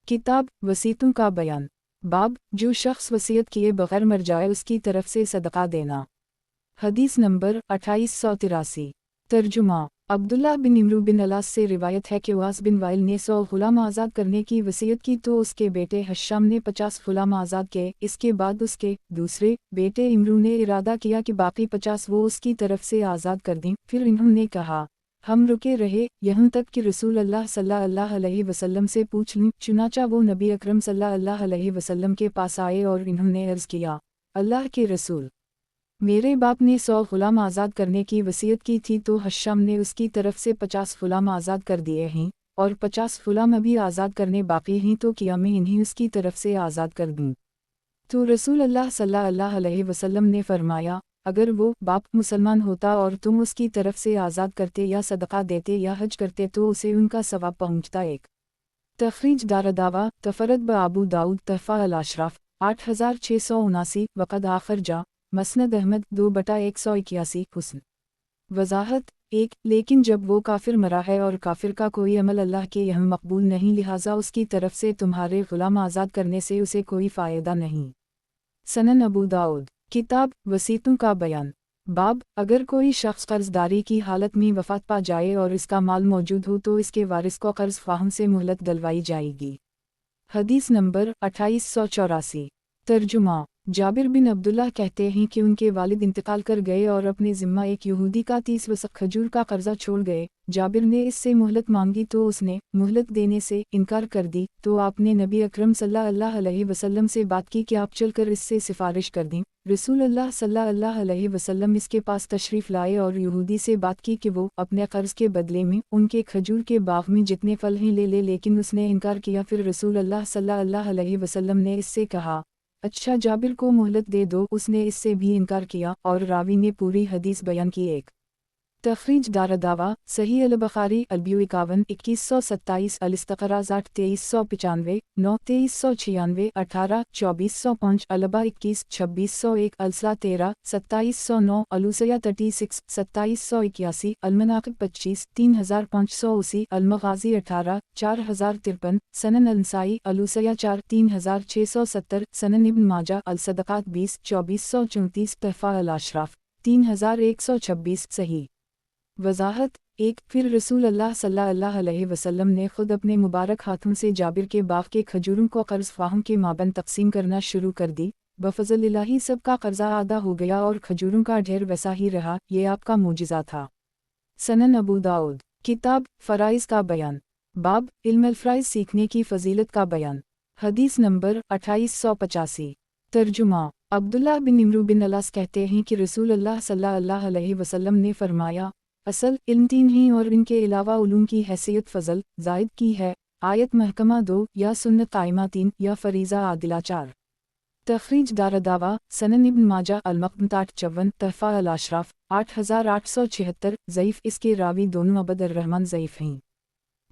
کتاب وصیتوں کا بیان باب جو شخص وصیت کیے بغیر مر جائے اس کی طرف سے صدقہ دینا۔ حدیث نمبر 2883 ترجمہ عبداللہ بن عمرو بن العاص سے روایت ہے کہ اواس بن وائل نے 100 غلام آزاد کرنے کی وصیت کی تو اس کے بیٹے حشام نے 50 غلام آزاد کیے۔ اس کے بعد اس کے دوسرے بیٹے عمرو نے ارادہ کیا کہ باقی 50 وہ اس کی طرف سے آزاد کر دیں۔ پھر انہوں نے کہا، ہم رکے رہے یہاں تک کہ رسول اللہ صلی اللہ علیہ وسلم سے پوچھ لیں۔ چنانچہ وہ نبی اکرم صلی اللہ علیہ وسلم کے پاس آئے اور انہوں نے عرض کیا، اللہ کے رسول، میرے باپ نے 100 غلام آزاد کرنے کی وصیت کی تھی تو حشام نے اس کی طرف سے 50 غلام آزاد کر دیے ہیں اور 50 غلام ابھی آزاد کرنے باقی ہیں، تو کیا میں انہیں اس کی طرف سے آزاد کر دوں؟ تو رسول اللہ صلی اللہ علیہ وسلم نے فرمایا، اگر وہ باپ مسلمان ہوتا اور تم اس کی طرف سے آزاد کرتے یا صدقہ دیتے یا حج کرتے تو اسے ان کا ثواب پہنچتا۔ ایک تخریج دارالدعوہ تفرد بابو داؤد تحفہ الاشراف 8679 وقد آخرجہ مسند احمد 2/181 حسن وضاحت 1 لیکن جب وہ کافر مرا ہے اور کافر کا کوئی عمل اللہ کے یہاں مقبول نہیں، لہٰذا اس کی طرف سے تمہارے غلام آزاد کرنے سے اسے کوئی فائدہ نہیں۔ سنن ابو داؤد کتاب وصیتوں کا بیان باب اگر کوئی شخص قرض داری کی حالت میں وفات پا جائے اور اس کا مال موجود ہو تو اس کے وارث کو قرض خواہوں سے مہلت دلوائی جائے گی۔ حدیث نمبر 2884 ترجمہ جابر بن عبداللہ کہتے ہیں کہ ان کے والد انتقال کر گئے اور اپنے ذمہ ایک یہودی کا 30 وسق کھجور کا قرضہ چھوڑ گئے۔ جابر نے اس سے مہلت مانگی تو اس نے مہلت دینے سے انکار کر دی، تو آپ نے نبی اکرم صلی اللہ علیہ وسلم سے بات کی کہ آپ چل کر اس سے سفارش کر دیں۔ رسول اللہ صلی اللہ علیہ وسلم اس کے پاس تشریف لائے اور یہودی سے بات کی کہ وہ اپنے قرض کے بدلے میں ان کے کھجور کے باغ میں جتنے پھل ہیں لے لے، لیکن اس نے انکار کیا۔ پھر رسول اللہ صلی اللہ علیہ وسلم نے اس سے کہا، اچھا جابر کو مہلت دے دو، اس نے اس سے بھی انکار کیا، اور راوی نے پوری حدیث بیان کی۔ ایک تخریج دارالدعوہ صحیح البخاری البیو 51-2127 الاستقراضات 2395 9 2396 18 2405 البا 21 2601 السلا 13 2709 الوسیہ 36 2781 المناقب 25 3580 المغازی 18 4053 سنن النسائی الوسیہ 4 3670 سنن ابن ماجہ الصدقات 20 2434 تحفہ الاشراف 3126 صحیح وضاحت 1 پھر رسول اللہ صلی اللہ علیہ وسلم نے خود اپنے مبارک ہاتھوں سے جابر کے باغ کے کھجوروں کو قرض خواہوں کے مابین تقسیم کرنا شروع کر دی۔ بفضل اللہ سب کا قرضہ ادا ہو گیا اور کھجوروں کا ڈھیر ویسا ہی رہا، یہ آپ کا معجزہ تھا۔ سنن ابو داؤد کتاب فرائض کا بیان باب علم الفرائض سیکھنے کی فضیلت کا بیان۔ حدیث نمبر 2885 ترجمہ عبداللہ بن عمرو بن العاص کہتے ہیں کہ رسول اللہ صلی اللہ علیہ وسلم نے فرمایا، اصل علم 3 ہیں اور ان کے علاوہ علوم کی حیثیت فضل زائد کی ہے، آیت محکمہ 2 یا سنت قائمہ 3 یا فریضہ عادلہ 4۔ تخریج دارالدعوہ سنن ابن ماجہ المقدمۃ 854 تحفہ الاشراف 8876 ضعیف، اس کے راوی دونوں عبد الرحمن ضعیف ہیں۔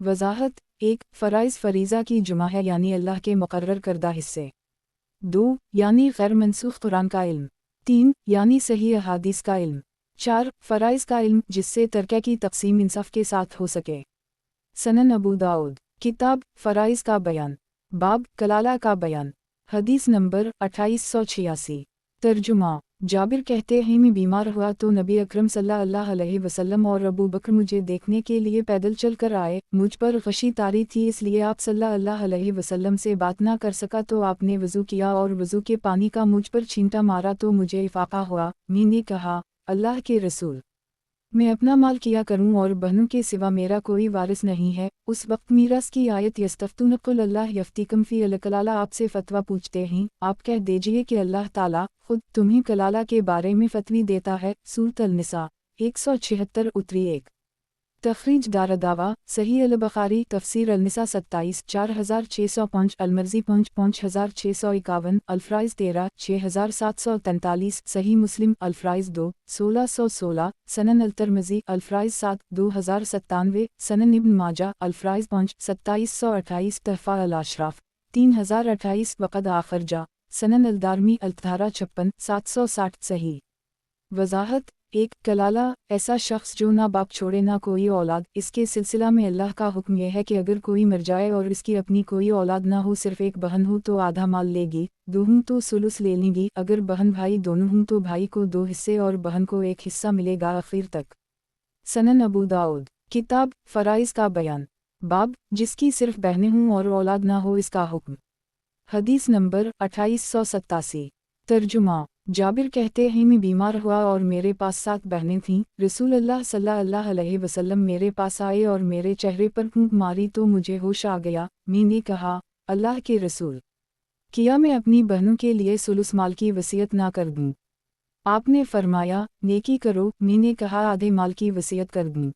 وضاحت 1 فرائض فریضہ کی جمع ہے، یعنی اللہ کے مقرر کردہ حصے۔ 2 یعنی غیر منسوخ قرآن کا علم۔ 3 یعنی صحیح احادیث کا علم۔ 4. फ़राइज़ का इल्म जिससे तरक़े की तक़सीम इंसाफ़ के साथ हो सके। सनन अबू दाऊद, किताब फ़राइज़ का बयान, बाब कलाला का बयान। हदीस नंबर 2886। तर्जुमा। जाबिर कहते हैं मैं बीमार हुआ तो नबी अकरम सल्लल्लाहु अलैहि वसल्लम और अबू बकर मुझे देखने के लिए पैदल चल कर आए। मुझ पर ग़शी तारी थी इसलिए आप सल्लल्लाहु अलैहि वसल्लम से बात ना कर सका तो आपने वज़ू किया और वज़ू के पानी का मुझ पर छींटा मारा तो मुझे इफ़ाक़ा हुआ। मैंने कहा, अल्लाह के रसूल, मैं अपना माल किया करूं और बहनों के सिवा मेरा कोई वारिस नहीं है। उस वक्त मीरास की आयत यस्तफ्तून क़ुल अल्लाह यफ्तीकुम फ़ी अल-कलाला आपसे फ़तवा पूछते हैं, आप कह दीजिए कि अल्लाह ताला खुद तुम्हें कलाला के बारे में फ़तवी देता है। सूरत अल-निसा 176 उत्तरी 1। तख़रीज दारदावा सही अल-बुख़ारी तफ़सीर अल-निसा 27 4605 अलमर्ज़ी 5651 अल-फ़राइज़ 13 6743 सही मुस्लिम अल-फ़राइज़ 2 1616 सनन अल-तिर्मिज़ी अल-फ़राइज़ 7 2097 सनन इब्न माजा अल-फ़राइज़ 5 2728 तहफ़ा अल-अशराफ़ 3028 वक़द आख़रजा सनन अल-दारमी अल-तहारा 56 760 सही। वज़ाहत। 1. कलाला ऐसा शख्स जो ना बाप छोड़े ना कोई औलाद। इसके सिलसिला में अल्लाह का हुक्म यह है कि अगर कोई मर जाए और इसकी अपनी कोई औलाद ना हो, सिर्फ एक बहन हो तो आधा माल लेगी, दो हों तो सुलुस ले लेंगी, अगर बहन भाई दोनों हों तो भाई को 2 हिस्से और बहन को 1 हिस्सा मिलेगा आखिर तक। सनन अबू दाऊद, किताब फ़राइज़ का बयान, बाब जिसकी सिर्फ बहनें हों और औलाद ना हो इसका हुक्म। हदीस नंबर 2887। तर्जुमा। जाबिर कहते हैं मैं बीमार हुआ और मेरे पास 7 बहनें थीं। रसूल अल्लाह सल्लल्लाहु अलैहि वसल्लम मेरे पास आए और मेरे चेहरे पर फूंक मारी तो मुझे होश आ गया। मैंने कहा, अल्लाह के रसूल, किया मैं अपनी बहनों के लिए सुलुस माल की वसीयत ना कर दूं? आपने फरमाया, नेकी करो। मैंने कहा, आधे माल की वसीयत कर दूं?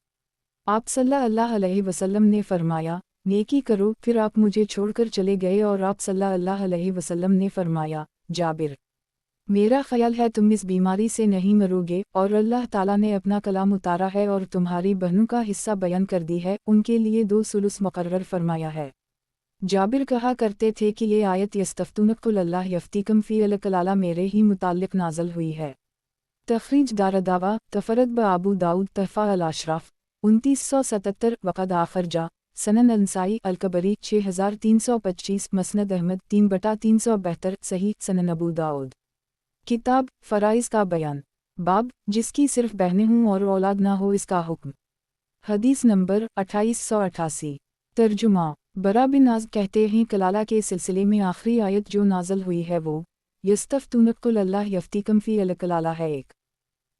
आप सल्लल्लाहु अलैहि वसल्लम ने फरमाया, नेकी करो। फिर आप मुझे छोड़कर चले गए और आप सल्लल्लाहु अलैहि वसल्लम ने फरमाया, जाबिर, मेरा ख्याल है तुम इस बीमारी से नहीं मरोगे और अल्लाह ताला ने अपना कलाम उतारा है और तुम्हारी बहनों का हिस्सा बयान कर दी है, उनके लिए 2 सुलुस मुकर्रर फरमाया है। जाबिर कहा करते थे कि ये आयत यस्तफ्तून क़ुल अल्लाह यफ्तीकुम फ़ी अल-कलाला मेरे ही मुताल्लिक़ नाज़िल हुई है। तख़रीज दारदावा तफ़रद ब अबू दाऊद तहफ़ा अल-अशराफ़ 2977 वक़द आख़रजा सनन अल-नसाई अल-कबरी 6325 मसनद अहमद 3/372 सही। सनन अबू दाऊद, किताब फ़राइज़ का बयान, बाब जिसकी सिर्फ बहनें हों और औलाद ना हो इसका हुक्म। हदीस नंबर 2888। तर्जुमा। बरा बिन आज़िब कहते हैं कलाला के सिलसिले में आखिरी आयत जो नाज़िल हुई है वो यस्तफ्तून क़ुल अल्लाह यफ्तीकुम फ़ी अल-कलाला है। 1।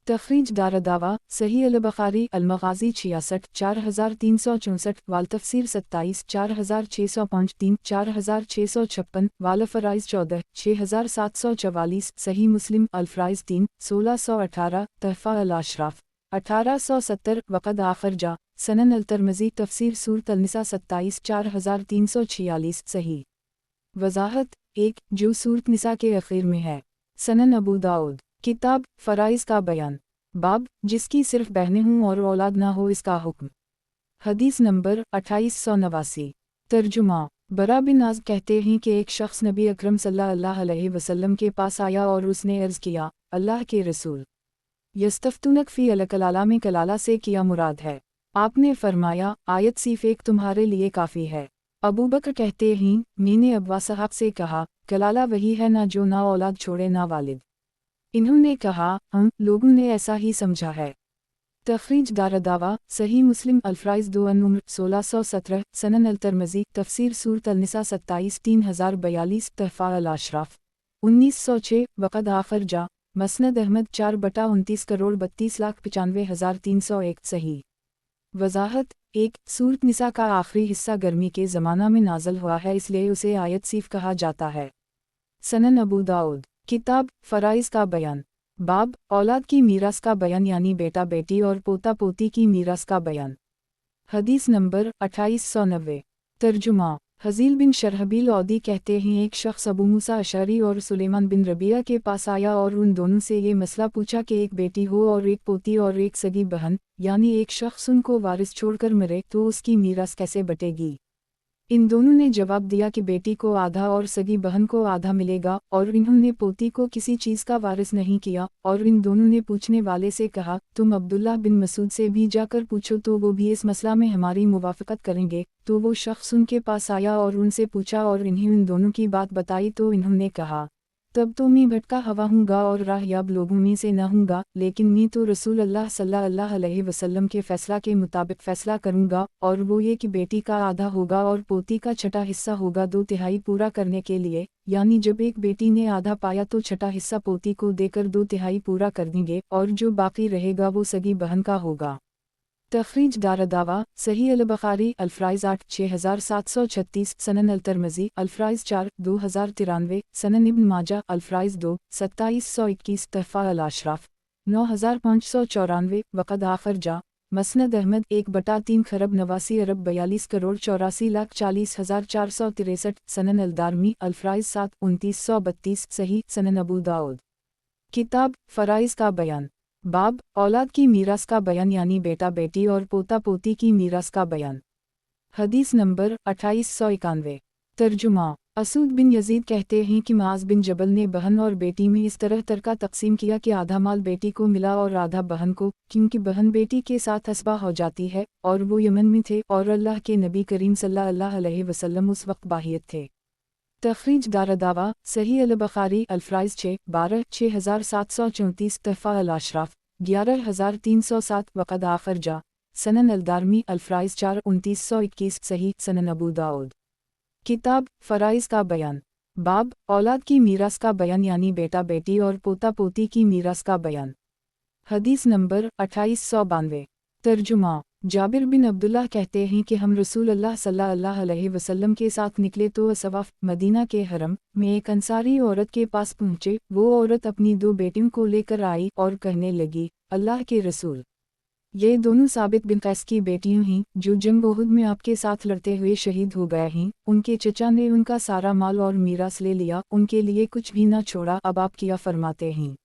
तख़रीज दारदावा सही अल-बुख़ारी अल-मग़ाज़ी 66 4364 वाल तफ़सीर 27 4605 3 4656 वाल फ़राइज़ 14 6744 सही मुस्लिम अल-फ़राइज़ 3 1618 तहफ़ा अल-अशराफ़ 1870 वक़द आख़रजा सनन अल-तिर्मिज़ी तफ़सीर सूरत अल-निसा 27 4346 सही। वज़ाहत। 1. जो सूरत निसा के आखिर में है। सनन अबू दाऊद, किताब फ़राइज़ का बयान, बाब जिसकी सिर्फ बहनें हों और औलाद ना हो इसका हुक्म। हदीस नंबर 2889। तर्जुमा। बरा बिन आज़िब कहते हैं कि एक शख्स नबी अकरम सल्लल्लाहु अलैहि वसल्लम के पास आया और उसने अर्ज़ किया, अल्लाह के रसूल, यस्तफ्तूनक फ़ी अल-कलाला में कलाला से किया मुराद है। आपने फरमाया, आयत सिर्फ एक तुम्हारे लिए काफ़ी है। अबू बकर कहते हैं, मैंने अब्वा साहब से कहा, कलाला वही है ना जो ना औलाद छोड़े ना वालिद। इन्होंने कहा, हम लोगों ने ऐसा ही समझा है। तख़रीज दारदावा सही मुस्लिम अल-फ़राइज़ 2 अन-नूर 1617 सनन अल-तिर्मिज़ी तफ़सीर सूरत अल-निसा 27 3042 तहफ़ा अल-अशराफ़ 1906 वक़द आख़रजा मसनद अहमद 4/29 करोड़ 32,95,301 सही। वज़ाहत। 1. सूरत निसा का आखिरी हिस्सा गर्मी के ज़माना में नाज़िल हुआ है इसलिए उसे आयत सीफ कहा जाता है। सनन अबू दाऊद, किताब फ़राइज़ का बयान, बाब औलाद की मीरास का बयान यानी बेटा बेटी और पोता पोती की मीरास का बयान। हदीस नंबर 2890। तर्जुमा। हज़ील बिन शरहबील औदी कहते हैं एक शख्स अबू मूसा अशअरी और सुलेमान बिन रबिया के पास आया और उन दोनों से ये मसला पूछा कि एक बेटी हो और एक पोती और एक सगी बहन, यानी एक शख्स उनको वारिस छोड़कर मरे तो उसकी मीरास कैसे बटेगी। इन दोनों ने जवाब दिया कि बेटी को आधा और सगी बहन को आधा मिलेगा, और इन्होंने पोती को किसी चीज़ का वारिस नहीं किया। और इन दोनों ने पूछने वाले से कहा, तुम अब्दुल्लाह बिन मसूद से भी जाकर पूछो तो वो भी इस मसला में हमारी मुवाफ़क़त करेंगे। तो वो शख्स उनके पास आया और उनसे पूछा और इन्हें इन दोनों की बात बताई तो इन्होंने कहा, तब तो मैं भटका हवा हूँगा और राहयाब लोगों में से न हूँगा, लेकिन मैं तो रसूल अल्लाह सल्लल्लाहु अलैहि वसल्लम के फ़ैसला के मुताबिक फ़ैसला करूँगा, और वो ये कि बेटी का आधा होगा और पोती का छठा हिस्सा होगा 2/3 पूरा करने के लिए, यानी जब एक बेटी ने आधा पाया तो छठा हिस्सा पोती को देकर 2/3 पूरा कर देंगे, और जो बाकी रहेगा वो सगी बहन का होगा। तखरीज दारदावा सही अल-बुखारी अल्फ्राइज़ 8 6736 सनन अल-तिरमिज़ी अल्फ्राइज़ 4 2093 सनन इब्न माजा अल्फ्राइज़ 2 2721 तहफ़ा अल-अशराफ 9594 वक़द आखिर जा मसनद अहमद 1/3 खरब 89 अरब 42 करोड़ 84,40,463 सनन अल-दारमी अल्फ्राइज़ 7 2932 सही सनन अबू दाऊद। किताब फ़राइज़ का बयान, बाब औलाद की मीरास का बयान यानी बेटा बेटी और पोता पोती की मीरास का बयान। हदीस नंबर 2891। तर्जुमा असूद बिन यजीद कहते हैं कि मुआज़ बिन जबल ने बहन और बेटी में इस तरह तरका तकसीम किया कि आधा माल बेटी को मिला और आधा बहन को, क्योंकि बहन बेटी के साथ हस्बा हो जाती है, और वो यमन में थे और अल्लाह के नबी करीम सल्लल्लाहु अलैहि वसल्लम उस वक्त बाहियत थे। तखरीज दारदावा सही अल-बुखारी अल्फ्राइज़ 6 12 6734 तहफ़ा अल-अशराफ 11307 वक़द आखिर जा सनन अल-दारमी अल्फ्राइज़ 4 2921 सही सनन अबू दाऊद। किताब फ़राइज़ का बयान, बाब औलाद की मीरास का बयान यानी बेटा बेटी और पोता पोती की मीरास का बयान। हदीस नंबर 2892। तर्जुमा जाबिर बिन अब्दुल्लाह कहते हैं कि हम रसूल अल्लाह सल्लल्लाहु अलैहि वसल्लम के साथ निकले तो असवाफ मदीना के हरम में एक अंसारी औरत के पास पहुँचे। वो औरत अपनी 2 बेटियों को लेकर आई और कहने लगी, अल्लाह के रसूल, ये दोनों साबित बिन कैस की बेटियां हैं जो जंग उहुद में आपके साथ लड़ते हुए शहीद हो गए हैं। उनके चचा ने उनका सारा माल और मीरास ले लिया, उनके लिए कुछ भी न छोड़ा। अब आप क्या फरमाते हैं?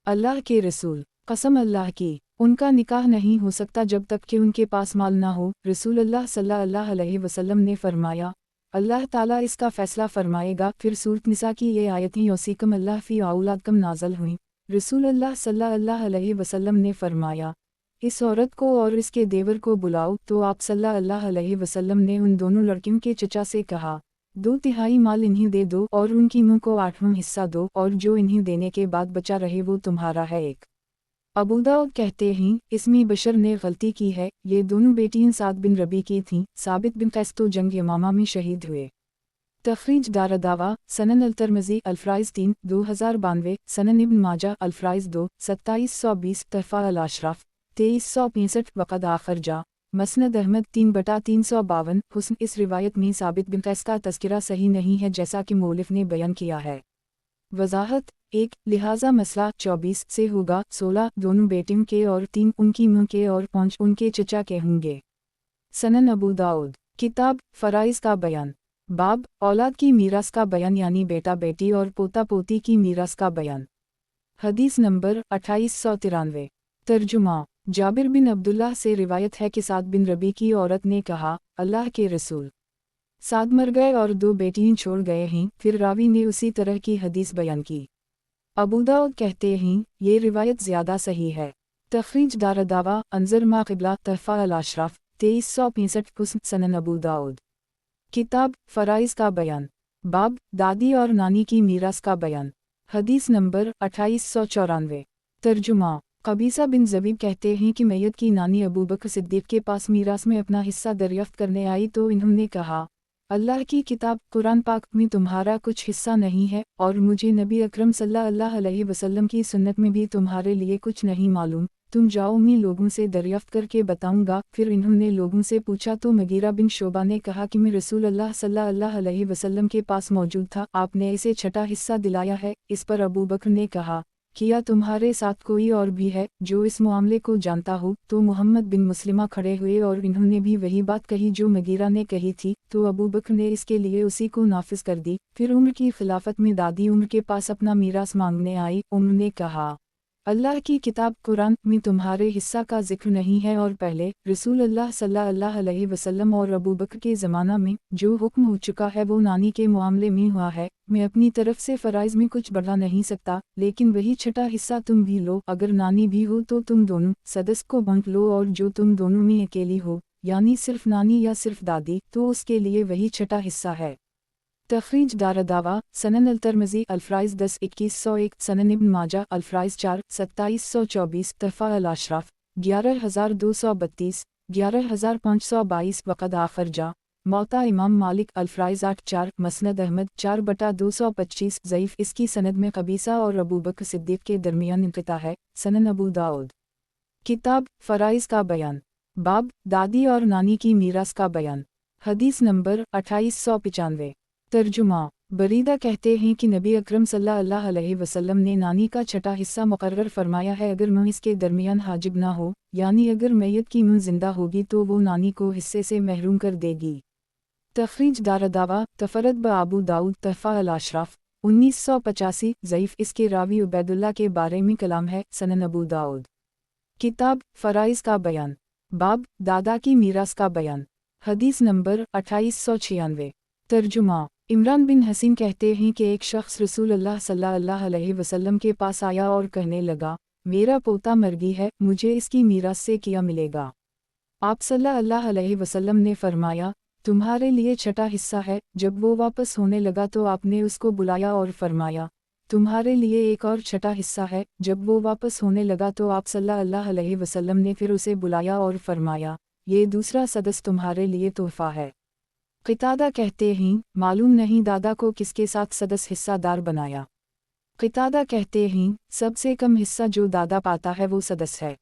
अल्लाह के रसूल, कसम अल्लाह की, उनका निकाह नहीं हो सकता जब तक कि उनके पास माल ना हो। रसूल अल्लाह सल्लल्लाहु अलैहि वसल्लम ने फरमाया, अल्लाह ताला इसका फ़ैसला फरमाएगा। फिर सूरत निसा की ये आयतें यौसीकम अल्लाह फ़ी औलादकुम नाज़िल हुई। रसूल अल्लाह सल्लल्लाहु अलैहि वसल्लम ने फरमाया, इस औरत को और इसके देवर को बुलाओ। तो आप सल्लल्लाहु अलैहि वसल्लम ने उन दोनों लड़कियों के चचा से कहा, 2/3 माल इन्हीं दे दो और उनकी मुँह को 8वां हिस्सा दो, और जो इन्हीं देने के बाद बचा रहे वो तुम्हारा है। एक अबू दाऊद कहते हैं, इसमें बशर ने गलती की है। ये दोनों बेटियां साद बिन रबी की थीं। साबित बिन कैस तो जंग यमामा में शहीद हुए। तखरीज दारदावा सनन अल-तिरमिज़ी अल्फ्राइज़ 3 2092 सनन इब्न माजा अल्फ्राइज़ 2 2720 तहफ़ा अल-अशराफ 2365 वक़द आखिर जा मसनद अहमद 3/352 हुस्न। इस रिवायत में साबित बिन कैस का तज़किरा सही नहीं है जैसा कि मौलिफ ने बयान किया है। वज़ाहत 1 लिहाजा मसला 24 से होगा। 16 दोनों बेटियों के और 3 उनकी मुँह के और 5 उनके चचा के होंगे। सनन अबू दाऊद। किताब फ़राइज़ का बयान, बाब औलाद की मीरास का बयान यानी बेटा बेटी और पोता पोती की मीरास का बयान। हदीस नंबर 2893। तर्जुमा जाबिर बिन अब्दुल्लाह से रिवायत है कि साद बिन रबी की औरत ने कहा, अल्लाह के रसूल, साद मर गए और 2 बेटियां छोड़ गए हैं। फिर रावी ने उसी तरह की हदीस बयान की। अबू दाऊद कहते हैं, ये रिवायत ज़्यादा सही है। तखरीज दारदावा अंजर मा क़िबला तहफ़ा अल-अशराफ 2365 हुस्न सनन अबू दाऊद। किताब फ़राइज़ का बयान, बाब दादी और नानी की मीरास का बयान। हदीस नंबर 2894। तर्जुमा कबीसा बिन ज़बीब कहते हैं कि मैयत की नानी अबू बकर सिद्दीक़ के पास मीरास में अपना हिस्सा दरियाफ्त करने आई तो इन्होंने कहा, अल्लाह की किताब कुरान पाक में तुम्हारा कुछ हिस्सा नहीं है, और मुझे नबी अकरम सल्लल्लाहु अलैहि वसल्लम की सुन्नत में भी तुम्हारे लिए कुछ नहीं मालूम। तुम जाओ, मैं लोगों से दरियाफ्त करके बताऊंगा। फिर इन्होंने लोगों से पूछा तो मगीरा बिन शोबा ने कहा कि मैं रसूल अल्लाह सल्लल्लाहु अलैहि वसल्लम के पास मौजूद था, आपने इसे छठा हिस्सा दिलाया है। इस पर अबू बकर ने कहा, किया तुम्हारे साथ कोई और भी है जो इस मामले को जानता हो? तो मोहम्मद बिन मुस्लिमा खड़े हुए और इन्होंने भी वही बात कही जो मगीरा ने कही थी। तो अबू बकर ने इसके लिए उसी को नाफिज कर दी। फिर उम्र की खिलाफत में दादी उम्र के पास अपना मीरास मांगने आई। उम्र ने कहा, अल्लाह की किताब कुरान में तुम्हारे हिस्सा का जिक्र नहीं है और पहले रसूल अल्लाह सल्लल्लाहु अलैहि वसल्लम और अबू बकर के ज़माना में जो हुक्म हो चुका है वो नानी के मामले में हुआ है। मैं अपनी तरफ से फ़राइज़ में कुछ बढ़ा नहीं सकता, लेकिन वही छठा हिस्सा तुम भी लो। अगर नानी भी हो तो तुम दोनों सदस्य को बांट लो, और जो तुम दोनों में अकेली हो यानी सिर्फ नानी या सिर्फ दादी तो उसके लिए वही छठा हिस्सा है। तखरीज दारदावा सनन अल-तिरमिज़ी अल्फ्राइज़ 10-2101 सनन इब्न माजा अल्फ्राइज़ 4-2724 तफ़ा अल-अशराफ 11232 11522 वक़द आखरजा मौता इमाम मालिक अल्फ्राइज़ 8-4 मसनद अहमद 4/225 ज़ईफ़। इसकी सनद में कबीसा और अबू बकर सिद्दीक़ के दरमियान इंक़िता है। सनन अबू दाऊद किताब फ़राइज़ का बयान बाब दादी और नानी की मीरास का बयान। हदीस नंबर 2895। तर्जुमा बरीदा कहते हैं कि नबी अकरम सल्लल्लाहु अलैहि वसल्लम ने नानी का छठा हिस्सा मुकर्रर फरमाया है अगर मुँह इसके दरमियान हाजिब ना हो, यानी अगर मैयत की मुँह जिंदा होगी तो वो नानी को हिस्से से महरूम कर देगी। तखरीज दारदावा तफरद ब अबू दाऊद तहफ़ा अल-अशराफ 1985 ज़ईफ़। इसके रावी उबैदुल्लाह के बारे में कलाम है। सनन अबू दाऊद किताब फ़राइज़ का बयान बाब दादा की मीरास का बयान। हदीस नंबर 2896। तर्जुमा इमरान बिन हसीन कहते हैं कि एक शख्स रसूल अल्लाह सल्लल्लाहु अलैहि वसल्लम के पास आया और कहने लगा, मेरा पोता मरगी है, मुझे इसकी मीरास से क्या मिलेगा? आप सल्लल्लाहु अलैहि वसल्लम ने फरमाया, तुम्हारे लिए छठा हिस्सा है। जब वो वापस होने लगा तो आपने उसको बुलाया और फरमाया, तुम्हारे लिए एक और छठा हिस्सा है। जब वो वापस होने लगा तो आप सल्लल्लाहु अलैहि वसल्लम ने फिर उसे बुलाया और फरमाया, ये दूसरा सदस्य तुम्हारे लिए तोहफा है। क़तादा कहते हैं, मालूम नहीं दादा को किसके साथ सदस्य हिस्सादार बनाया। क़तादा कहते हैं, सबसे कम हिस्सा जो दादा पाता है वो सदस्य है।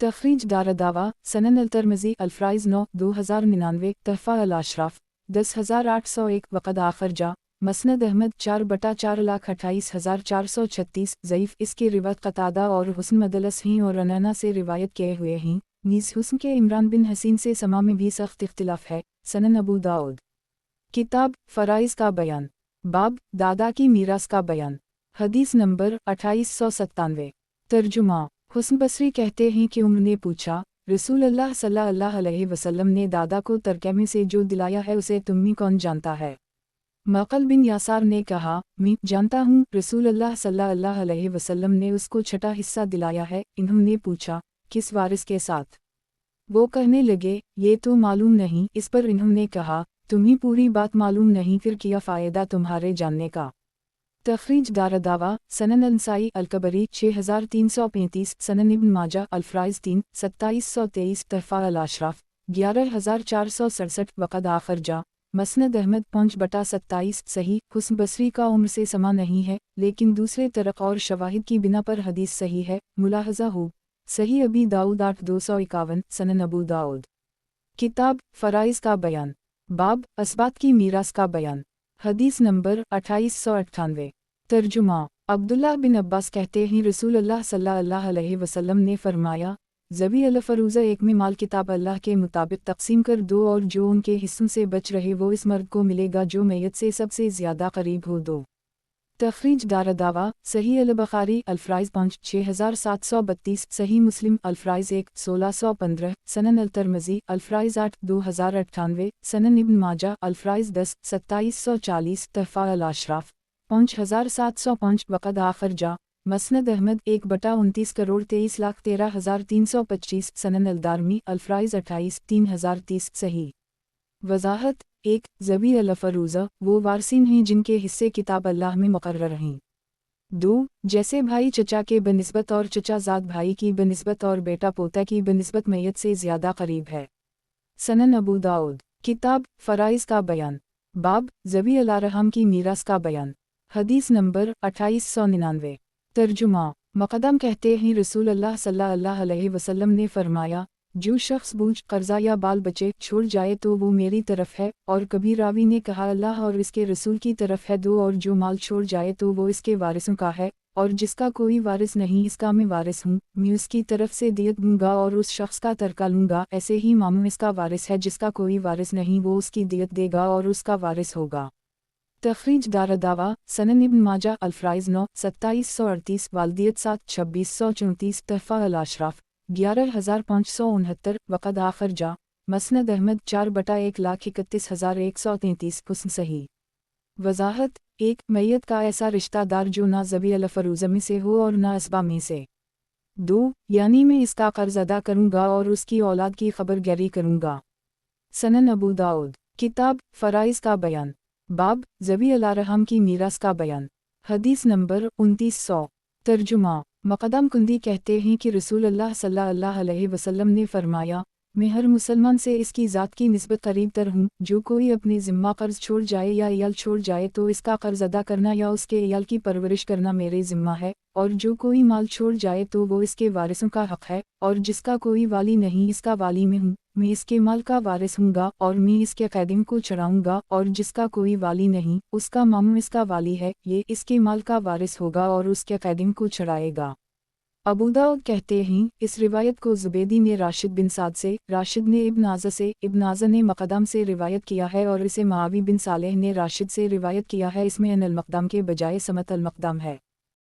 तखरीज दारदावा सनन अल-तिरमिज़ी अल्फ्राइज़ 9-2099 तहफ़ा अल-अशराफ 10801 वक़द आखरजा मसनद अहमद 4/4,28,436 ज़ईफ़। इसकी रिवायत क़तादा और हुस्न मदलस हैं और अनना से रिवायत किए हुए हैं। नीज़ हुस्न के इमरान बिन हसीन से समा में भी सख्त इख्तिलाफ है। सनन अबू दाऊद किताब फ़राइज़ का बयान बाब दादा की मीरास का बयान। हदीस नंबर 2897। तर्जुमा हुस्न बसरी कहते हैं कि उम्र ने पूछा, रसूल अल्लाह सल्लल्लाहु अलैहि वसल्लम ने दादा को तरके में से जो दिलाया है उसे तुम में कौन जानता है? मक़ल बिन यासार ने कहा, मैं जानता हूँ, रसूल अल्लाह सल्लल्लाहु अलैहि वसल्लम ने उसको छठा हिस्सा दिलाया है। इन्होंने पूछा, किस वारिस के साथ? वो कहने लगे, ये तो मालूम नहीं। इस पर इन्होंने कहा, तुम्हें पूरी बात मालूम नहीं, फिर क्या फ़ायदा तुम्हारे जानने का? तखरीज दारदावा सनन अंसाई अल-कबरी 6335 सनन इब्न माजा अल्फ्राइज़ 3-2723 तहफ़ा अल-अशराफ 11467 वक़द आखरजा मसनद अहमद 5/27 सही। हुस्न बसरी का उम्र से समा नहीं है, लेकिन दूसरे तरक़ और शवाहिद की बिना पर हदीस सही है। मुलाहज़ा हो सही अबी दाऊद 8251 सनन अबू दाऊद किताब फ़राइज़ का बयान बाब असबात की मीरास का बयान। हदीस नंबर 2898। तर्जुमा अब्दुल्लाह बिन अब्बास कहते हैं, रसूल अल्लाह सल्लल्लाहु अलैहि वसल्लम ने फरमाया, ज़बी अल-फ़रूज़ा एक में माल किताब अल्लाह के मुताबिक तक़सीम कर दो, और जो उनके हिस्सों से बच रहे वो इस मर्द को मिलेगा जो मैयत से सबसे ज़्यादा करीब हो। दो तखरीज दारदावा सही अल-बुखारी अल्फ्राइज़ 5-6732 सही मुस्लिम अल्फ्राइज़ 1-1615 सनन अल-तिरमिज़ी अल्फ्राइज़ 8-2098 सनन इब्न माजा अल्फ्राइज़ 10-2740 तहफ़ा अल-अशराफ 5705 वक़द आखरजा मसनद अहमद 1/29,23,13,325 सनन अल-दारमी अल्फ्राइज़ 28-3030 सही। वज़ाहत 1 ज़बी अल-फ़रूज़ा वो वारसीन हैं जिनके हिस्से किताब अल्लाह में मुक़र्रर हैं। 2 जैसे भाई चचा के बनिस्बत और चचा ज़ाद भाई की बनिस्बत और बेटा पोता की बनिस्बत मैयत से ज़्यादा करीब है। सनन अबू दाऊद किताब फ़राइज़ का बयान बाब ज़बी अल-अरहम की मीरास का बयान। हदीस नंबर 2899। तर्जुमा मक़दम कहते हैं, रसूल अल्लाह सल्लल्लाहु अलैहि वसल्लम ने फरमाया, जो शख्स बूझ कर्जा या बाल बचे छोड़ जाए तो वो मेरी तरफ है। और कभी रावी ने कहा, अल्लाह और इसके रसूल की तरफ है। दो और जो माल छोड़ जाए तो वो इसके वारिसों का है, और जिसका कोई वारिस नहीं इसका मैं वारिस हूँ। मैं उसकी तरफ से दियत दूंगा और उस शख्स का तरका लूँगा। ऐसे ही मामू इसका वारिस है, जिसका कोई वारिस नहीं वो उसकी दियत देगा और उसका वारिस होगा। तखरीज दारदावा सनन इब्न माजा अल्फ्राइज 9 2738 वालदियत 7 2634 तहफ़ा अल अशराफ 11569 वक़द आखर जा मसनद अहमद 4/1,31,133 हुस्न सही। वज़ाहत 1 मैयत का ऐसा रिश्तेदार जो ना ज़बी अल-फ़रूज़मी से हो और ना असबा में से। 2 यानी मैं इसका कर्ज अदा करूँगा और उसकी औलाद की खबरगेरी करूँगा। सनन अबू दाऊद किताब फ़राइज़ का बयान बाब ज़बी अल-रहम की मीरास का बयान। हदीस नंबर 2900। तर्जुमा मक़दम कुंदी कहते हैं कि रसूल अल्लाह सल्लल्लाहु अलैहि वसल्लम ने फरमाया, मैं हर मुसलमान से इसकी ज़ात की निस्बत करीब तर हूँ। जो कोई अपने ज़िम्मा कर्ज छोड़ जाए या इयाल छोड़ जाए तो इसका कर्ज अदा करना या उसके इयाल की परवरिश करना मेरे ज़िम्मा है, और जो कोई माल छोड़ जाए तो वो इसके वारिसों का हक़ है, और जिसका कोई वाली नहीं इसका वाली मैं हूँ। मैं इसके माल का वारिस हूँगा और मैं इसके क़ैदिम को चढ़ाऊँगा, और जिसका कोई वाली नहीं उसका मामू इसका वाली है, ये इसके माल का वारिस होगा और उसके क़ैदिम को चढ़ाएगा। अबू दाऊद कहते हैं, इस रिवायत को ज़ुबैदी ने राशिद बिन साद से, राशिद ने इब्न आज़ा से, इब्न आज़ा ने मक़दम से रिवायत किया है और इसे मुआवी बिन सालेह ने राशिद से रिवायत किया है। इसमें अन अल-मक़दम के बजाय समत अल-मक़दम है।